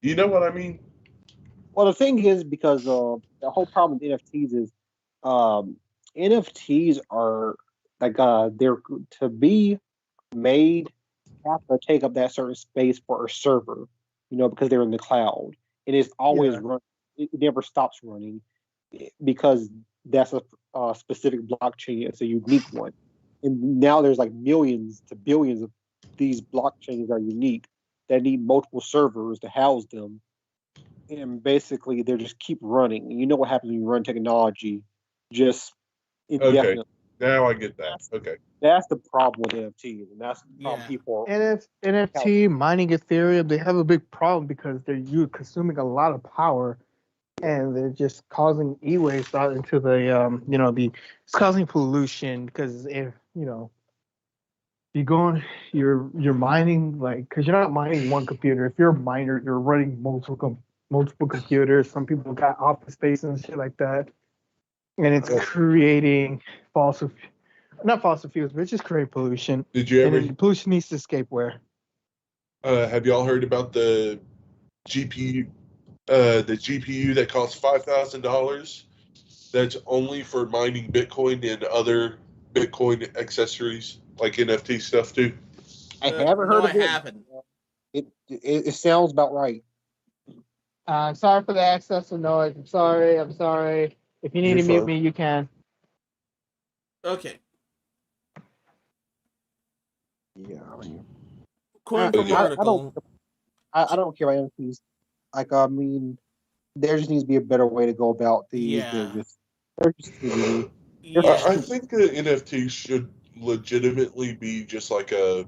You know what I mean? Well, the thing is, because the whole problem with NFTs is NFTs are they're to be made have to take up that certain space for a server, because they're in the cloud. And it's always running. It never stops running because that's a specific blockchain. It's a unique one. And now there's millions to billions of these blockchains are unique that need multiple servers to house them. And basically, they just keep running. And you know what happens when you run technology just indefinitely. Okay, now I get that. Okay. That's the problem with NFTs, and that's the problem people. NFT mining Ethereum, they have a big problem because you're consuming a lot of power, and they're just causing e-waste out into the it's causing pollution because if you're mining like because you're not mining one computer. If you're a miner, you're running multiple computers. Some people got office space and shit like that, and it's creating fossil, not fossil fuels, but it's just creating pollution. Did you ever? And then pollution needs to escape where? Have y'all heard about the GPU? The GPU that costs $5,000. That's only for mining Bitcoin and other Bitcoin accessories like NFT stuff too. I haven't heard of it. I haven't. It sounds about right. Sorry for the excessive noise. I'm sorry. If you need to mute me, you can. Okay. Yeah. According to the article, I don't care about NFTs. Like, I mean, there just needs to be a better way to go about these. Yeah. I think the NFT should legitimately be just like a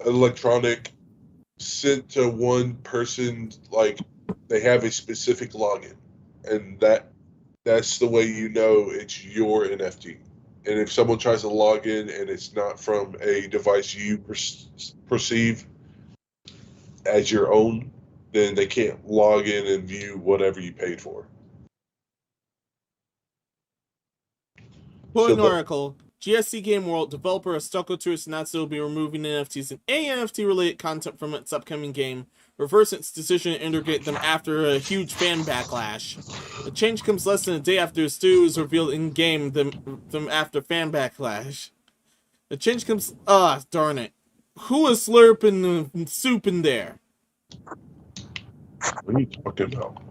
electronic sent to one person, like they have a specific login, and that's the way you know it's your NFT. And if someone tries to log in and it's not from a device you perceive as your own, then they can't log in and view whatever you paid for. Quoting article, GSC Game World developer Stalker 2 announced it will be removing NFTs and any NFT-related content from its upcoming game, reversing its decision to integrate them after a huge fan backlash. The change comes less than a day after the studio was revealed in-game them after fan backlash. The change comes... darn it. Who is slurping the soup in there? What are you talking about?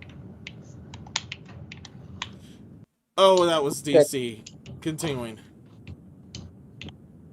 Oh, that was DC. Continuing.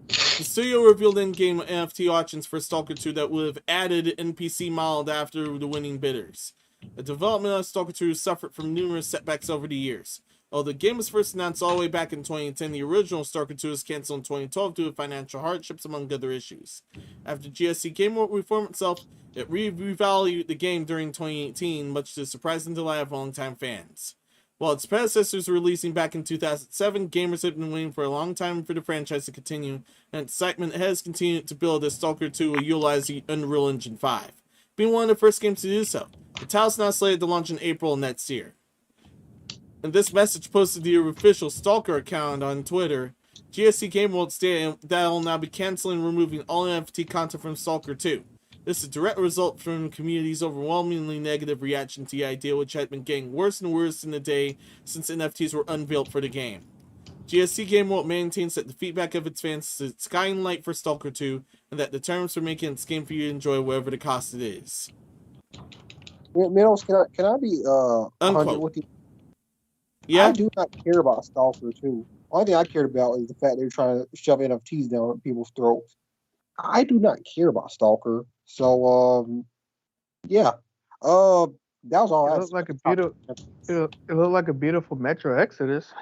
The studio revealed in-game NFT auctions for Stalker 2 that would have added NPC modeled after the winning bidders. The development of Stalker 2 suffered from numerous setbacks over the years. Although the game was first announced all the way back in 2010, the original Stalker 2 was canceled in 2012 due to financial hardships among other issues. After GSC Game World reformed itself, it revalued the game during 2018, much to the surprise and delight of longtime fans. While its predecessors were releasing back in 2007, gamers have been waiting for a long time for the franchise to continue, and excitement has continued to build as Stalker 2 will utilize the Unreal Engine 5, being one of the first games to do so. The title is now slated to launch in April next year. In this message posted to the official Stalker account on Twitter, GSC Game World stated that it will now be canceling and removing all NFT content from Stalker 2. This is a direct result from the community's overwhelmingly negative reaction to the idea, which had been getting worse and worse in the day since NFTs were unveiled for the game. GSC Game World maintains that the feedback of its fans is its guiding light for Stalker 2, and that the terms for making its game for you to enjoy whatever the cost it is. Middles, can I be 100 with you? Yeah? I do not care about Stalker 2. Only thing I cared about is the fact they're trying to shove NFTs down people's throats. I do not care about Stalker. So, yeah. That was all. It looked like a beautiful. It looked like a beautiful Metro Exodus.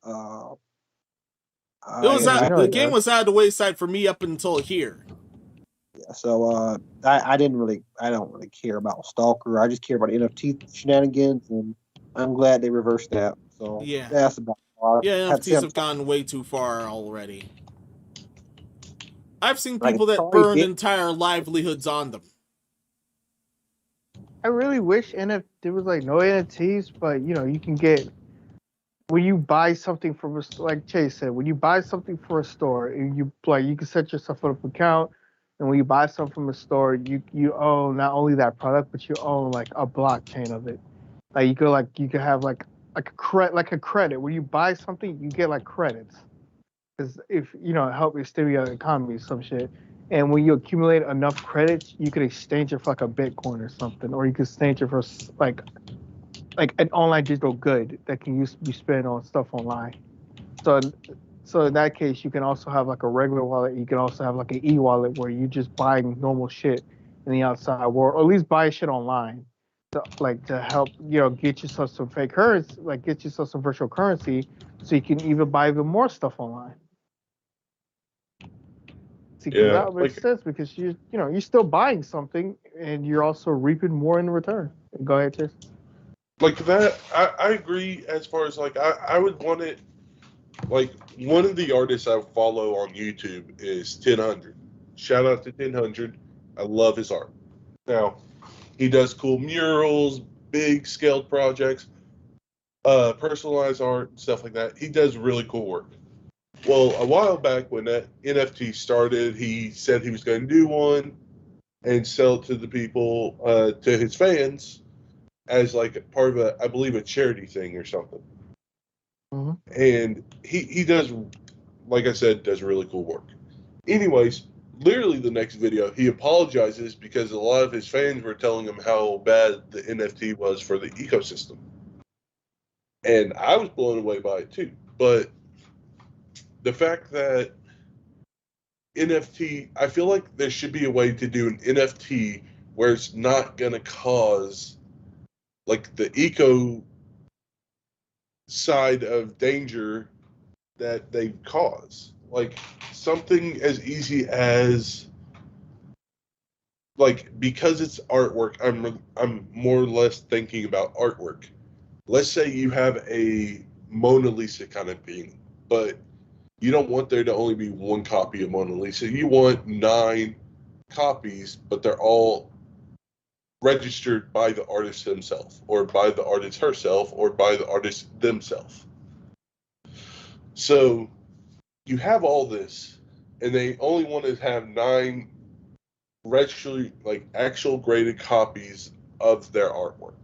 The game was out of the wayside for me up until here. Yeah, so I don't really care about Stalker. I just care about NFT shenanigans, and I'm glad they reversed that. So yeah, that's about all. Yeah, NFTs have gone way too far already. I've seen people that burn entire livelihoods on them. I really wish there was like no NFTs, but you can get when you buy something from a, like Chase said, when you buy something for a store, you can set yourself up an account, and when you buy something from a store, you own not only that product, but you own like a blockchain of it. Like you could have like a credit. When you buy something, you get like credits. Because if help you stimulate the economy or some shit, and when you accumulate enough credits, you could exchange it for like a Bitcoin or something, or you could exchange it for like an online digital good that can be spent on stuff online. So in that case, you can also have like a regular wallet. You can also have like an e-wallet where you just buying normal shit in the outside world, or at least buy shit online, to help get yourself some fake currency, get yourself some virtual currency, so you can even buy even more stuff online. That makes sense because you're still buying something and you're also reaping more in return. Go ahead, Chase. Like that, I agree. As far as I would want it like one of the artists I follow on YouTube is 1000. Shout out to 1000. I love his art. Now, he does cool murals, big scaled projects, personalized art, and stuff like that. He does really cool work. Well, a while back when that NFT started, he said he was going to do one and sell it to the people, to his fans, as like a part of a, I believe, a charity thing or something. Mhm. And he does, like I said, does really cool work. Anyways, literally the next video, he apologizes because a lot of his fans were telling him how bad the NFT was for the ecosystem. And I was blown away by it too. But the fact that NFT, I feel like there should be a way to do an NFT where it's not going to cause like the eco side of danger that they cause. Like something as easy as like because it's artwork, I'm more or less thinking about artwork. Let's say you have a Mona Lisa kind of painting, but you don't want there to only be one copy of Mona Lisa. You want 9 copies, but they're all registered by the artist himself, or by the artist herself, or by the artist themselves. So you have all this, and they only want to have 9 registered, like actual graded copies of their artwork.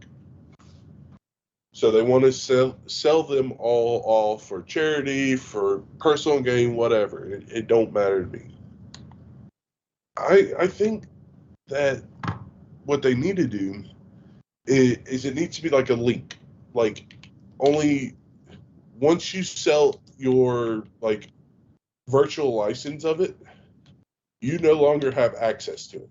So they want to sell them all off for charity, for personal gain, whatever. It don't matter to me. I think that what they need to do is it needs to be like a link. Like only once you sell your like virtual license of it, you no longer have access to it.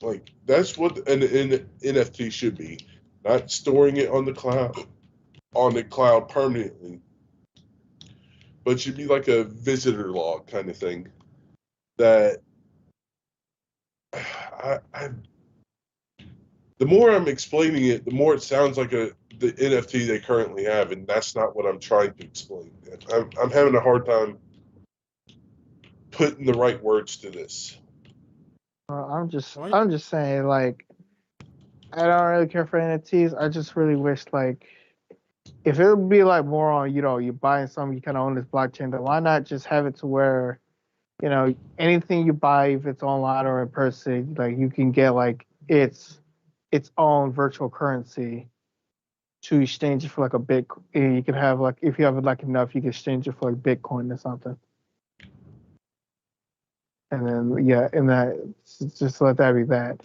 Like that's what an NFT should be. Not storing it on the cloud permanently, but should be like a visitor log kind of thing. That I the more I'm explaining it, the more it sounds like the NFT they currently have, and that's not what I'm trying to explain. I'm having a hard time putting the right words to this. I'm just saying, like, I don't really care for NFTs. I just really wish, like, if it would be like more on, you're buying something, you kind of own this blockchain, then why not just have it to where, anything you buy, if it's online or in person, like you can get like its own virtual currency to exchange it for like a bit. You can have like, if you have like enough, you can exchange it for like Bitcoin or something. And then yeah, and that just let that be that.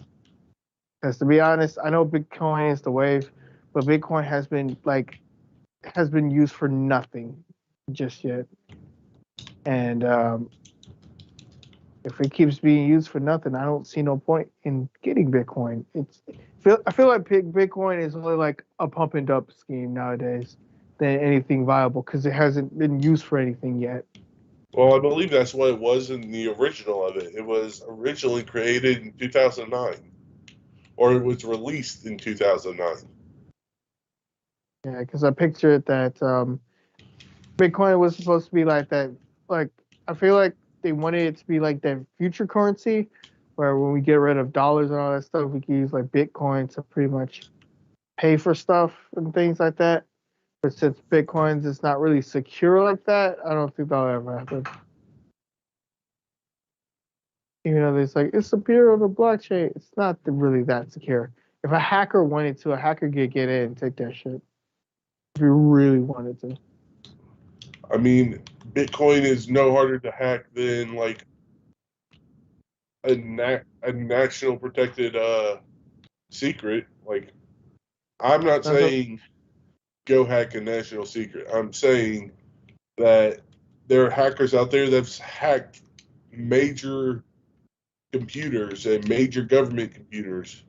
Because to be honest, I know Bitcoin is the wave, but Bitcoin has been used for nothing just yet. And if it keeps being used for nothing, I don't see no point in getting Bitcoin. I feel like Bitcoin is only like a pump and dump scheme nowadays than anything viable because it hasn't been used for anything yet. Well, I believe that's what it was in the original of it. It was originally created in 2009, or it was released in 2009. Yeah, because I pictured that Bitcoin was supposed to be like that. Like I feel like they wanted it to be like that future currency, where when we get rid of dollars and all that stuff, we can use like Bitcoin to pretty much pay for stuff and things like that. But since Bitcoin's is not really secure like that, I don't think that'll ever happen. Even though it's like it's secure on the blockchain, it's not really that secure. If a hacker wanted to, a hacker could get in and take that shit. If you really wanted to. I mean, Bitcoin is no harder to hack than like a national protected secret. Like, I'm not That's what, saying go hack a national secret. I'm saying that there are hackers out there that've hacked major computers and major government computers.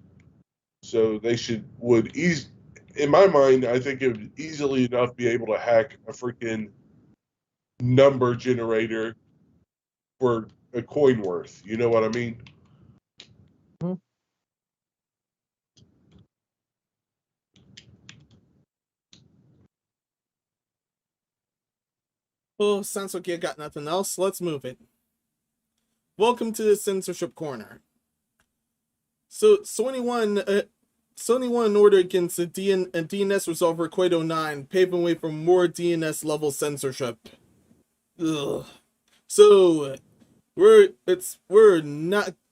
So they would ease. In my mind, I think it would easily enough be able to hack a freaking number generator for a coin worth. You know what I mean? hmm. Oh, sounds like you got nothing else. Let's move it. Welcome to the censorship corner. So, Sony won an order against the DNS resolver Quato 9, paving way for more DNS level censorship. Ugh. So, it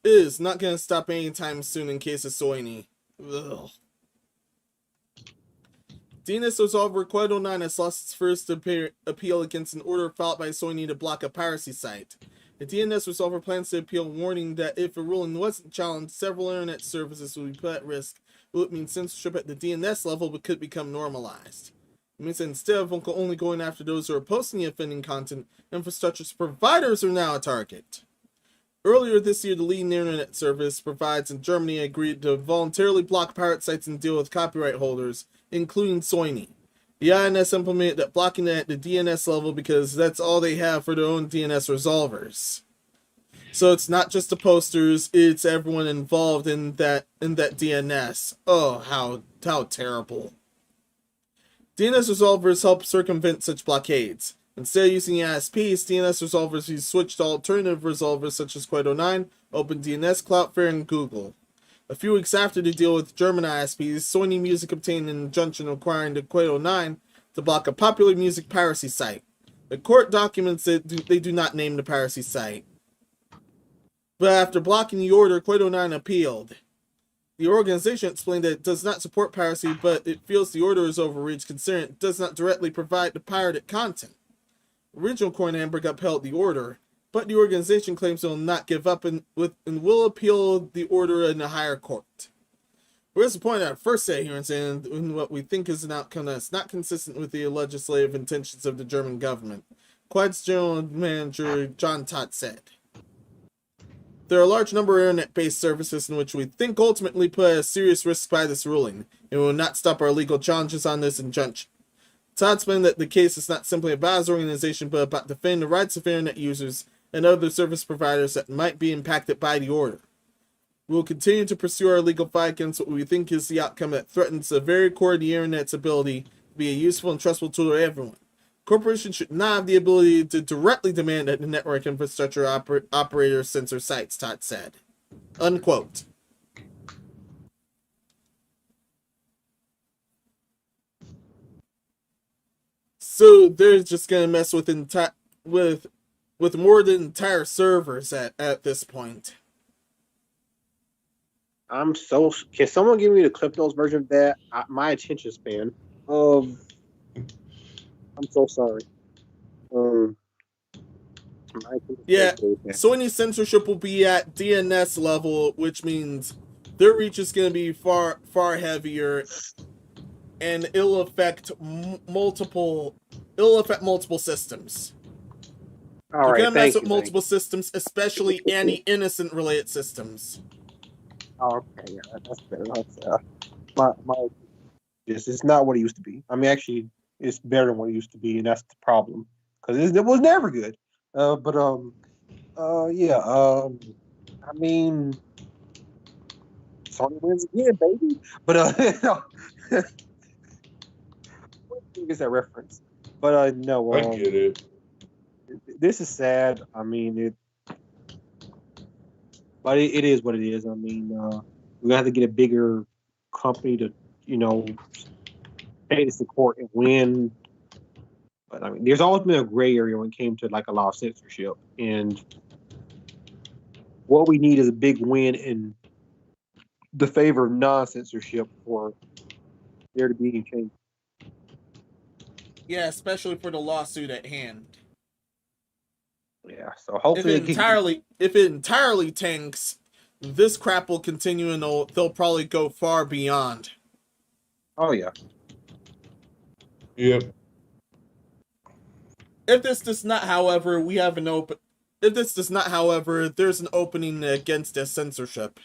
is not gonna stop anytime soon in case of Soyny. Ugh. DNS resolver Quato 9 has lost its first appeal against an order filed by Soyny to block a piracy site. The DNS resolver plans to appeal, warning that if a ruling wasn't challenged, several internet services would be put at risk. Will it mean censorship at the DNS level could become normalized? It means that instead of only going after those who are posting the offending content, infrastructure providers are now a target. Earlier this year, the leading internet service provides in Germany agreed to voluntarily block pirate sites and deal with copyright holders, including Soyny. The INS implemented that blocking at the DNS level because that's all they have for their own DNS resolvers. So it's not just the posters, it's everyone involved in that DNS. Oh, how terrible. DNS resolvers help circumvent such blockades. Instead of using ISPs, DNS resolvers use switched to alternative resolvers such as Quato 9, OpenDNS, Cloudflare, and Google. A few weeks after the deal with German ISPs, Soyny Music obtained an injunction requiring the Quato 9 to block a popular music piracy site. The court documents that they do not name the piracy site. But after blocking the order, Quato 9 appealed. The organization explained that it does not support piracy, but it feels the order is overreached considering it does not directly provide the pirated content. Original court in Hamburg upheld the order, but the organization claims it will not give up and will appeal the order in a higher court. We're disappointed at first set hearings and in what we think is an outcome that's not consistent with the legislative intentions of the German government, Quad's general manager John Todt said. There are a large number of internet-based services in which we think ultimately put at a serious risk by this ruling, and we will not stop our legal challenges on this injunction. Todd explained that the case is not simply about his organization, but about defending the rights of internet users and other service providers that might be impacted by the order. We will continue to pursue our legal fight against what we think is the outcome that threatens the very core of the internet's ability to be a useful and trustful tool to everyone. Corporations should not have the ability to directly demand that the network infrastructure operators censor sites, Todd said. Unquote. So they're just gonna mess with more than entire servers at this point. Can someone give me the Cliff Notes version of that? My attention span. I'm so sorry. Yeah, Sony censorship will be at DNS level, which means their reach is going to be far heavier, and it'll affect multiple systems. All right, they're going to mess with multiple systems, especially anti-innocent related systems. Okay, yeah, that's better. This is not what it used to be. I mean, actually, it's better than what it used to be, and that's the problem because it was never good. I mean, Sony wins again, baby. But is that reference? But no, I get it. This is sad. I mean, but it is what it is. I mean, we're gonna have to get a bigger company to, pay this to court and win. But I mean, there's always been a gray area when it came to like a lot of censorship, and what we need is a big win in the favor of non-censorship for there to be any change. Yeah, especially for the lawsuit at hand. Yeah, so hopefully if it entirely tanks, this crap will continue and they'll probably go far beyond. Oh yeah. Yep. If this does not, however, there's an opening against this censorship.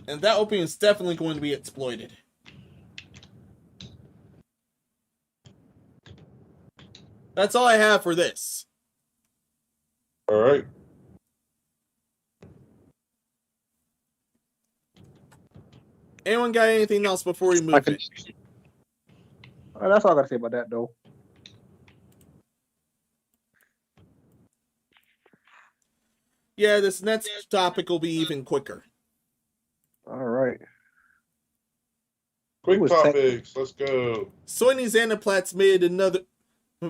And that opening is definitely going to be exploited. That's all I have for this. All right. Anyone got anything else before we move it? That's all I gotta say about that, though. Yeah, this next topic will be even quicker. All right. Quick was topics. Let's go. Soyny Xanaplatz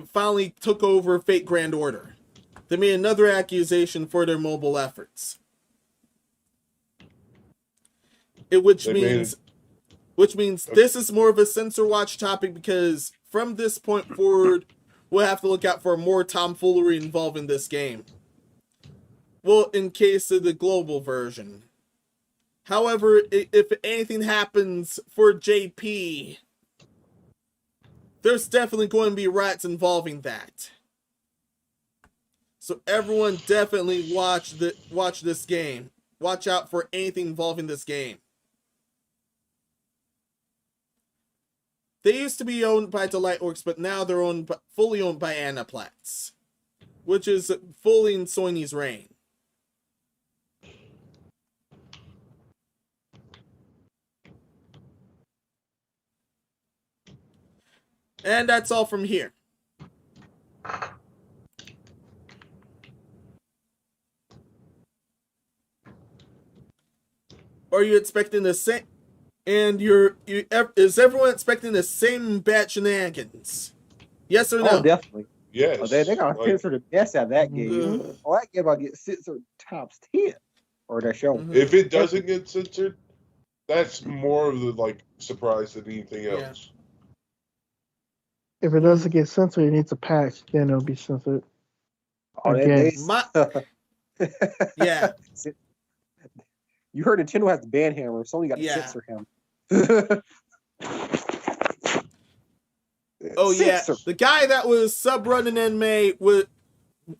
finally took over Fate Grand Order. They made another accusation for their mobile efforts. Which means this is more of a censor watch topic, because from this point forward, we'll have to look out for more tomfoolery involving this game. Well, in case of the global version. However, if anything happens for JP, there's definitely going to be rats involving that. So everyone definitely watch this game. Watch out for anything involving this game. They used to be owned by Delightworks, but now they're fully owned by Anaplatz, which is fully in Soyny's reign. And that's all from here. Are you expecting the same? And is everyone expecting the same bad shenanigans? Yes or no? Oh, definitely. Yes. Oh, they're going to censor the best out of that game. That game might get censored times 10. Or that show. If it doesn't get censored, that's more of the surprise than anything else. If it doesn't get censored, it needs a patch. Then it'll be censored. Oh, yeah. You heard Nintendo has the ban hammer, so only got to censor him. Oh yeah, the guy that was sub-running anime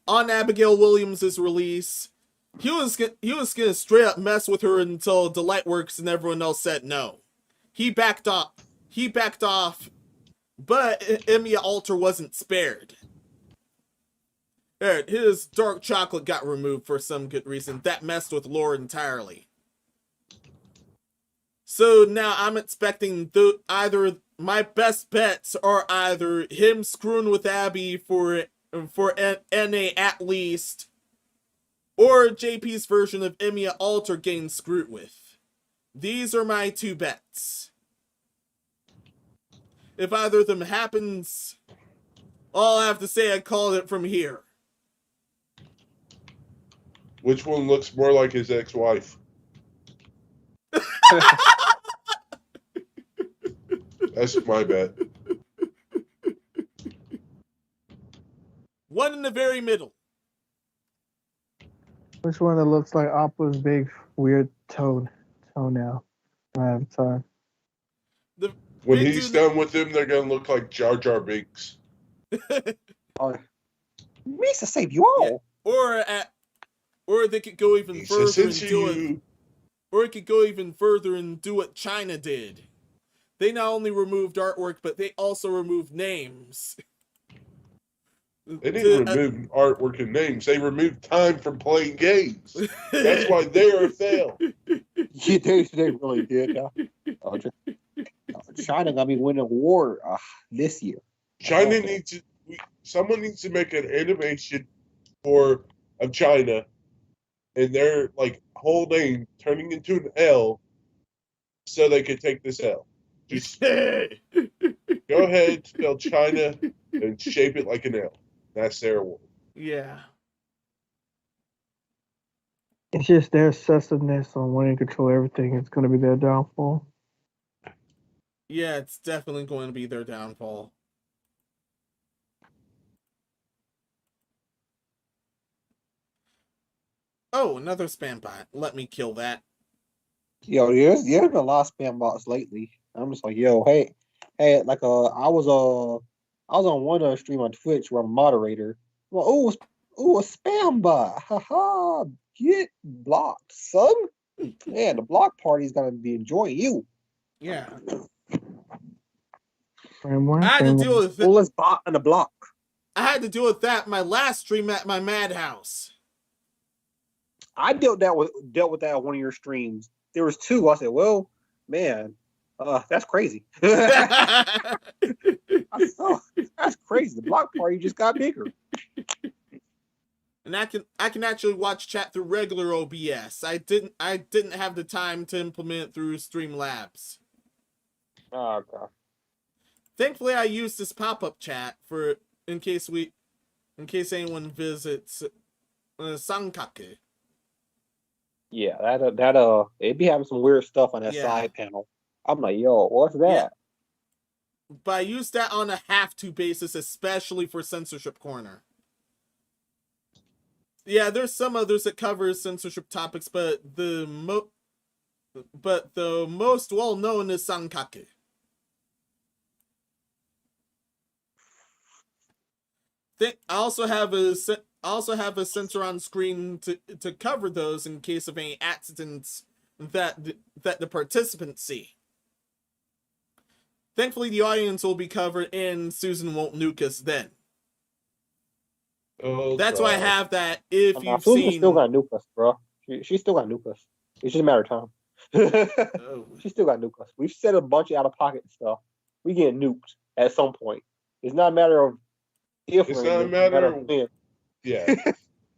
on Abigail Williams' release, he was gonna straight up mess with her until Delightworks and everyone else said no. He backed off, but Emiya Alter wasn't spared. His dark chocolate got removed for some good reason. That messed with lore entirely. So now I'm expecting either my best bets are either him screwing with Abby for NA at least, or JP's version of Emiya Alter getting screwed with. These are my two bets. If either of them happens, all I have to say, I called it from here. Which one looks more like his ex-wife? That's my bet. One in the very middle. Which one that looks like Appa's big weird toenail? Sorry. When he's done with them, they're gonna look like Jar Jar Binks. Means to save you all. Yeah. Or they could go even further and do it. Or it could go even further and do what China did. They not only removed artwork, but they also removed names. They didn't remove artwork and names. They removed time from playing games. That's why they're a fail. Yeah, they really did. China gonna be winning a war this year. China someone needs to make an animation of China and their whole name turning into an L so they could take this L. Just go ahead, spell China and shape it like an L. That's their award. Yeah. It's just their obsessiveness on wanting to control everything. It's going to be their downfall. Yeah, it's definitely going to be their downfall. Oh, another spam bot. Let me kill that. Yo, there's been a lot of spam bots lately. I'm just like, yo, hey, I was on one stream on Twitch where I'm a moderator. Well, a spam bot. Haha, get blocked, son. Man, the block party's gonna be enjoying you. Yeah. I had to deal with coolest bot on the block. I had to deal with that my last stream at my madhouse. I dealt with that on one of your streams. There was two. I said, well, man, that's crazy. I said, that's crazy. The block party just got bigger. and I can actually watch chat through regular OBS. I didn't have the time to implement it through Streamlabs. Oh, okay. Thankfully, I used this pop-up chat for in case anyone visits Sankaku. Yeah, it'd be having some weird stuff on that side panel. I'm like, yo, what's that? Yeah. But I use that on a have-to basis, especially for Censorship Corner. Yeah, there's some others that cover censorship topics, but the most well-known is Sankaku. I also have a censor on screen to cover those in case of any accidents that the participants see. Thankfully, the audience will be covered, and Susan won't nuke us then. Oh, that's why I have that. If you've Susan seen, still got nuke us, bro. She still got nuke us. It's just a matter of time. She still got nuke us. We've said a bunch of out-of-pocket stuff. We get nuked at some point. It's not a matter of if. It's not a matter of when. Yeah.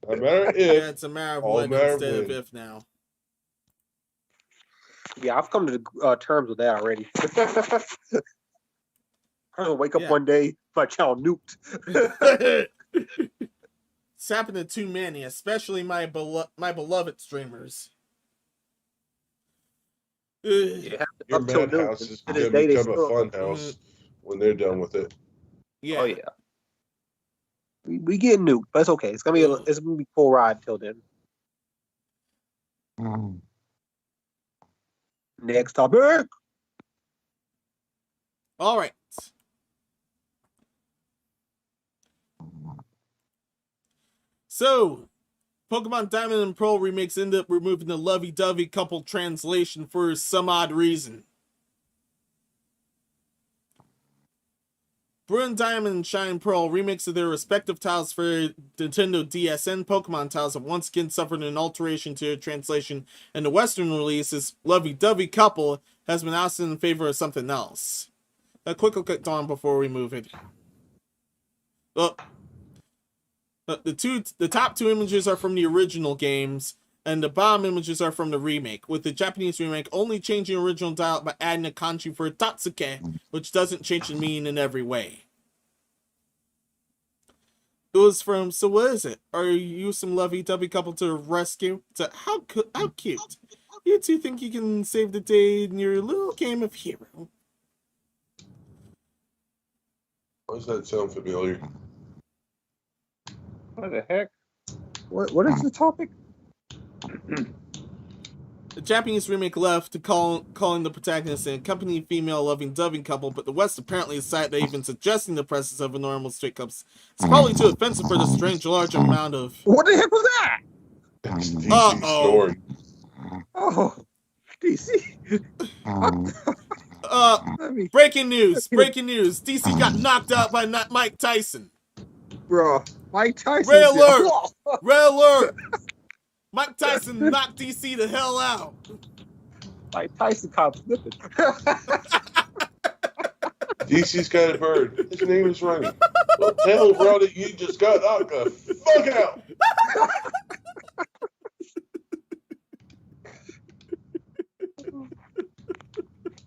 No matter if. Yeah, it's a matter of when instead of if now. Yeah, I've come to terms with that already. I'm gonna wake up one day, my child nuked. It's happened to too many, especially my beloved streamers. Yeah, your madhouse is gonna become a fun house when they're done with it. Yeah. Oh yeah. We get nuked, but it's okay. It's gonna be a cool ride till then. Next topic. All right. So, Pokemon Diamond and Pearl remakes ended up removing the lovey-dovey couple translation for some odd reason. Bruin Diamond and Shine Pearl remakes of their respective titles for Nintendo DS and Pokemon titles have once again suffered an alteration to their translation, and the Western release, this lovey-dovey couple, has been ousted in favor of something else. A quick look at Dawn before we move it. Well, the top two images are from the original games, and the bottom images are from the remake, with the Japanese remake only changing the original dialect by adding a kanji for Tatsuke, which doesn't change the meaning in every way. It was from, so what is it? Are you some lovey-dovey couple to rescue? How cute. You two think you can save the day in your little game of hero. Why does that sound familiar? What the heck? What is the topic? The Japanese remake left to calling the protagonist an accompanying female loving-dovey couple, but the West apparently decided that even suggesting the presence of a normal straight couple is probably too offensive for the strange large amount of... What the heck was that? That's DC snoring. Oh, DC. Breaking news. DC got knocked out by Mike Tyson. Bro, Mike Tyson. Red alert. Mike Tyson knocked DC the hell out. Mike Tyson caught slipping. DC's got a bird. His name is Ronnie. Well, tell Ronnie you just got knocked the fuck out.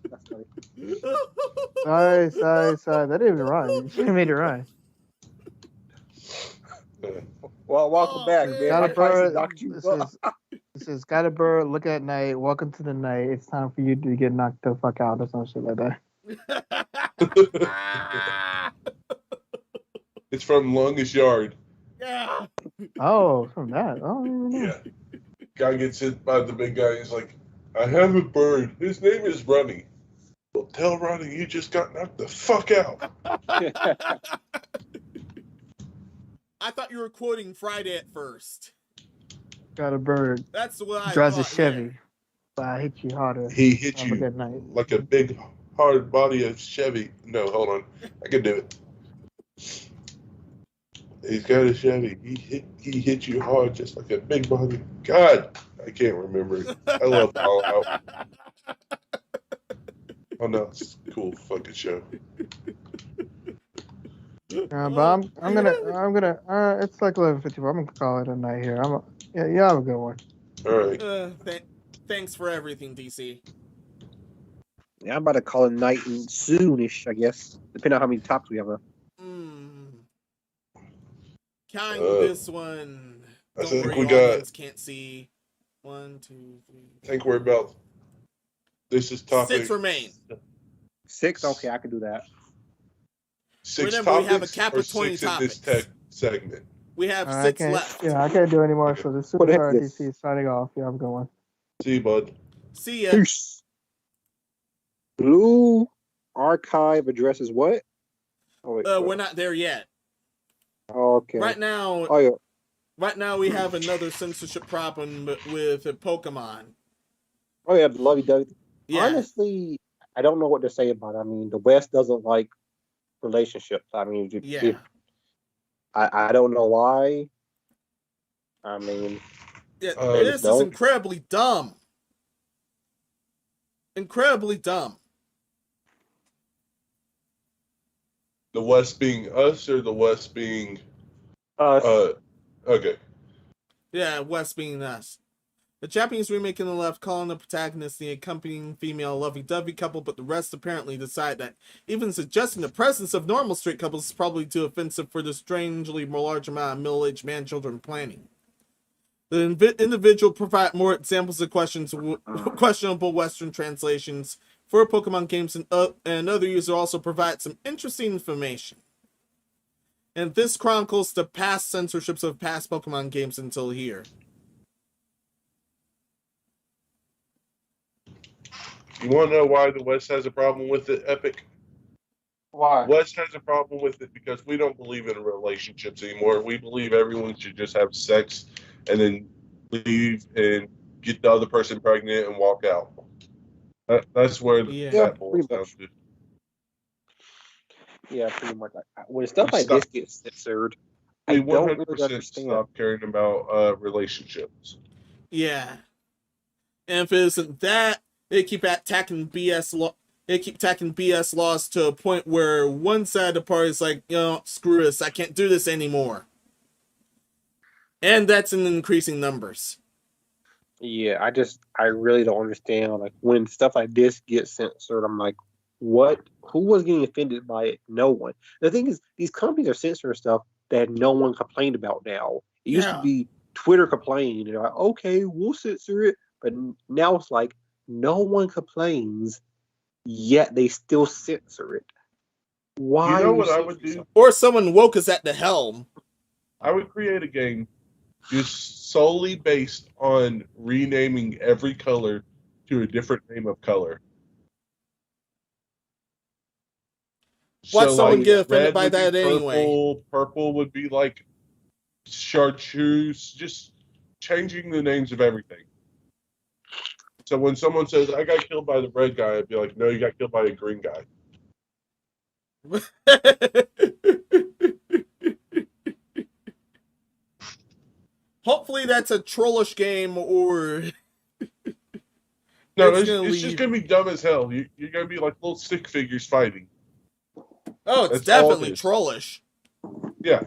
That's funny. Sorry. That didn't even rhyme. You made it rhyme. Well, welcome back, man. Got a bird. This is got a bird. Look at night. Welcome to the night. It's time for you to get knocked the fuck out or some shit like that. It's from Longest Yard. Yeah. Oh, from that. Oh, yeah. Guy gets hit by the big guy. He's like, I have a bird. His name is Ronnie. Well, tell Ronnie you just got knocked the fuck out. I thought you were quoting Friday at first. Got a bird. That's what I drives a thought, Chevy. yeah. But I hit you harder. He hit Have you a good night. like a big, hard body of Chevy. No, hold on. I can do it. He's got a Chevy. He hit you hard just like a big body. God, I can't remember it. I love Fallout. Oh no, it's a cool fucking show. But I'm gonna it's like 11:54. I'm gonna call it a night here. Yeah, have a good one. All right. Thanks for everything, DC. Yeah, I'm about to call it night soonish, I guess. Depending on how many tops we have. Counting this one. I Don't think worry, we got. audience can't see. 1, 2, 3. I think we're about. This is topic 6 remain. 6? Okay, I can do that. 6 Remember, topics we have a cap or of 20 6 in this topics. segment. We have I 6 can't, left. Yeah, I can't do anymore. Okay. So the What Superstar is this? DC is signing off. Yeah, have a good one. See you, bud. See ya. Peace. Blue archive address is what? Oh, wait, We're not there yet. okay. Right now, Oh, yeah. Right now, we have another censorship problem with Pokemon. Oh, yeah, the lovey-dovey. Yeah. Honestly, I don't know what to say about it. I mean, the West doesn't like relationships. I mean, I don't know why. I mean, this is incredibly dumb. Incredibly dumb. The West being us or the West being us. Okay. Yeah, West being us. The Japanese remake in the left calling the protagonist the accompanying female lovey-dovey couple, but the rest apparently decide that even suggesting the presence of normal straight couples is probably too offensive for the strangely more large amount of middle-aged man-children planning. The individual provide more examples of questionable Western translations for Pokemon games, and other user also provide some interesting information. And this chronicles the past censorships of past Pokemon games until here. You want to know why the West has a problem with it, Epic? Why? West has a problem with it because we don't believe in relationships anymore. We believe everyone should just have sex and then leave and get the other person pregnant and walk out. That's where that boils down to. Yeah, pretty much. When stuff like this gets censored, I don't 100% really understand. stop caring about relationships. Yeah, and if it isn't that, they keep attacking BS laws to a point where one side of the party is like, screw this, I can't do this anymore, and that's in increasing numbers. Yeah, I really don't understand. Like when stuff like this gets censored, I'm like, what? Who was getting offended by it? No one. The thing is, these companies are censoring stuff that no one complained about now. It used to be Twitter complaining, and like, okay, we'll censor it. But now it's like no one complains, yet they still censor it. Why? You know what I would do? Something? Or someone woke us at the helm. I would create a game just solely based on renaming every color to a different name of color. Why someone get offended by that anyway? Purple would be like chartreuse, just changing the names of everything. So when someone says, I got killed by the red guy, I'd be like, no, you got killed by a green guy. Hopefully that's a trollish game or... No, it's just going to be dumb as hell. You're going to be like little stick figures fighting. Oh, it's definitely trollish. Yeah.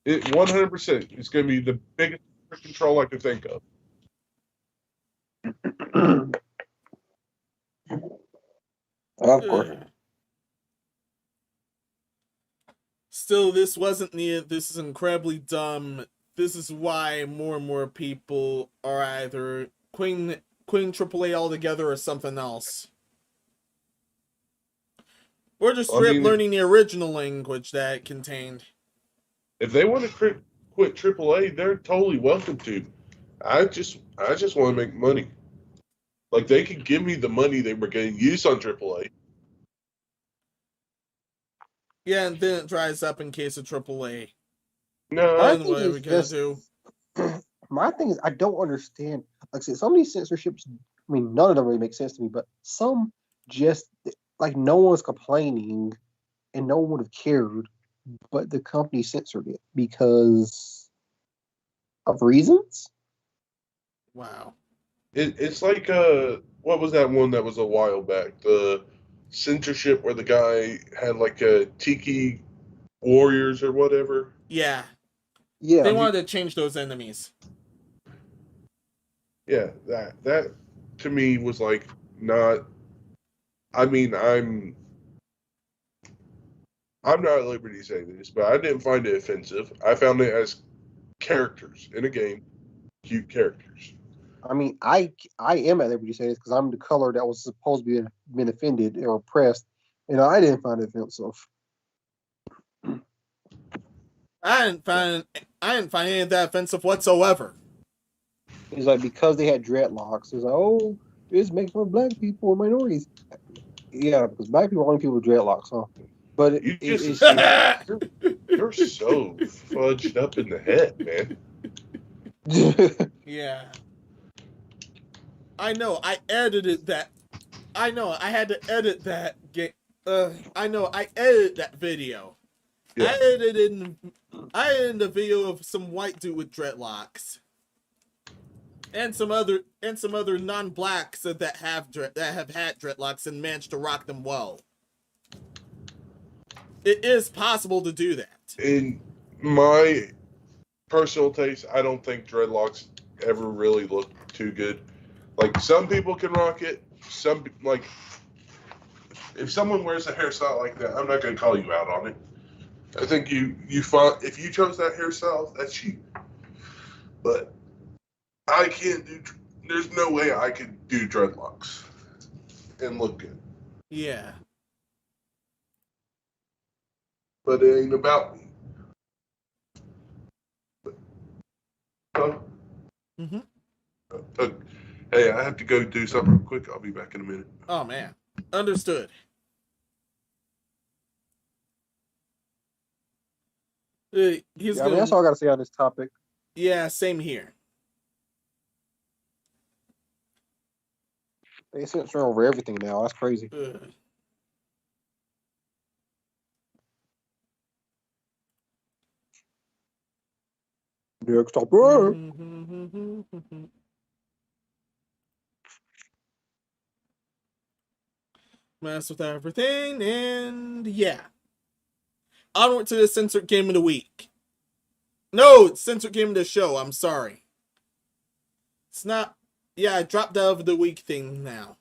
100%. It's going to be the biggest freaking troll I could think of. Of course. Still, this wasn't needed. This is incredibly dumb. This is why more and more people are either quitting AAA altogether or something else. Or just straight up learning the original language that it contained. If they want to quit AAA, they're totally welcome to. I just want to make money. Like, they could give me the money they were going to use on AAA. Yeah, and then it dries up in case of AAA. No, then what are we going to do? My thing is, I don't understand. Like I said, some of these censorships, I mean, none of them really make sense to me, but some just, like, no one's complaining and no one would have cared, but the company censored it because of reasons? Wow. It's like, what was that one that was a while back? The censorship where the guy had like a tiki warriors or whatever. Yeah, Yeah, they wanted to change those enemies. Yeah, that to me was like not. I mean, I'm not at liberty to say this, but I didn't find it offensive. I found it as characters in a game, cute characters. I mean, I am at liberty to say this because I'm the color that was supposed to be been offended or oppressed, and I didn't find it offensive. I didn't find any of that offensive whatsoever. It's like because they had dreadlocks. It's like, oh, this makes fun of black people or minorities. Yeah, because black people are only people with dreadlocks, huh? But You just Yeah, you're so fudged up in the head, man. I know. I edited that. I know. I had to edit that. I know. I edited that video. Yeah. I edited a video of some white dude with dreadlocks. And some other non-blacks that have had dreadlocks and managed to rock them well. It is possible to do that. In my personal taste, I don't think dreadlocks ever really look too good. Like some people can rock it. Some like if someone wears a hairstyle like that, I'm not gonna call you out on it. I think you find if you chose that hairstyle, that's you. But I can't do. There's no way I could do dreadlocks and look good. Yeah. But it ain't about me. Mm-hmm. Hey, I have to go do something real quick. I'll be back in a minute. Oh man. Understood. He's I mean, that's all I got to say on this topic. Yeah, same here. They censor over everything now. That's crazy. Next up. Mess with everything, and yeah. Onward to the censored game of the week. No, it's censored game of the show. I'm sorry. It's not. Yeah, I dropped out of the week thing now.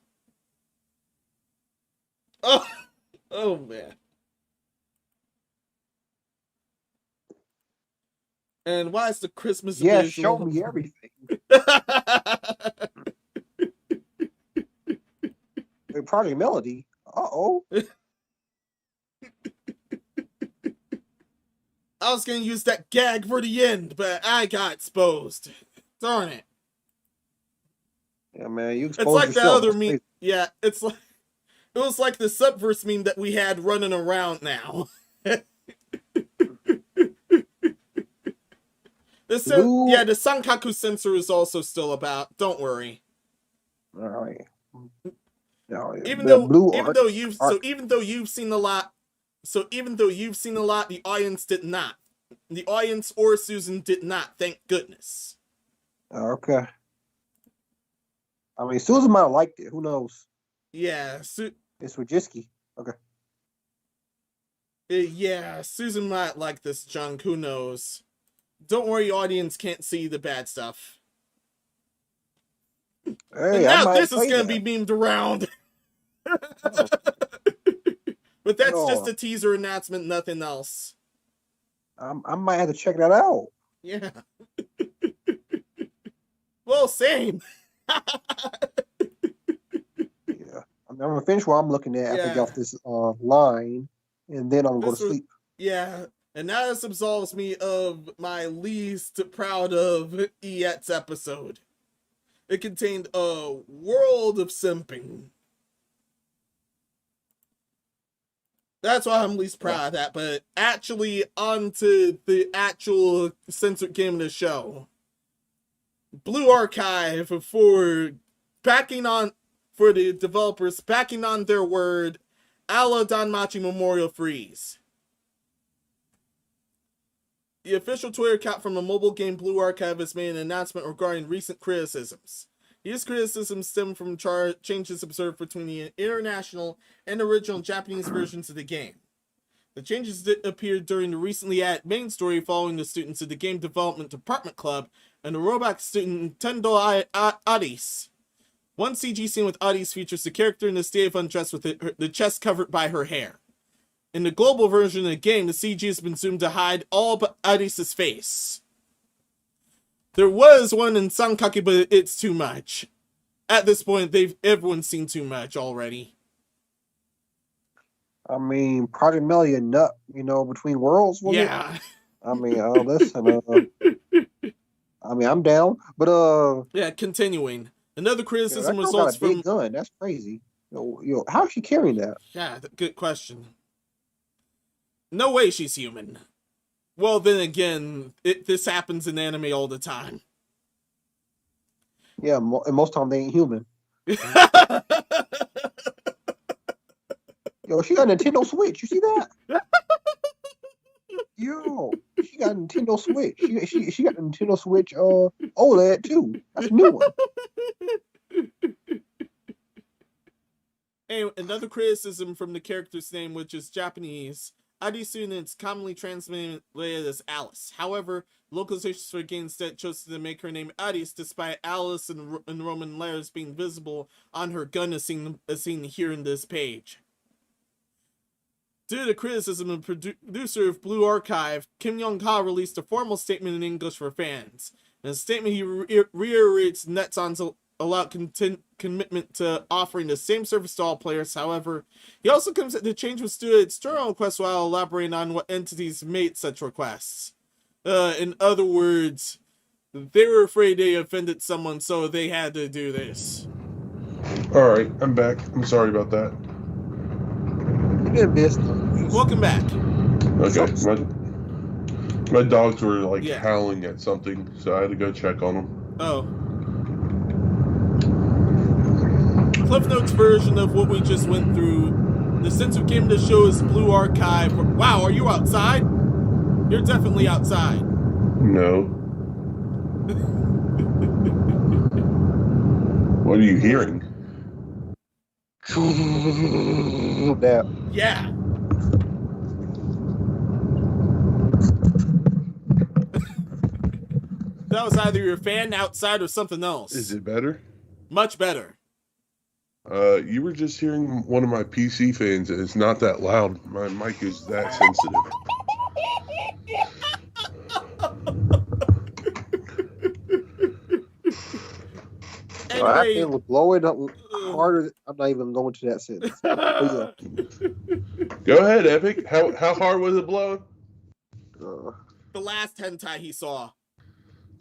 Oh man. And why is the Christmas Yeah, visual? show me everything. Project Melody. Uh-oh. I was gonna use that gag for the end, but I got exposed. Darn it. Yeah, man, you exposed It's like yourself. the other meme. Yeah, it was like the Subverse meme that we had running around now. The Sankaku censor is also still about. Don't worry. All right. No, Even though you've seen a lot, the audience did not. The audience or Susan did not. Thank goodness. Okay. I mean, Susan might have liked it. Who knows? Yeah, it's Wojcicki. Okay. Yeah, Susan might like this junk. Who knows? Don't worry, audience can't see the bad stuff. Hey, and now this is gonna be memed around. But that's just a teaser announcement, nothing else. I might have to check that out. Yeah. Well, same. Yeah. I'm gonna finish what I'm looking at after I get off this line, and then I'm gonna go to sleep. Yeah. And now this absolves me of my least proud of EX episode. It contained a world of simping. That's why I'm least proud of that, but actually onto the actual censored game of the show. Blue Archive for the developers backing on their word, Ala Danmachi Memorial Freeze. The official Twitter account from the mobile game Blue Archive has made an announcement regarding recent criticisms. These criticisms stem from changes observed between the international and original Japanese versions of the game. The changes appeared during the recently added main story following the students of the Game Development Department Club and the Roblox student Nintendo Addis. One CG scene with Addis features the character in a state of undress with the chest covered by her hair. In the global version of the game, the CG has been zoomed to hide all but Addis' face. There was one in Sankaki, but it's too much. At this point, everyone's seen too much already. I mean, Project Melly and Nut, between worlds. Yeah. I mean, listen. I mean, I'm down, but Yeah, continuing. Another criticism that girl results got a from. big gun. That's crazy. How is she carrying that? Yeah, good question. No way she's human. Well, then again, this happens in anime all the time. Yeah, and most time they ain't human. Yo, she got a Nintendo Switch. You see that? Yo, she got a Nintendo Switch. She got a Nintendo Switch OLED too. That's a new one. Anyway, another criticism from the character's name, which is Japanese. ID students commonly translated as Alice. However, localizations for the game instead chose to make her name Addis, despite Alice and Roman letters being visible on her gun as seen here in this page. Due to the criticism of the producer of Blue Archive, Kim Young-ha released a formal statement in English for fans. In a statement, he reiterates Netson's allowed commitment to offering the same service to all players. However, he also comes that the change was due to external requests while elaborating on what entities made such requests. In other words, they were afraid they offended someone, so they had to do this. All right, I'm back. I'm sorry about that. Welcome back. Okay, my dogs were howling at something, so I had to go check on them. Oh. Cliff Notes version of what we just went through. The Censored game to show is Blue Archive. Wow, are you outside? You're definitely outside. No. What are you hearing? That. Yeah. That was either your fan outside or something else. Is it better? Much better. You were just hearing one of my PC fans, and it's not that loud. My mic is that sensitive. Anyway, I think it was blowing up harder. I'm not even going to that sentence. Yeah. Go ahead, Epic. How hard was it blowing? The last hentai he saw.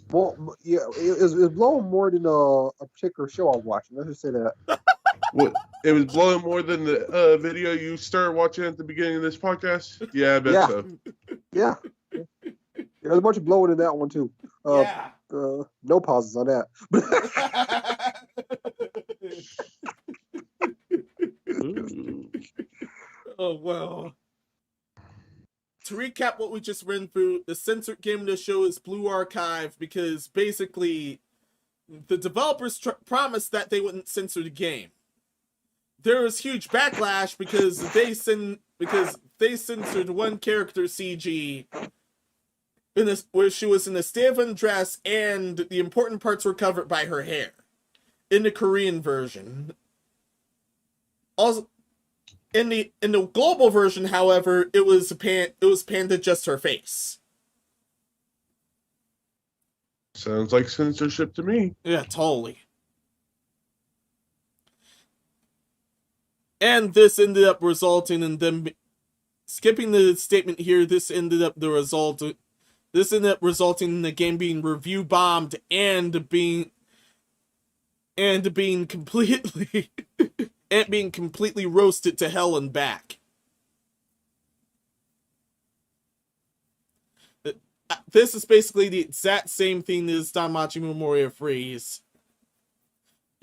Well, yeah, it was blowing more than a particular show I was watching. Let's just say that. What? It was blowing more than the video you started watching at the beginning of this podcast? Yeah, I bet so. Yeah. There's a bunch of blowing in that one, too. Yeah. No pauses on that. Oh, well. To recap what we just ran through, the Censored game of the show is Blue Archive because basically the developers promised that they wouldn't censor the game. There was huge backlash because they censored one character CG where she was in a state of undress and the important parts were covered by her hair in the Korean version. Also, in the global version, however, it was panned to just her face. Sounds like censorship to me. Yeah, totally. And this ended up resulting in them skipping the statement here. This ended up resulting in the game being review bombed and being completely roasted to hell and back. This is basically the exact same thing as Danmachi Memoria Freeze.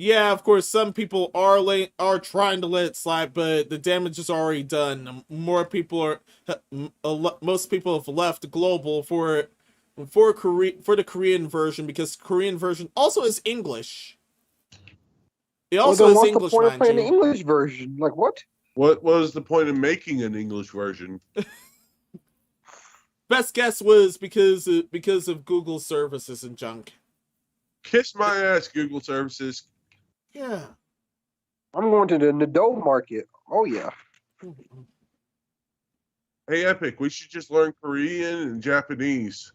Yeah, of course, some people are trying to let it slide, but the damage is already done. Most people have left global for the Korean version because the Korean version also is English. It also is English, what's the point of mind playing you. the English version? Like what? What was the point of making an English version? Best guess was because of Google services and junk. Kiss my ass, Google services. Yeah. I'm going to the Nado market. Oh yeah. Hey, Epic, we should just learn Korean and Japanese.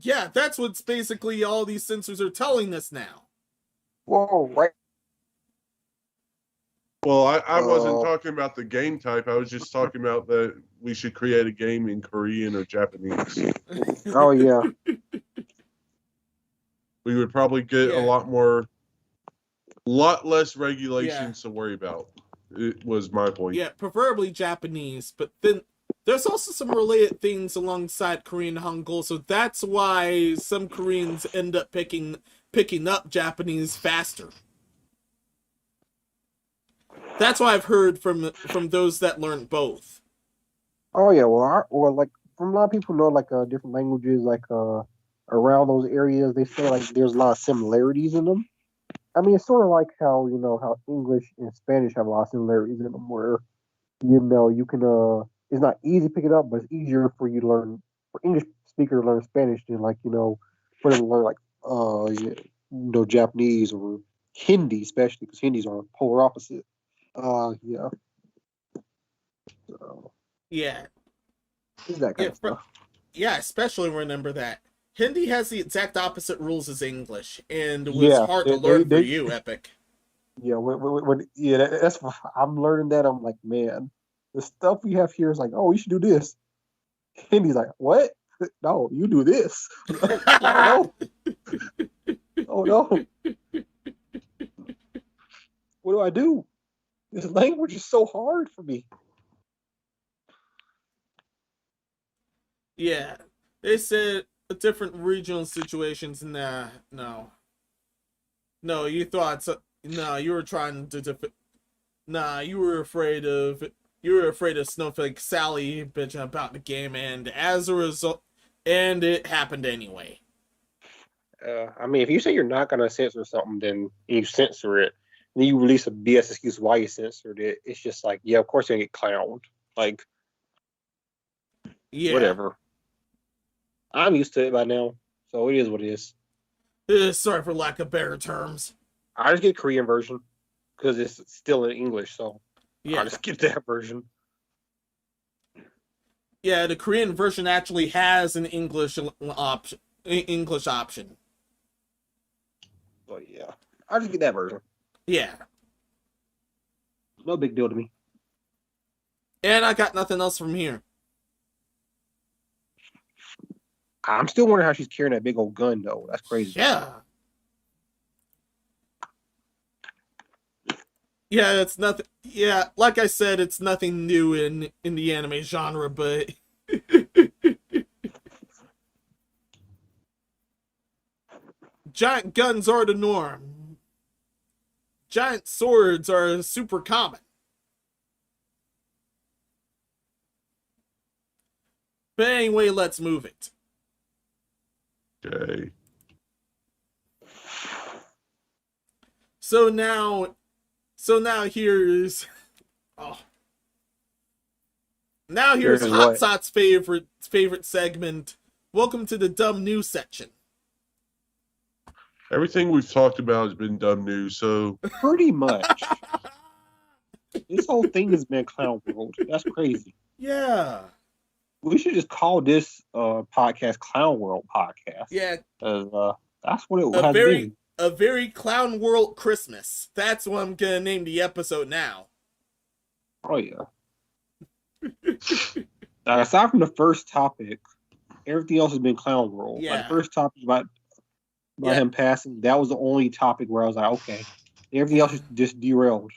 Yeah, that's what's basically all these censors are telling us now. Whoa, right. Well, I wasn't talking about the game type. I was just talking about that we should create a game in Korean or Japanese. Oh yeah. We would probably get Yeah. a lot less regulations to worry about. It was my point. Yeah, preferably Japanese, but then there's also some related things alongside Korean Hangul, so that's why some Koreans end up picking up Japanese faster. That's what I've heard from those that learn both. Oh yeah. Well, like from a lot of people know like different languages like around those areas. They say like there's a lot of similarities in them. I mean, it's sort of like how how English and Spanish have a lot of similarities in them, where you can it's not easy to pick it up, but it's easier for you to learn for English speaker to learn Spanish than like for them to learn like Japanese or Hindi, especially because Hindis are polar opposite. Yeah. So Yeah. it's that kind of stuff. Yeah, especially remember that Hindi has the exact opposite rules as English, and was Yeah, hard to learn for you, Epic. Yeah, that's I'm learning that. I'm like, man, the stuff we have here is like, oh, you should do this. And he's like, what? No, you do this. Oh no. Oh no. What do I do? This language is so hard for me. Yeah, they said different regional situations. Nah, no, you thought so. No, you were trying to. Nah, you were afraid of Snowflake Sally bitching about the game, and as a result, and it happened anyway. I mean, if you say you're not gonna censor something, then you censor it. Then you release a BS excuse why you censored it. It's just like, yeah, of course you're gonna get clowned. Like, Yeah, whatever. I'm used to it by now, so it is what it is. Sorry for lack of better terms. I just get Korean version because it's still in English, so Yeah, I just get that version. yeah. The Korean version actually has an English option. So yeah, I just get that version. Yeah, No big deal to me. and I got nothing else from here. I'm still wondering how she's carrying that big old gun though. That's crazy. Yeah. Yeah, it's nothing. Yeah, like I said, it's nothing new in the anime genre, but giant guns are the norm. Giant swords are super common. But anyway, let's move it. Okay. So now here's Here's Hot what? Sot's favorite segment. Welcome to the dumb news section. Everything we've talked about has been dumb news, so Pretty much. This whole thing has been clown world. That's crazy. Yeah. We should just call this podcast Clown World Podcast. Yeah. That's what it has been. A very clown world Christmas. That's what I'm gonna name the episode now. Oh yeah. Aside from the first topic, everything else has been clown world. Yeah. Like, the first topic about him passing, that was the only topic where I was like, okay. Everything else is just derailed.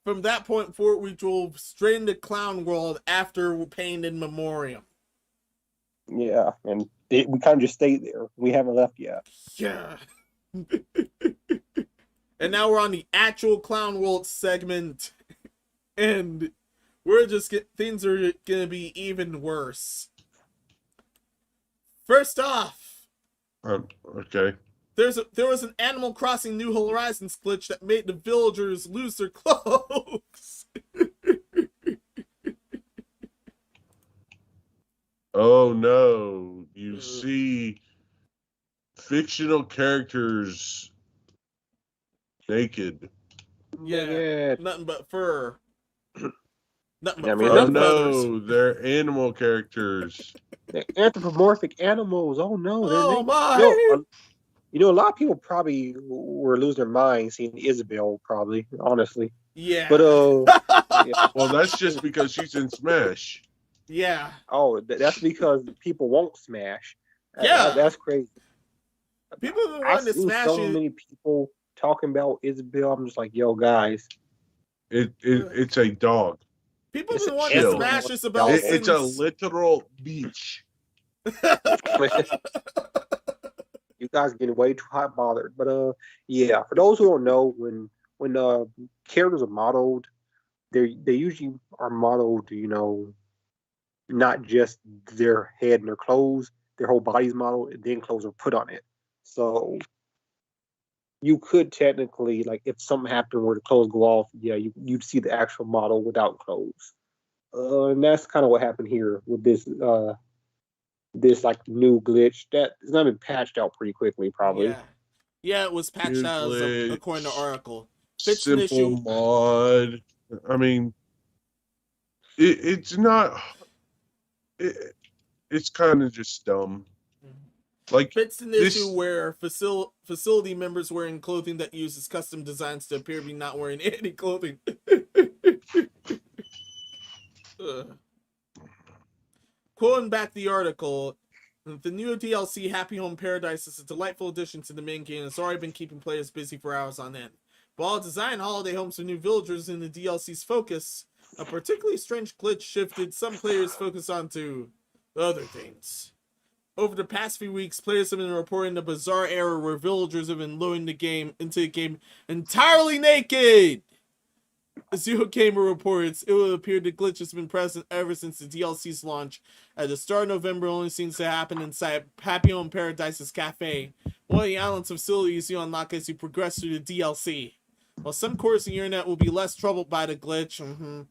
From that point forward, we drove straight into clown world after Pain in Memoriam. Yeah, and we kind of just stayed there. We haven't left yet. Yeah. And now we're on the actual clown world segment, and things are gonna be even worse. First off, okay. there was an Animal Crossing New Horizons glitch that made the villagers lose their clothes. Oh no! You see fictional characters naked. Yeah, nothing but fur. Nothing but I mean, fur Oh and feathers. no! They're animal characters. They're anthropomorphic animals. Oh no, they're Oh my! You know, a lot of people probably were losing their minds seeing Isabel. Probably, honestly. Yeah. But yeah. Well, that's just because she's in Smash. Yeah. Oh, that's because people won't Smash. Yeah. That's crazy. People have been I've wanting to seen smash so it. many people talking about Isabel. I'm just like, yo, guys. It's a dog. People have It's been a wanting to chill. smash Isabel It's since... a literal beach. You guys are getting way too hot bothered. But yeah, for those who don't know, when characters are modeled, they usually are modeled, you know, not just their head and their clothes, their whole body's modeled, and then clothes are put on it. So you could technically, like, if something happened where the clothes go off, yeah, you'd see the actual model without clothes. And that's kind of what happened here with this like new glitch that is not been patched out pretty quickly, probably. Yeah, it was patched out according to Oracle. Fixed Simple issue. mod. I mean, it's not. It's kind of just dumb. Like, Fixed an issue where facility members wearing clothing that uses custom designs to appear to be not wearing any clothing. Quoting back the article, the new DLC Happy Home Paradise is a delightful addition to the main game and has already been keeping players busy for hours on end. While design holiday homes for new villagers in the DLC's focus, a particularly strange glitch shifted some players' focus onto other things. Over the past few weeks, players have been reporting a bizarre error where villagers have been loading into the game entirely naked. Zero Gamer reports it would appear the glitch has been present ever since the DLC's launch. At the start of November, only seems to happen inside Happy Home Paradise's cafe, one of the island's facilities you unlock as you progress through the DLC. While some corners of the internet will be less troubled by the glitch,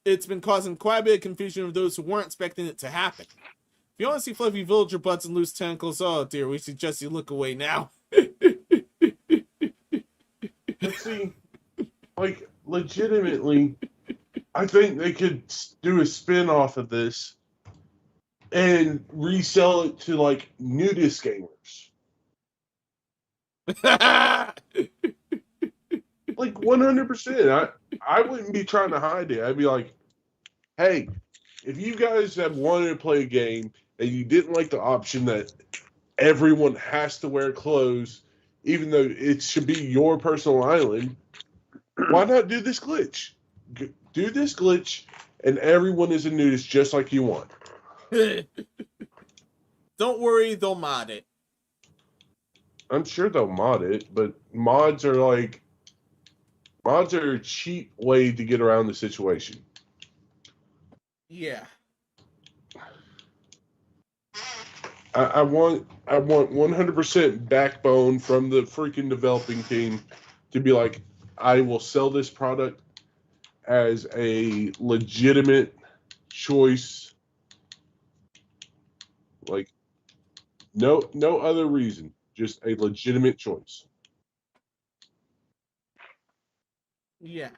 it's been causing quite a bit of confusion of those who weren't expecting it to happen. If you want to see fluffy villager butts and loose tentacles, oh dear, we suggest you look away now. let's see, like, legitimately, I think they could do a spin-off of this and resell it to, like, nudist gamers. Like, 100%. I wouldn't be trying to hide it. I'd be like, hey, if you guys have wanted to play a game and you didn't like the option that everyone has to wear clothes, even though it should be your personal island, why not do this glitch? Do this glitch, and everyone is a nudist just like you want. Don't worry, they'll mod it. I'm sure they'll mod it, but mods are a cheap way to get around the situation. Yeah. I want 100% backbone from the freaking developing team to be like, I will sell this product as a legitimate choice. Like, no other reason, just a legitimate choice. Yeah.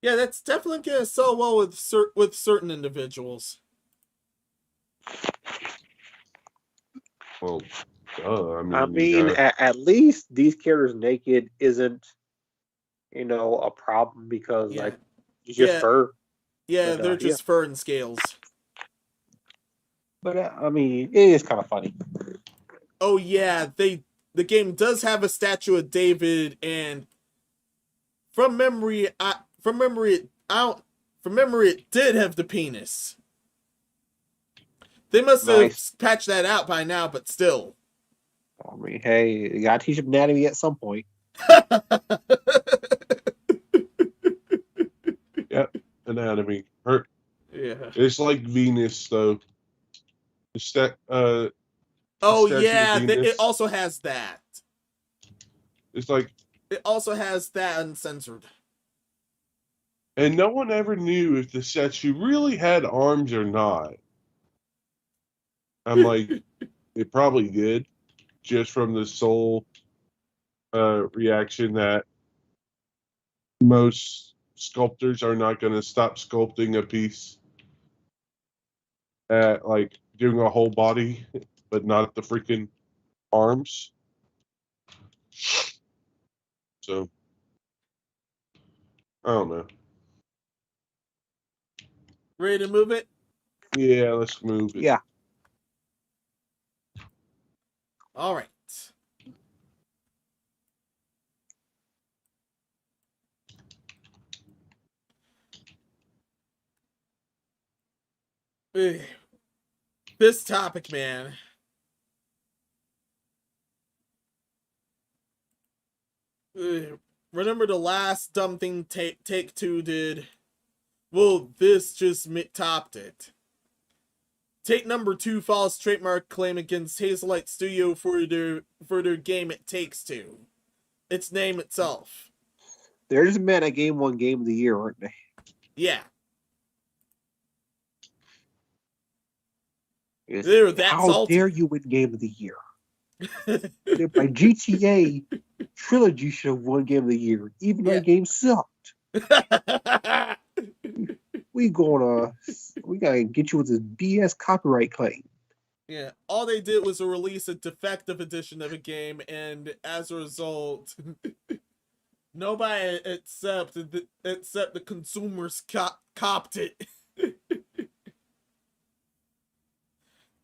Yeah, that's definitely gonna sell well with certain individuals. Well, I mean, at least these characters naked isn't, you know, a problem because like it's just fur. Yeah, they're just fur and scales. But I mean, it is kind of funny. Oh yeah, the game does have a statue of David, and from memory, it did have the penis. They must have patched that out by now, but still. I mean, hey, you gotta teach anatomy at some point. Yep, anatomy. Yeah. It's like Venus, though. Oh statue yeah, of it Venus. also has that. It's like, It also has that uncensored. and no one ever knew if the statue really had arms or not. I'm like, it probably did, just from the sole reaction that most sculptors are not going to stop sculpting a piece at like doing a whole body, but not the freaking arms. So I don't know. Ready to move it? Yeah, let's move it. Yeah. All right. This topic, man. Remember the last dumb thing Take-Two did? Well, this just topped it. Take Number 2 files trademark claim against Hazelight Studio for their game It Takes Two. Its name itself. They're just mad at Game 1 Game of the Year, aren't they? Yeah. How salty. dare you win Game of the Year? By GTA Trilogy should have won Game of the Year. Even that game sucked. We gotta get you with this BS copyright claim. Yeah, all they did was release a defective edition of a game, and as a result, nobody except the consumers copped it.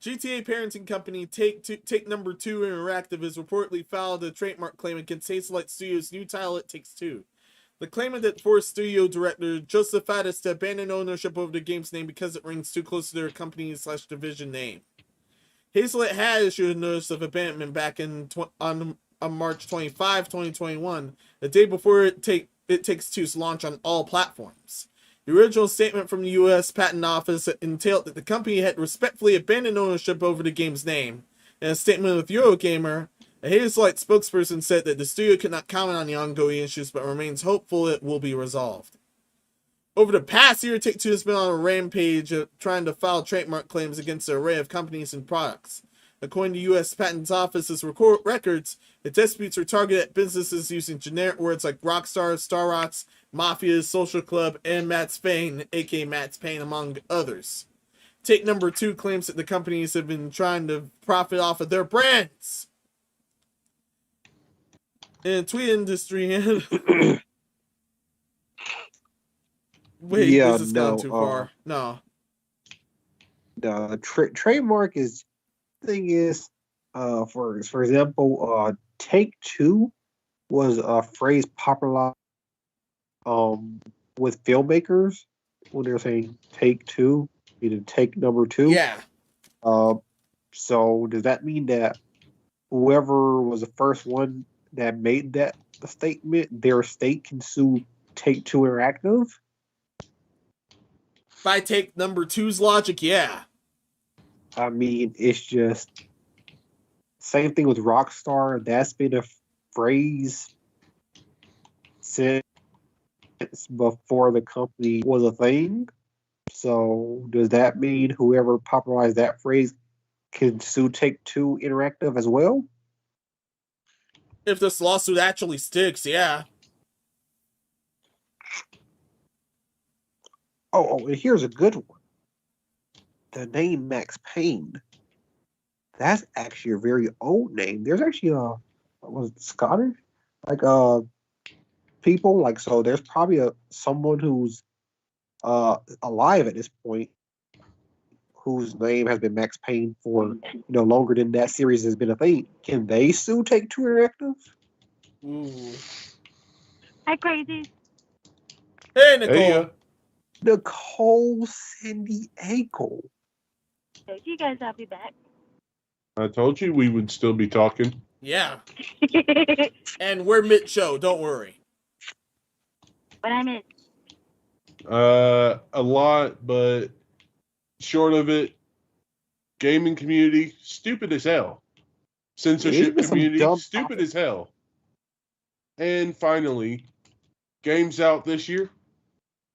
GTA parenting company Take Number 2 Interactive has reportedly filed a trademark claim against Hazelight Studios' new title It Takes Two. The claimant that forced studio director Joseph Faddis to abandon ownership over the game's name because it rings too close to their company/division name. Hazelight had issued a notice of abandonment back on March 25, 2021, the day before It Takes Two's launch on all platforms. The original statement from the U.S. Patent Office entailed that the company had respectfully abandoned ownership over the game's name. In a statement with Eurogamer, a Hazelight spokesperson said that the studio could not comment on the ongoing issues but remains hopeful it will be resolved. Over the past year, Take-Two has been on a rampage of trying to file trademark claims against an array of companies and products. According to U.S. Patent Office's records, the disputes are targeted at businesses using generic words like Rockstar, Star Rocks, Mafia, Social Club, and Matt's Payne, aka Matt's Payne, among others. Take Number 2 claims that the companies have been trying to profit off of their brands. In the tweet industry, wait, this has gone too far. No. The trademark is thing is, for example, Take-Two was a phrase popularized with filmmakers when they were saying Take Two, either Take Number 2. Yeah. So does that mean that whoever was the first one that made that statement, their estate can sue Take-Two Interactive? If I take Number 2's logic, yeah. I mean, it's just same thing with Rockstar. That's been a phrase since before the company was a thing. So does that mean whoever popularized that phrase can sue Take-Two Interactive as well? If this lawsuit actually sticks, yeah. Oh, and here's a good one. The name Max Payne. That's actually a very old name. There's actually was it Scottish? Like people, like, so there's probably someone who's alive at this point whose name has been Max Payne for longer than that series has been a thing. Can they sue Take-Two Interactive? Ooh. Hi, crazy. Hey, Nicole. Hey, Nicole San Diego. Told you guys I'll be back. I told you we would still be talking. Yeah. And we're mid-show, don't worry. What I missed? A lot, but short of it, gaming community, stupid as hell. Censorship been some community, dumb stupid as hell. And finally, games out this year.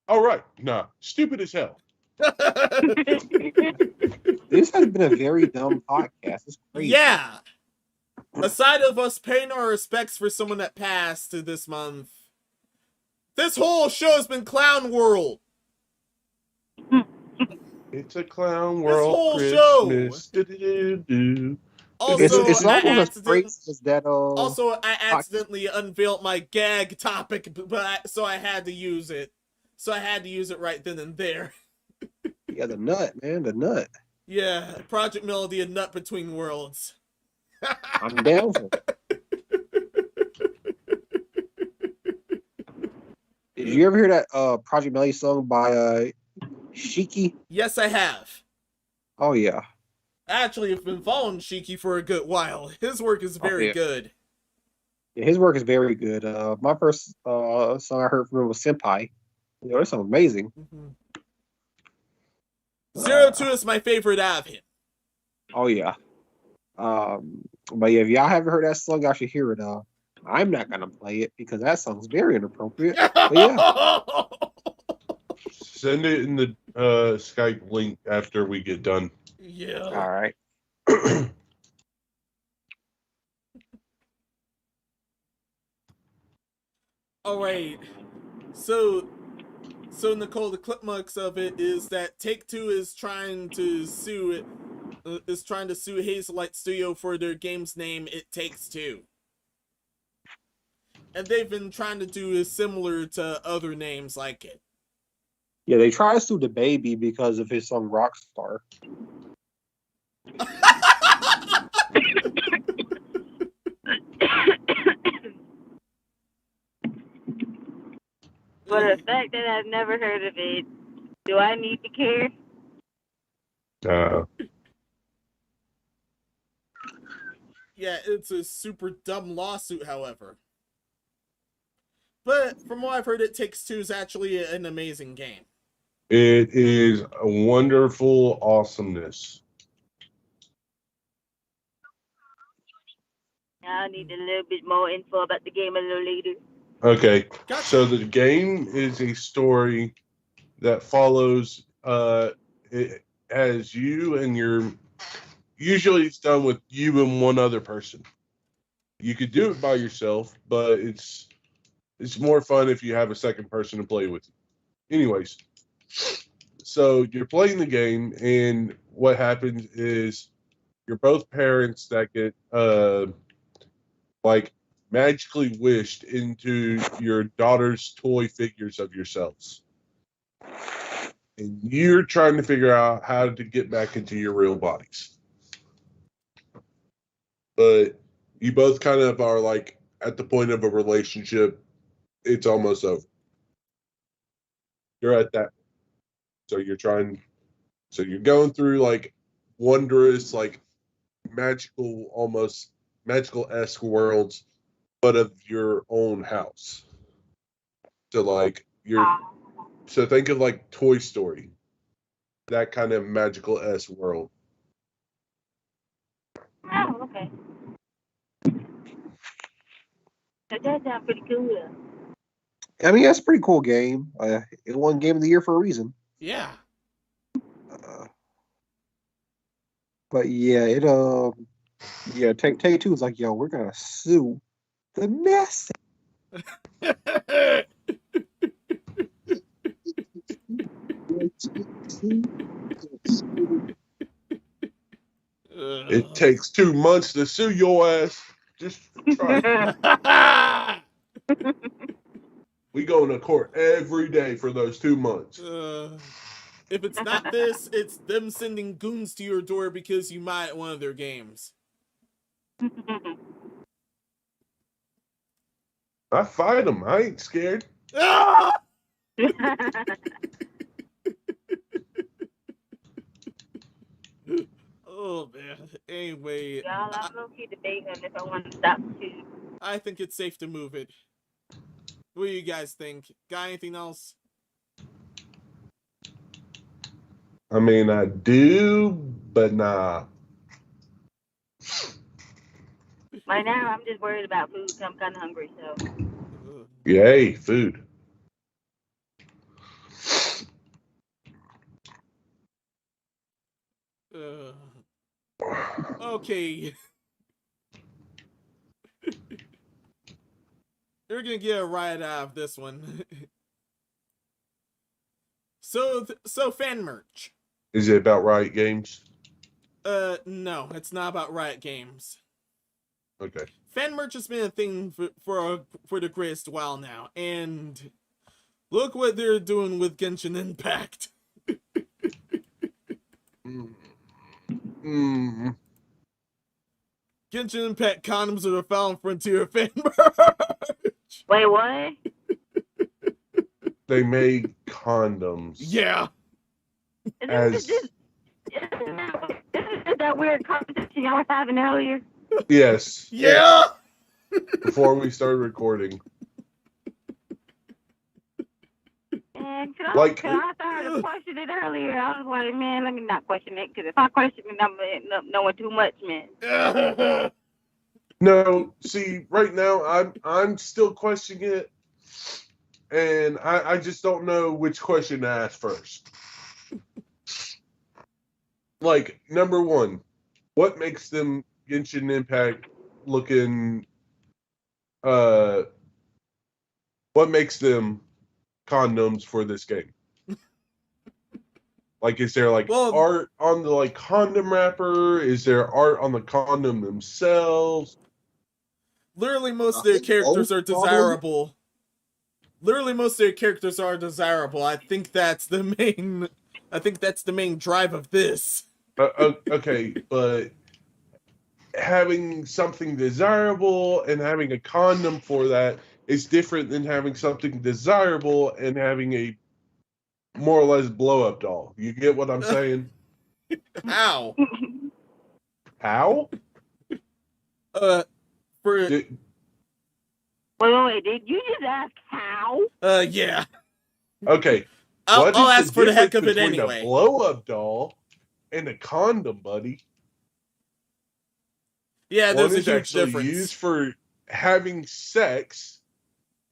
All right, nah, stupid as hell. This has been a very dumb podcast. It's crazy. Yeah. Aside of us paying our respects for someone that passed this month, this whole show has been Clown World. It's a clown world. whole Christmas. show. Do-do-do-do. Also, It's I almost as great as that. I accidentally unveiled my gag topic, but so I had to use it. So I had to use it right then and there. Yeah, the nut, man, the nut. Yeah, Project Melody, a nut between worlds. I'm down for it. Did you ever hear that Project Melody song by Shiki? Yes, I have. Oh yeah. Actually, I've been following Shiki for a good while. His work is very good. Yeah, his work is very good. My first song I heard from him was Senpai. You know, that sounds amazing. Mm-hmm. Zero Two is my favorite of him. Oh yeah. But yeah, if y'all haven't heard that song, y'all should hear it. I'm not gonna play it because that song's very inappropriate. But yeah. Send it in the Skype link after we get done. Yeah. All right. All right. So Nicole, the clipmux of it is that Take-Two is trying to sue Hazelight Studio for their game's name, It Takes Two. And they've been trying to do similar to other names like it. Yeah, they try to sue the baby because of his song Rockstar. For the fact that I've never heard of it, do I need to care? Yeah, it's a super dumb lawsuit, however. But from what I've heard, It Takes Two is actually an amazing game. It is a wonderful awesomeness. I'll need a little bit more info about the game a little later. Okay, Gotcha. So the game is a story that follows. It has you and your. Usually, it's done with you and one other person. You could do it by yourself, but it's more fun if you have a second person to play with you. Anyways, so you're playing the game, and what happens is you're both parents that get like magically wished into your daughter's toy figures of yourselves. And you're trying to figure out how to get back into your real bodies. But you both kind of are like at the point of a relationship, it's almost over. You're at that. So you're going through like wondrous, like magical, almost magical-esque worlds, but of your own house. So think of like Toy Story, that kind of magical-esque world. Oh, okay. That sounds pretty cool. I mean, that's a pretty cool game. It won Game of the Year for a reason. Yeah. But yeah, Take Two is like, yo, we're gonna sue the mess. It takes 2 months to sue your ass. Just try. We go to court every day for those 2 months. If it's not this, it's them sending goons to your door because you might one of their games. I fight them. I ain't scared. Oh man. Anyway, Y'all, I'm low-key debating on if I want to stop too. I think it's safe to move it. What do you guys think? Got anything else? I mean, I do, but nah. Right now, I'm just worried about food. I'm kind of hungry, so. Yay, food. Okay. You're gonna get a ride out of this one. So fan merch. Is it about Riot Games? No, it's not about Riot Games. Okay. Fan merch has been a thing for the greatest while now, and look what they're doing with Genshin Impact. Genshin Impact condoms are the final frontier of fan merch. Wait, what? They made condoms. Yeah. Isn't that weird conversation y'all was having earlier? Yes. Yeah. Before we started recording. And I heard a question it earlier. I was like, man, let me not question it, because if I question it, I'm going to end up knowing too much, man. No, see, right now I'm still questioning it, and I just don't know which question to ask first. Like, number one, what makes them Genshin Impact looking? What makes them condoms for this game? Like, is there art on the condom wrapper? Is there art on the condom themselves? Literally, most of their characters are desirable. I think that's the main drive of this. Okay, but having something desirable and having a condom for that is different than having something desirable and having a more or less blow-up doll. You get what I'm saying? How? How? Wait, did you just ask how? Yeah. Okay. I'll ask for the heck of it between anyway. A blow-up doll and a condom, buddy. Yeah, there's one a is huge actually difference. Used for having sex,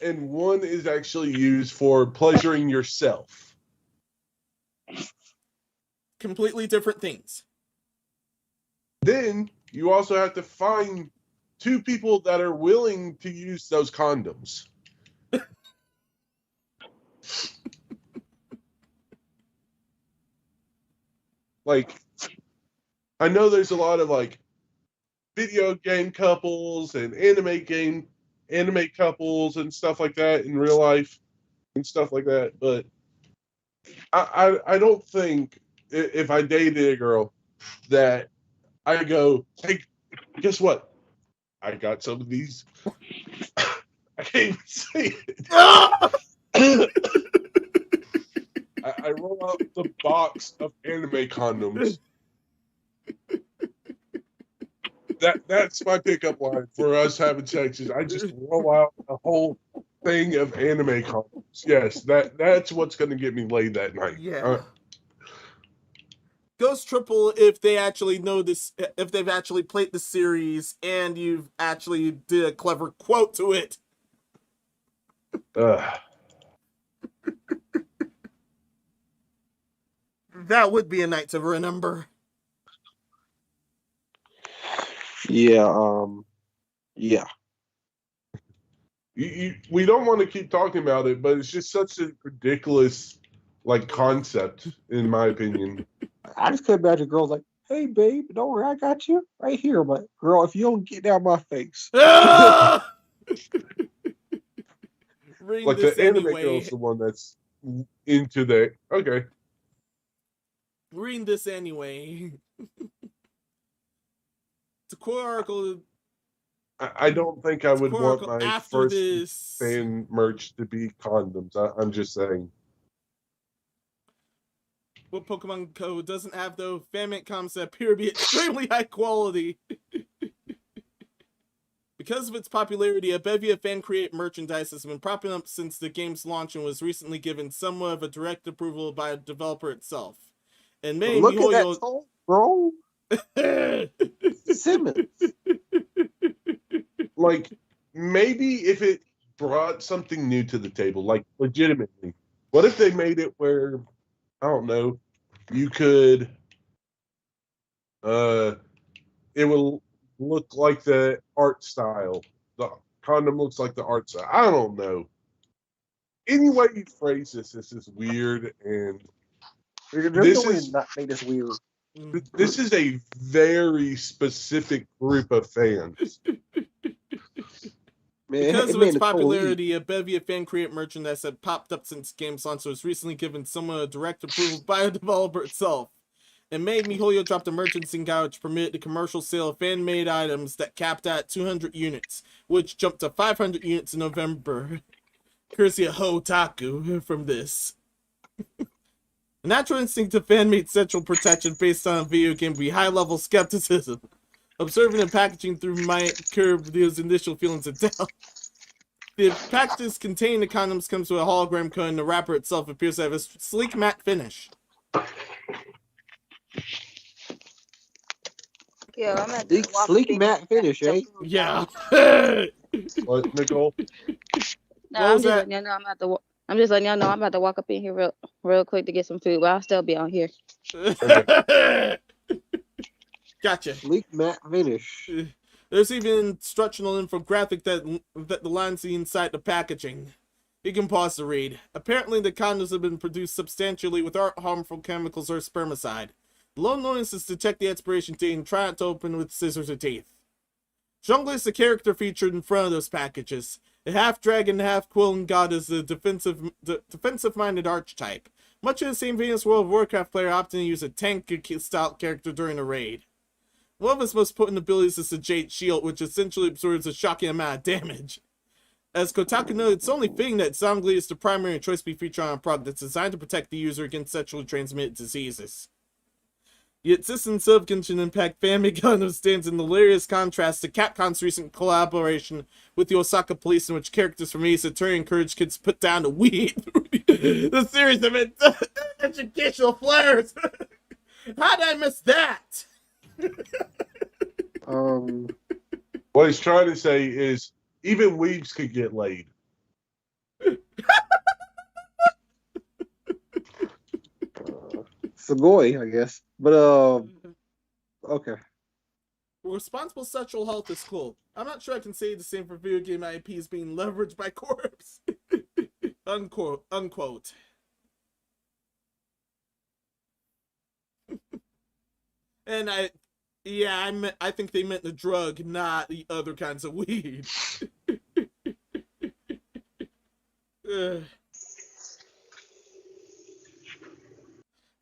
and one is actually used for pleasuring yourself. Completely different things. Then you also have to find two people that are willing to use those condoms. Like, I know there's a lot of video game couples and anime couples and stuff like that in real life and stuff like that, but I don't think if I dated a girl that I go, hey, guess what? I got some of these. I can't even say it. I roll out the box of anime condoms. That's my pickup line for us having sex. Is I just roll out a whole thing of anime condoms. Yes, that's what's going to get me laid that night. Yeah. Goes triple if they actually know this, if they've actually played the series and you've actually did a clever quote to it. That would be a night to remember. Yeah, yeah. We don't want to keep talking about it, but it's just such a ridiculous concept, in my opinion. I just couldn't imagine girls like, hey, babe, don't worry, I got you right here. But, girl, if you don't get down my face. Like the anime girl's the one that's into that. Okay. Reading this anyway. To quote article. I don't think I would want my first this fan merch to be condoms. I'm just saying. What Pokemon Go doesn't have, though, fanmade comics that appear to be extremely high quality. Because of its popularity, a bevy of fan-created merchandise has been popping up since the game's launch and was recently given somewhat of a direct approval by the developer itself. And maybe look at that tone, bro. Simmons. like maybe if it brought something new to the table, like legitimately, what if they made it where I don't know, you could it will look like the art style. The condom looks like the art style. I don't know. Any way you phrase this is weird, and There's this no way is to not make this weird. this is a very specific group of fans. Because of its popularity, a bevy of fan-created merchandise had popped up since game's launch was recently given somewhat a direct approval by the developer itself. In May, MiHoYo dropped a merchandising guide which permitted the commercial sale of fan-made items that capped at 200 units, which jumped to 500 units in November. Courtesy of Hotaku from this. A natural instinct of fan-made sexual protection based on a video game would be high-level skepticism. Observing the packaging through my curb those initial feelings of doubt. The packages containing the condoms comes with a hologram code, and the wrapper itself appears to have a sleek matte finish. Yeah, I'm at Sleek matte finish, eh? Yeah. What, Nicole? No, I'm just letting y'all know I'm just letting y'all know I'm about to walk up in here real quick to get some food, but I'll still be on here. Okay. Gotcha. Sleek matte finish. There's even an instructional infographic that the lines see inside the packaging. You can pause to read. Apparently, the condoms have been produced substantially without harmful chemicals or spermicide. Low notice is to check the expiration date and try not to open with scissors or teeth. Zhongli is the character featured in front of those packages. A half-dragon, half-quilling god is the defensive-minded archetype. Much in the same vein as World of Warcraft player opting to use a tank-style character during a raid. One of his most potent abilities is the Jade Shield, which essentially absorbs a shocking amount of damage. As Kotaku noted, it's only fitting that Zhongli is the primary choice to be featured on a product that's designed to protect the user against sexually transmitted diseases. The existence of Genshin Impact fan-made condoms stands in hilarious contrast to Capcom's recent collaboration with the Osaka police, in which characters from Ace Attorney encourage kids to put down the weed. The series of educational flares. How did I miss that? What he's trying to say is even weebs could get laid. Sugoi, I guess. But okay. Responsible sexual health is cool. I'm not sure I can say the same for video game IPs being leveraged by corpse. Unquote. And I think they meant the drug, not the other kinds of weed.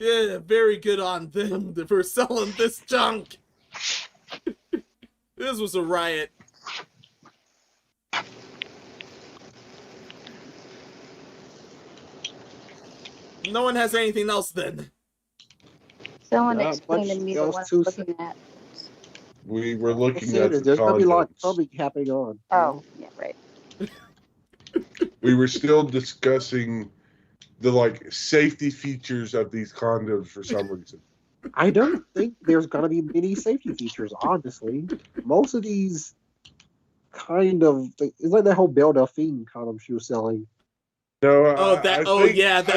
Yeah, very good on them for selling this junk. This was a riot. No one has anything else then. Someone explained to me what I was looking at. We were looking at the there's gonna be a lot of condoms. public happening on. Oh, yeah, right. We were still discussing the safety features of these condoms for some reason. I don't think there's gonna be many safety features, honestly. Most of these it's like that whole Belle Delphine condom she was selling. No, I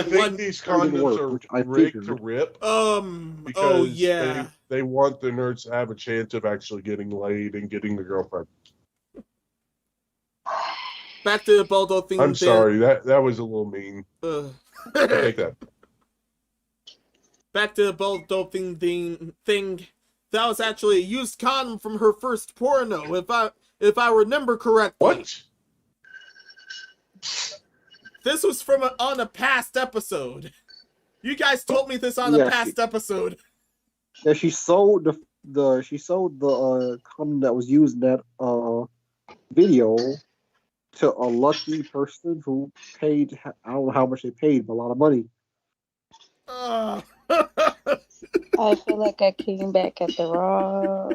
think these condoms are rigged to rip. Because they want the nerds to have a chance of actually getting laid and getting the girlfriend. Back to the Baldo thing. I'm sorry, that was a little mean. Take that. Back to the Baldo thing. That was actually a used condom from her first porno, if I remember correctly. What? This was on a past episode. You guys told me this on a past episode. Yeah, she sold the condom that was used in that video to a lucky person who paid, I don't know how much they paid, but a lot of money. I feel like I came back at the wrong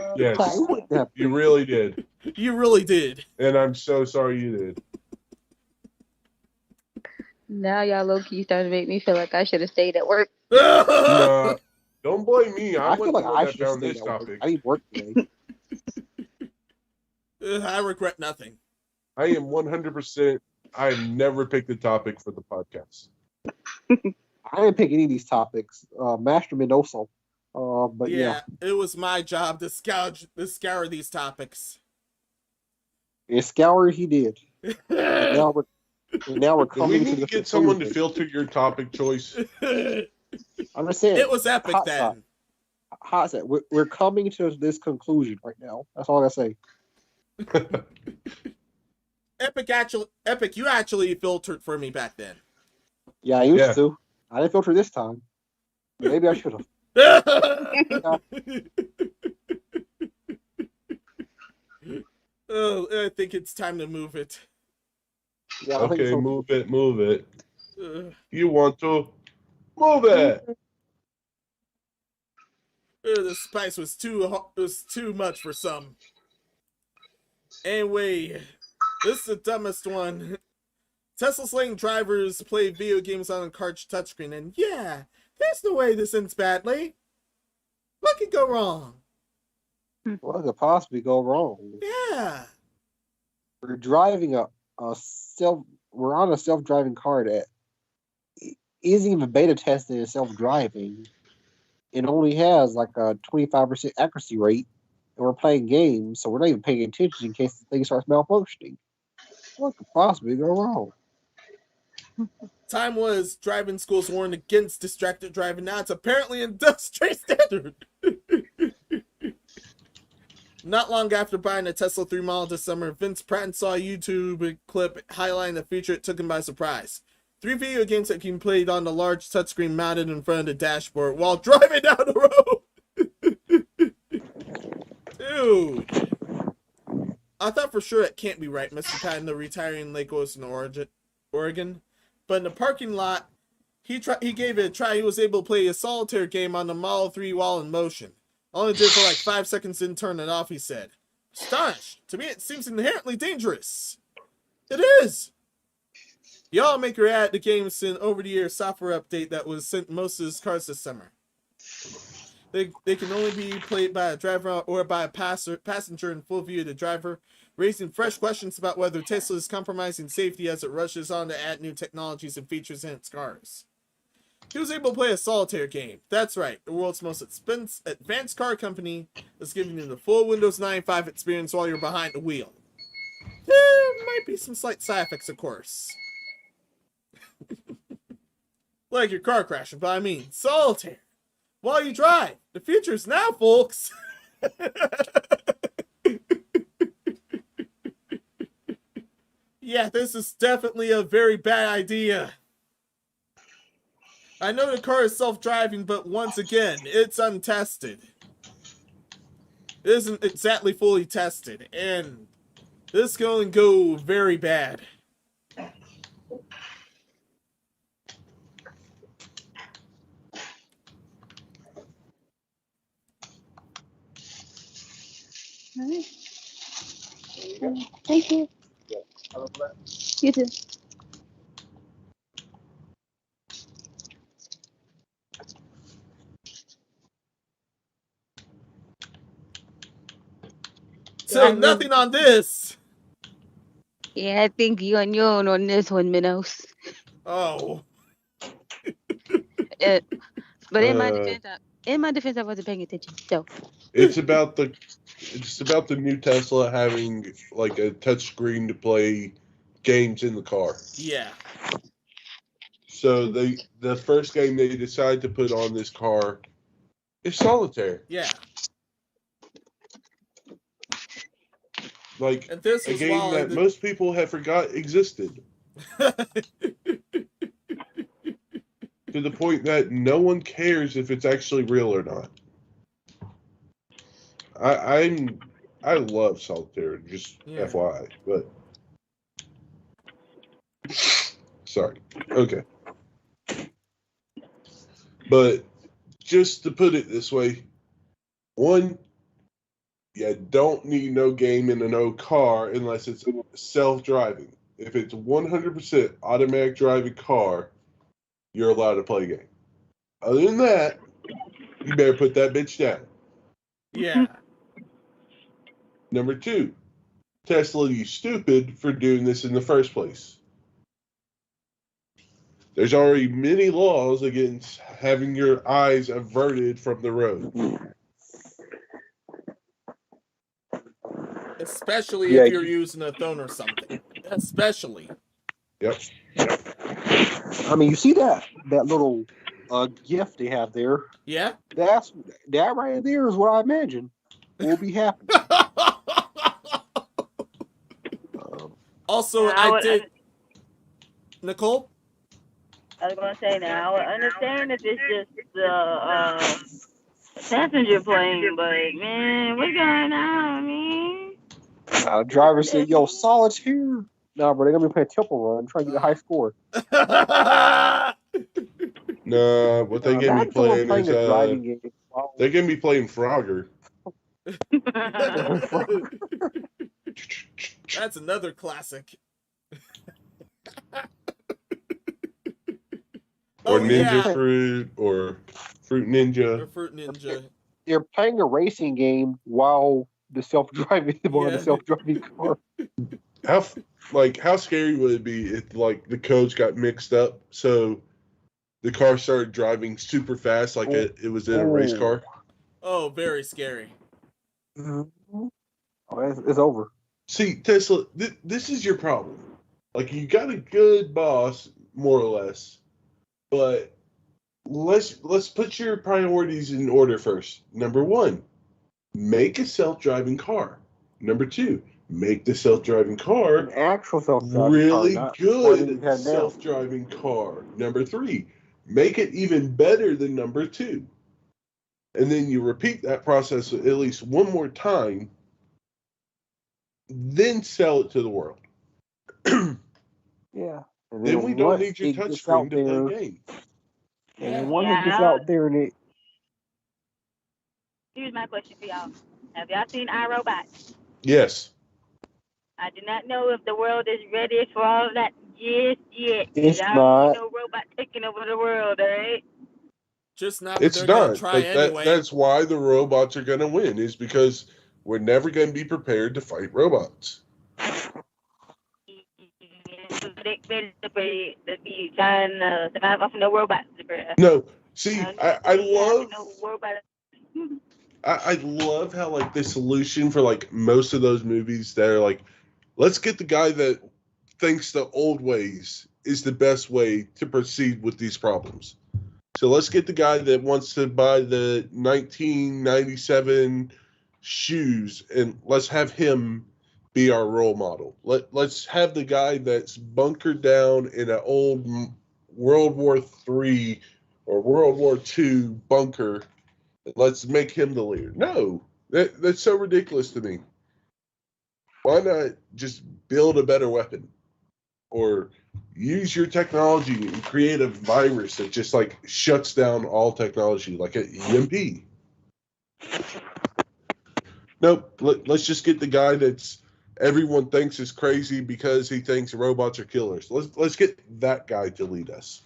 time. You really did. You really did. And I'm so sorry you did. Now y'all low-key starting to make me feel like I should have stayed at work. No, don't blame me. I feel like I should have found this topic. I need work today. I regret nothing. I am 100%. I never picked a topic for the podcast. I didn't pick any of these topics. Master Mendoza. But yeah. It was my job to scour these topics. And scour he did. And now we're Do coming we need to the get someone to conclusion. filter your topic choice? I'm just saying. It was epic then. Hot set. We're coming to this conclusion right now. That's all I say. Epic, you actually filtered for me back then. Yeah, I used to. I didn't filter this time. Maybe I should have. Oh, I think it's time to move it. Yeah, okay, so. Move it. You want to move it? The spice was too much for some. Anyway, this is the dumbest one. Tesla slaying drivers play video games on a car's touchscreen, and yeah, there's no way this ends badly. What could go wrong? What could possibly go wrong? Yeah. We're driving we're on a self-driving car that isn't even beta tested as self-driving. It only has like a 25% accuracy rate, and we're playing games, so we're not even paying attention in case the thing starts malfunctioning. What could possibly go wrong? Time was driving schools warned against distracted driving. Now it's apparently industry standard. Not long after buying a Tesla 3 model this summer, Vince Pratt saw a YouTube clip highlighting the feature that took him by surprise. 3 video games that can be played on the large touchscreen mounted in front of the dashboard while driving down the road. Dude. I thought for sure it can't be right, Mr. Patton, the retiring Lake Wilson, Oregon. But in the parking lot, he gave it a try. He was able to play a solitaire game on the Model 3 while in motion. Only did it for like 5 seconds, didn't turn it off, he said. Astonished. To me, it seems inherently dangerous. It is. The automaker added the game sent over-the-air software update that was sent most of his cars this summer. They can only be played by a driver or by a passenger in full view of the driver, raising fresh questions about whether Tesla is compromising safety as it rushes on to add new technologies and features in its cars. He was able to play a solitaire game. That's right, the world's most advanced car company is giving you the full Windows 95 experience while you're behind the wheel. There might be some slight side effects, of course. Like your car crashing, but I mean solitaire. While you drive. The future's now, folks. Yeah, this is definitely a very bad idea. I know the car is self-driving, but once again, it's untested. It isn't exactly fully tested, and this can only go very bad. Thank you. You too. So nothing on this. Yeah, I think you're on your own on this one, Minos. Oh. But in my defense, I wasn't paying attention. So it's about the new Tesla having like a touch screen to play games in the car. Yeah. So the first game they decided to put on this car is solitaire. Yeah. Like a game that most people have forgot existed. To the point that no one cares if it's actually real or not. I love solitaire, just FYI, but sorry. Okay. But just to put it this way, one, you don't need no game in a no car unless it's self-driving. If it's 100% automatic driving car, you're allowed to play a game. Other than that, you better put that bitch down. Yeah. Number 2, Tesla, you stupid for doing this in the first place. There's already many laws against having your eyes averted from the road. Especially if you're using a phone or something. Especially. Yep. I mean, you see that little gift they have there? Yeah. That right there is what I imagine will be happening. Also, I did. Nicole? I was gonna say now. I would understand if it's just passenger plane, but man, what's going on, man? Driver said, "Yo, solitaire." No, bro, they're gonna be playing Temple Run, trying to get a high score. No, what they gonna be playing is they're gonna be playing Frogger. That's another classic. Or Ninja Fruit, or Fruit Ninja. Or Fruit Ninja. They're playing a racing game while the self-driving car. How scary would it be if like the codes got mixed up, so the car started driving super fast, like it was in a race car? Oh, very scary. Mm-hmm. Oh, it's over. See, Tesla, this is your problem. Like, you got a good boss, more or less, but let's put your priorities in order first. Number 1, make a self-driving car. Number 2, make the self-driving car an actual self-driving really car, good self-driving car. Number 3, make it even better than number 2. And then you repeat that process at least one more time, then sell it to the world. Yeah. And then we don't need your touchscreen to play games. And once it gets out there and it... Here's my question for y'all. Have y'all seen iRobot? Yes. I do not know if the world is ready for all of that just yet. It's y'all not. No robot taking over the world, all right? Just not. It's not. Try anyway. That's why the robots are going to win, is because we're never going to be prepared to fight robots. They be trying to survive off no robots. No, see, I love how like the solution for like most of those movies that are like, let's get the guy that thinks the old ways is the best way to proceed with these problems. So let's get the guy that wants to buy the 1997 shoes and let's have him be our role model. Let's have the guy that's bunkered down in an old World War III or World War II bunker. Let's make him the leader. No, that's so ridiculous to me. Why not just build a better weapon? Or use your technology and create a virus that just like shuts down all technology, like an EMP. Nope. Let's just get the guy that's everyone thinks is crazy because he thinks robots are killers. Let's get that guy to lead us.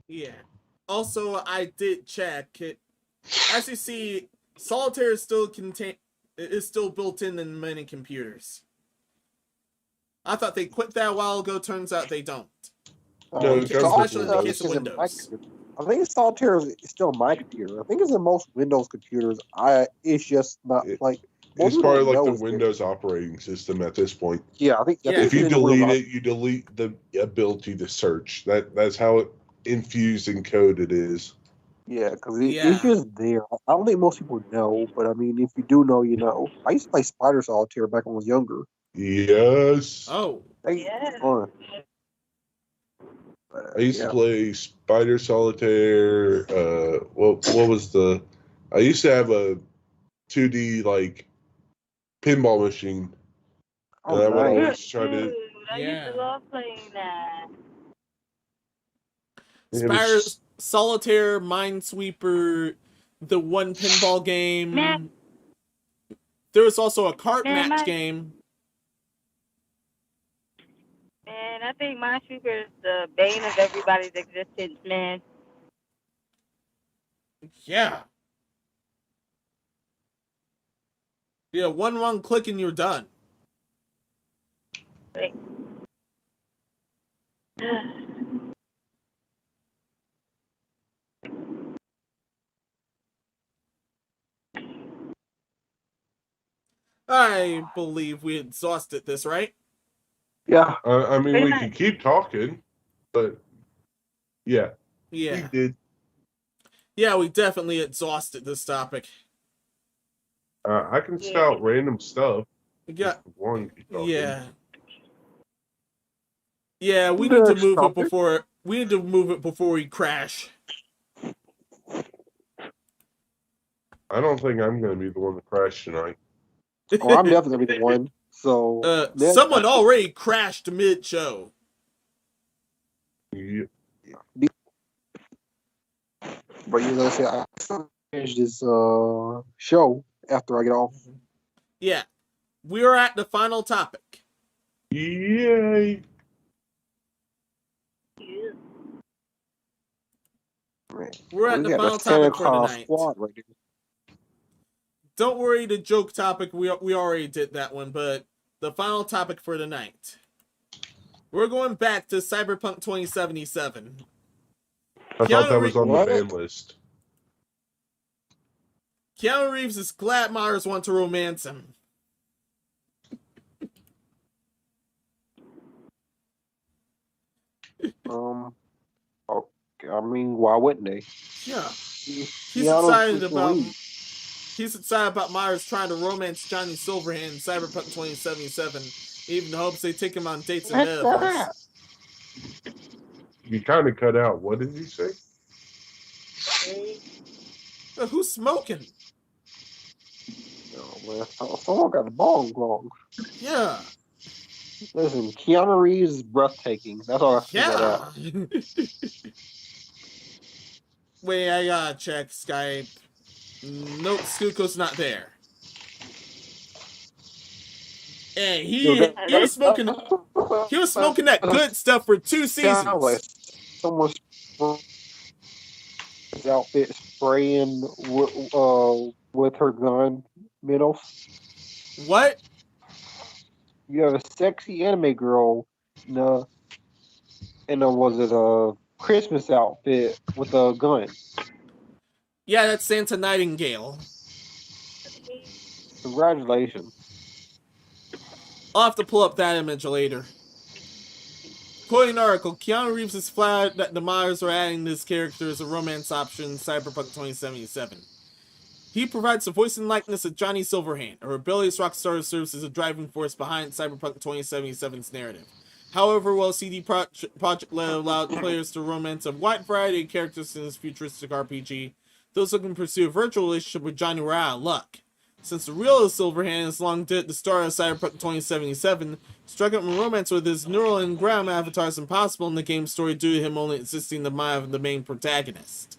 Yeah. Also, I did check it. As you see, Solitaire is still built in many computers. I thought they quit that a while ago. Turns out they don't. No, especially in the case of Windows. I think Solitaire is still my computer. I think it's in most Windows computers. It's just not like... It's part of like the Windows operating system at this point. Yeah, I think... Yeah. If you delete it, you delete the ability to search. That's how infused in code it is. Yeah, because it's just there. I don't think most people know, but I mean, if you do know, you know. I used to play Spider Solitaire back when I was younger. Yes. Oh. Fun. I used to play Spider Solitaire. What was the? I used to have a 2D like pinball machine. Oh, and I would nice. always try to. I used to love playing that. Spider Solitaire, Minesweeper, the one pinball game. Man. There was also a cart match game. Man, I think Minesweeper is the bane of everybody's existence, man. Yeah. Yeah, one wrong click and you're done. Right. I believe we exhausted this, right? Yeah. I mean, Pretty we much. could keep talking, but yeah, we Yeah. did. Yeah, we definitely exhausted this topic. I can scout random stuff. Yeah. One, Yeah. Yeah, we Good need to move it topic. before we crash. I don't think I'm going to be the one to crash tonight. Oh, I'm definitely gonna be the one. So Someone already crashed mid-show. Yeah. But you know, say I finish this show after I get off. Yeah. We are at the final topic. Yay! We're at We the got final Santa topic for Claus tonight. Squad right there. Don't worry, the joke topic, we already did that one, but the final topic for tonight. We're going back to Cyberpunk 2077. I thought that was on the ban list. Keanu Reeves is glad Myers want to romance him. Okay, I mean, why wouldn't they? Yeah. He's excited about Myers trying to romance Johnny Silverhand in Cyberpunk 2077, even in hopes they take him on dates in metaverse. You kind of cut out. What did you say? Who's smoking? Oh, man. Someone got the bong wrong. Yeah. Listen, Keanu Reeves is breathtaking. That's all I have to say about Yeah. Wait, I gotta check Skype. Nope, Skuko's not there. And he was smoking that good stuff for 2 seasons. Like someone's his outfit spraying with her gun middle. What? You have a sexy anime girl in a was it a Christmas outfit with a gun? Yeah, that's Santa Nightingale. Congratulations. I'll have to pull up that image later. Quoting an article, Keanu Reeves is flattered that the Myers are adding this character as a romance option in Cyberpunk 2077. He provides the voice and likeness of Johnny Silverhand, a rebellious rock star who serves as a driving force behind Cyberpunk 2077's narrative. However, while CD Projekt allowed players to romance a wide variety of characters in this futuristic RPG, those looking to pursue a virtual relationship with Johnny were out of luck. Since the real Silverhand is long dead at the start of Cyberpunk 2077, striking up a romance with his neural and ground avatar is impossible in the game's story due to him only existing in the mind of the main protagonist.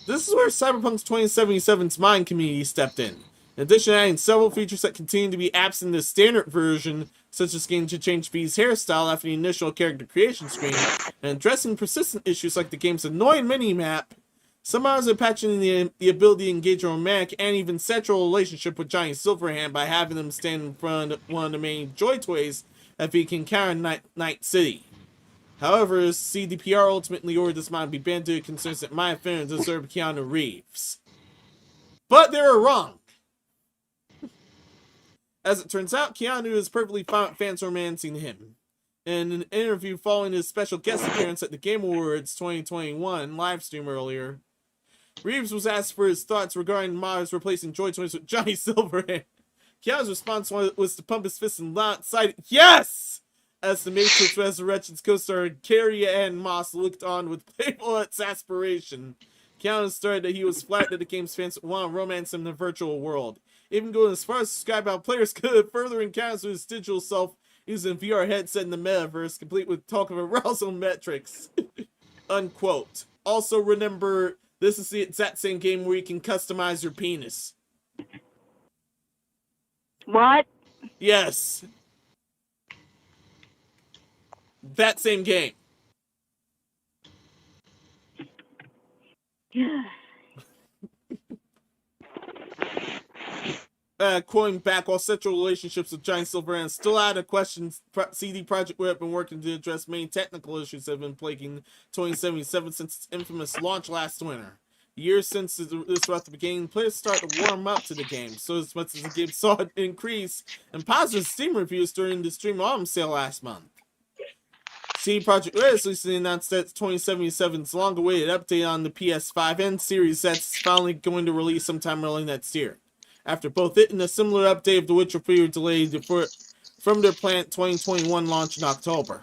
This is where Cyberpunk 2077's mind community stepped in. In addition to adding several features that continue to be absent in the standard version, such as getting to change V's hairstyle after the initial character creation screen, and addressing persistent issues like the game's annoying mini-map, some others are patching the ability to engage a romantic and even sexual relationship with Johnny Silverhand by having them stand in front of one of the main joy toys that he can encounter in Night City. However, CDPR ultimately ordered this mod to be banned due to concerns that my fans deserve Keanu Reeves. But they were wrong. As it turns out, Keanu is perfectly fine with fans romancing him. In an interview following his special guest appearance at the Game Awards 2021 livestream earlier, Reeves was asked for his thoughts regarding Myers replacing Joy Toys with Johnny Silverhand. Keanu's response was to pump his fist and cite yes! As the Matrix Resurrection's co-star Carrie Ann Moss looked on with playful exasperation. Keanu stated that he was flattered that the game's fans want to romance him in the virtual world, even going as far as to describe how players could further encounters with his digital self using a VR headset in the metaverse, complete with talk of arousal metrics. Unquote. Also remember, this is the exact same game where you can customize your penis. What? Yes. That same game. quoting back, while sexual relationships with Giant Silver Ant still out of question, CD Projekt Red have been working to address many technical issues that have been plaguing 2077 since its infamous launch last winter. Years since this route began, players started to warm up to the game, so as much as the game saw an increase in positive Steam reviews during the Stream Autumn sale last month. CD Projekt Red recently announced that 2077's long-awaited update on the PS5 and Series X is finally going to release sometime early next year, after both it and a similar update of The Witcher 3 were delayed from their planned 2021 launch in October.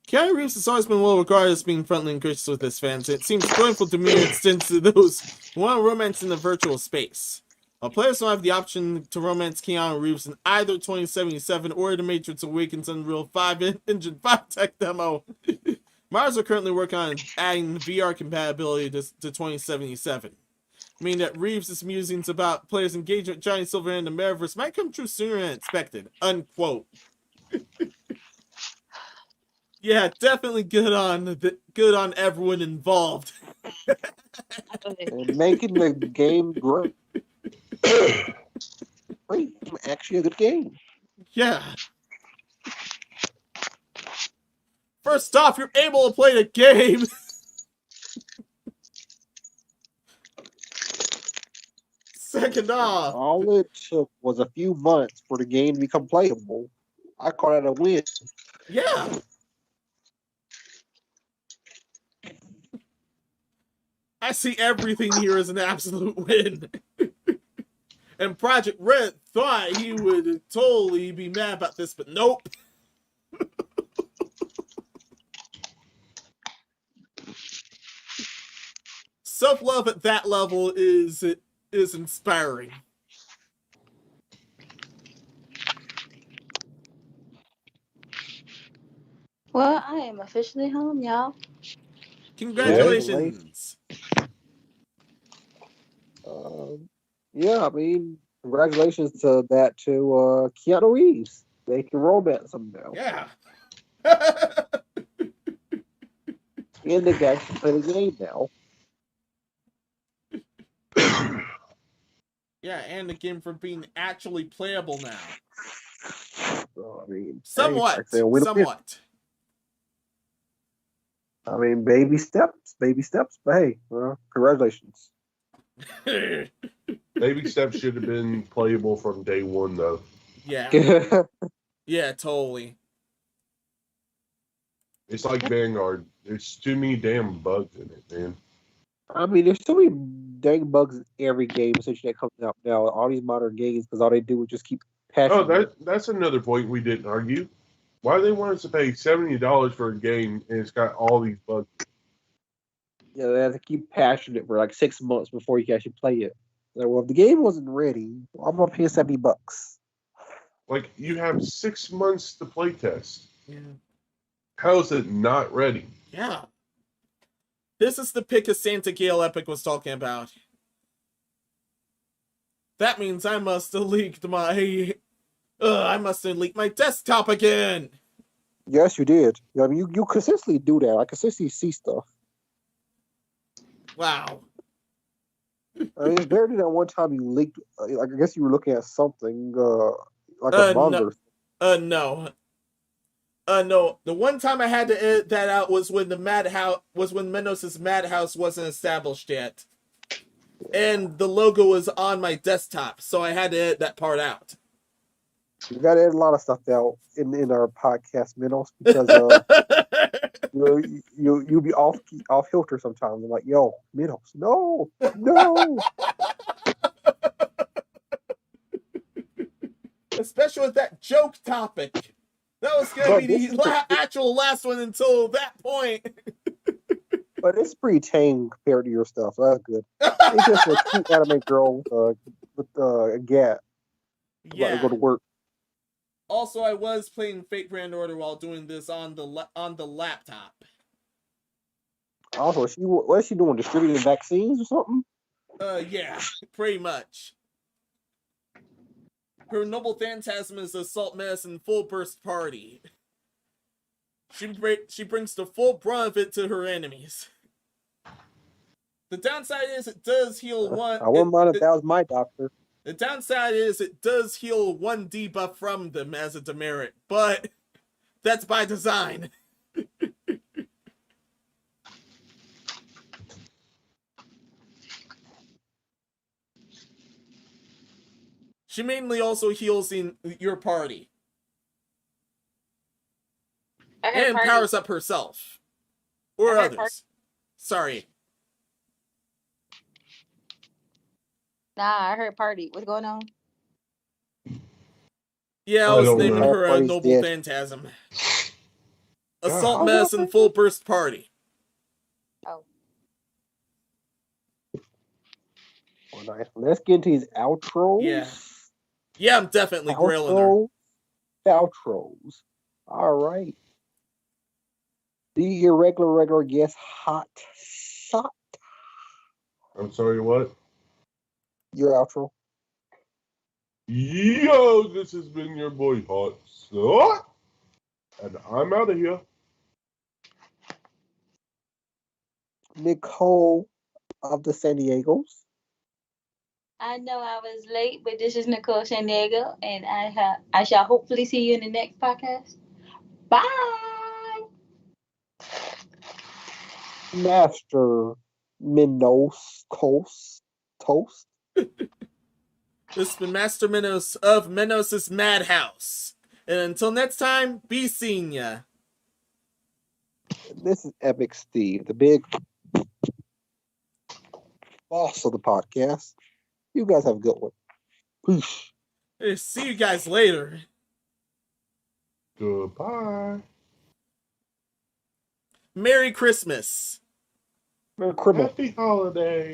Keanu Reeves has always been well regarded as being friendly and gracious with his fans, and it seems joyful to me extends to those who want romance in the virtual space. While players don't have the option to romance Keanu Reeves in either 2077 or The Matrix Awakens Unreal 5 Engine 5 tech demo, Mars are currently working on adding VR compatibility to 2077. Meaning that Reeves' musings about players' engagement with Johnny Silver and the Metaverse might come true sooner than expected. Unquote. Yeah, definitely good on everyone involved. And making the game great. Great. Actually a good game. Yeah. First off, you're able to play the game. Second off, all it took was a few months for the game to become playable. I call that a win. Yeah. I see everything here as an absolute win. And Project Red thought he would totally be mad about this, but nope. Self-love at that level is inspiring. Well, I am officially home, y'all. Congratulations. Yeah, I mean, congratulations to Keanu Reeves. They can romance him now. Yeah. And they can actually play the game now. Yeah, and the game for being actually playable now. So, I mean, somewhat. Hey, somewhat. I mean, baby steps. But hey, congratulations. Baby steps should have been playable from day one, though. Yeah. Yeah, totally. It's like Vanguard. There's too many damn bugs in it, man. I mean, there's so many dang bugs in every game essentially that comes out now. All these modern games, because all they do is just keep patching. Oh, that's another point we didn't argue. Why do they want us to pay $70 for a game and it's got all these bugs? Yeah, they have to keep patching it for like 6 months before you can actually play it. Like, well, if the game wasn't ready, I'm gonna pay $70. Like, you have 6 months to play test. Yeah. How is it not ready? Yeah. This is the pick of Santa Gale Epic was talking about. That means I must have leaked my desktop again. Yes, you did. I mean, you consistently do that. I consistently see stuff. Wow. I mean, it's better than that one time you leaked. Like, I guess you were looking at something like a manga. No. No. The one time I had to edit that out was when Menos' Madhouse wasn't established yet, and the logo was on my desktop, so I had to edit that part out. You got to edit a lot of stuff out in our podcast, Minos, because you be off filter sometimes. I'm like, yo, Minos, no. Especially with that joke topic. That was going to be the actual last one until that point. But it's pretty tame compared to your stuff. So that's good. It's just a cute anime girl with a gat. Yeah. To go to work. Also, I was playing Fate Grand Order while doing this on the laptop. Also, what is she doing? Distributing vaccines or something? Yeah, pretty much. Her noble phantasm is Assault Medicine Full Burst Party. She brings the full brunt of it to her enemies. The downside is it does heal one. I wouldn't mind if that was my doctor. The downside is it does heal 1 debuff from them as a demerit, but that's by design. She mainly also heals in your party. And party. powers up herself. Or others. Sorry. Nah, I heard party. What's going on? Yeah, I was naming her a noble phantasm. Assault medicine full burst party. Oh. Well, nice. Let's get into these outros. Yeah, I'm definitely grailing her. Outros. All right. The regular guest, Hot Shot. I'm sorry, what? Your outro. Yo, this has been your boy Hot Shot, and I'm out of here. Nicole of the San Diegos. I know I was late, but this is Nicole San Diego, and I shall hopefully see you in the next podcast. Bye. Master Minos Toast. This has been Master Minos of Minos' Madhouse. And until next time, be seeing ya. This is Epic Steve, the big boss of the podcast. You guys have a good one. Peace. See you guys later. Goodbye. Merry Christmas. Merry Christmas. Happy holidays.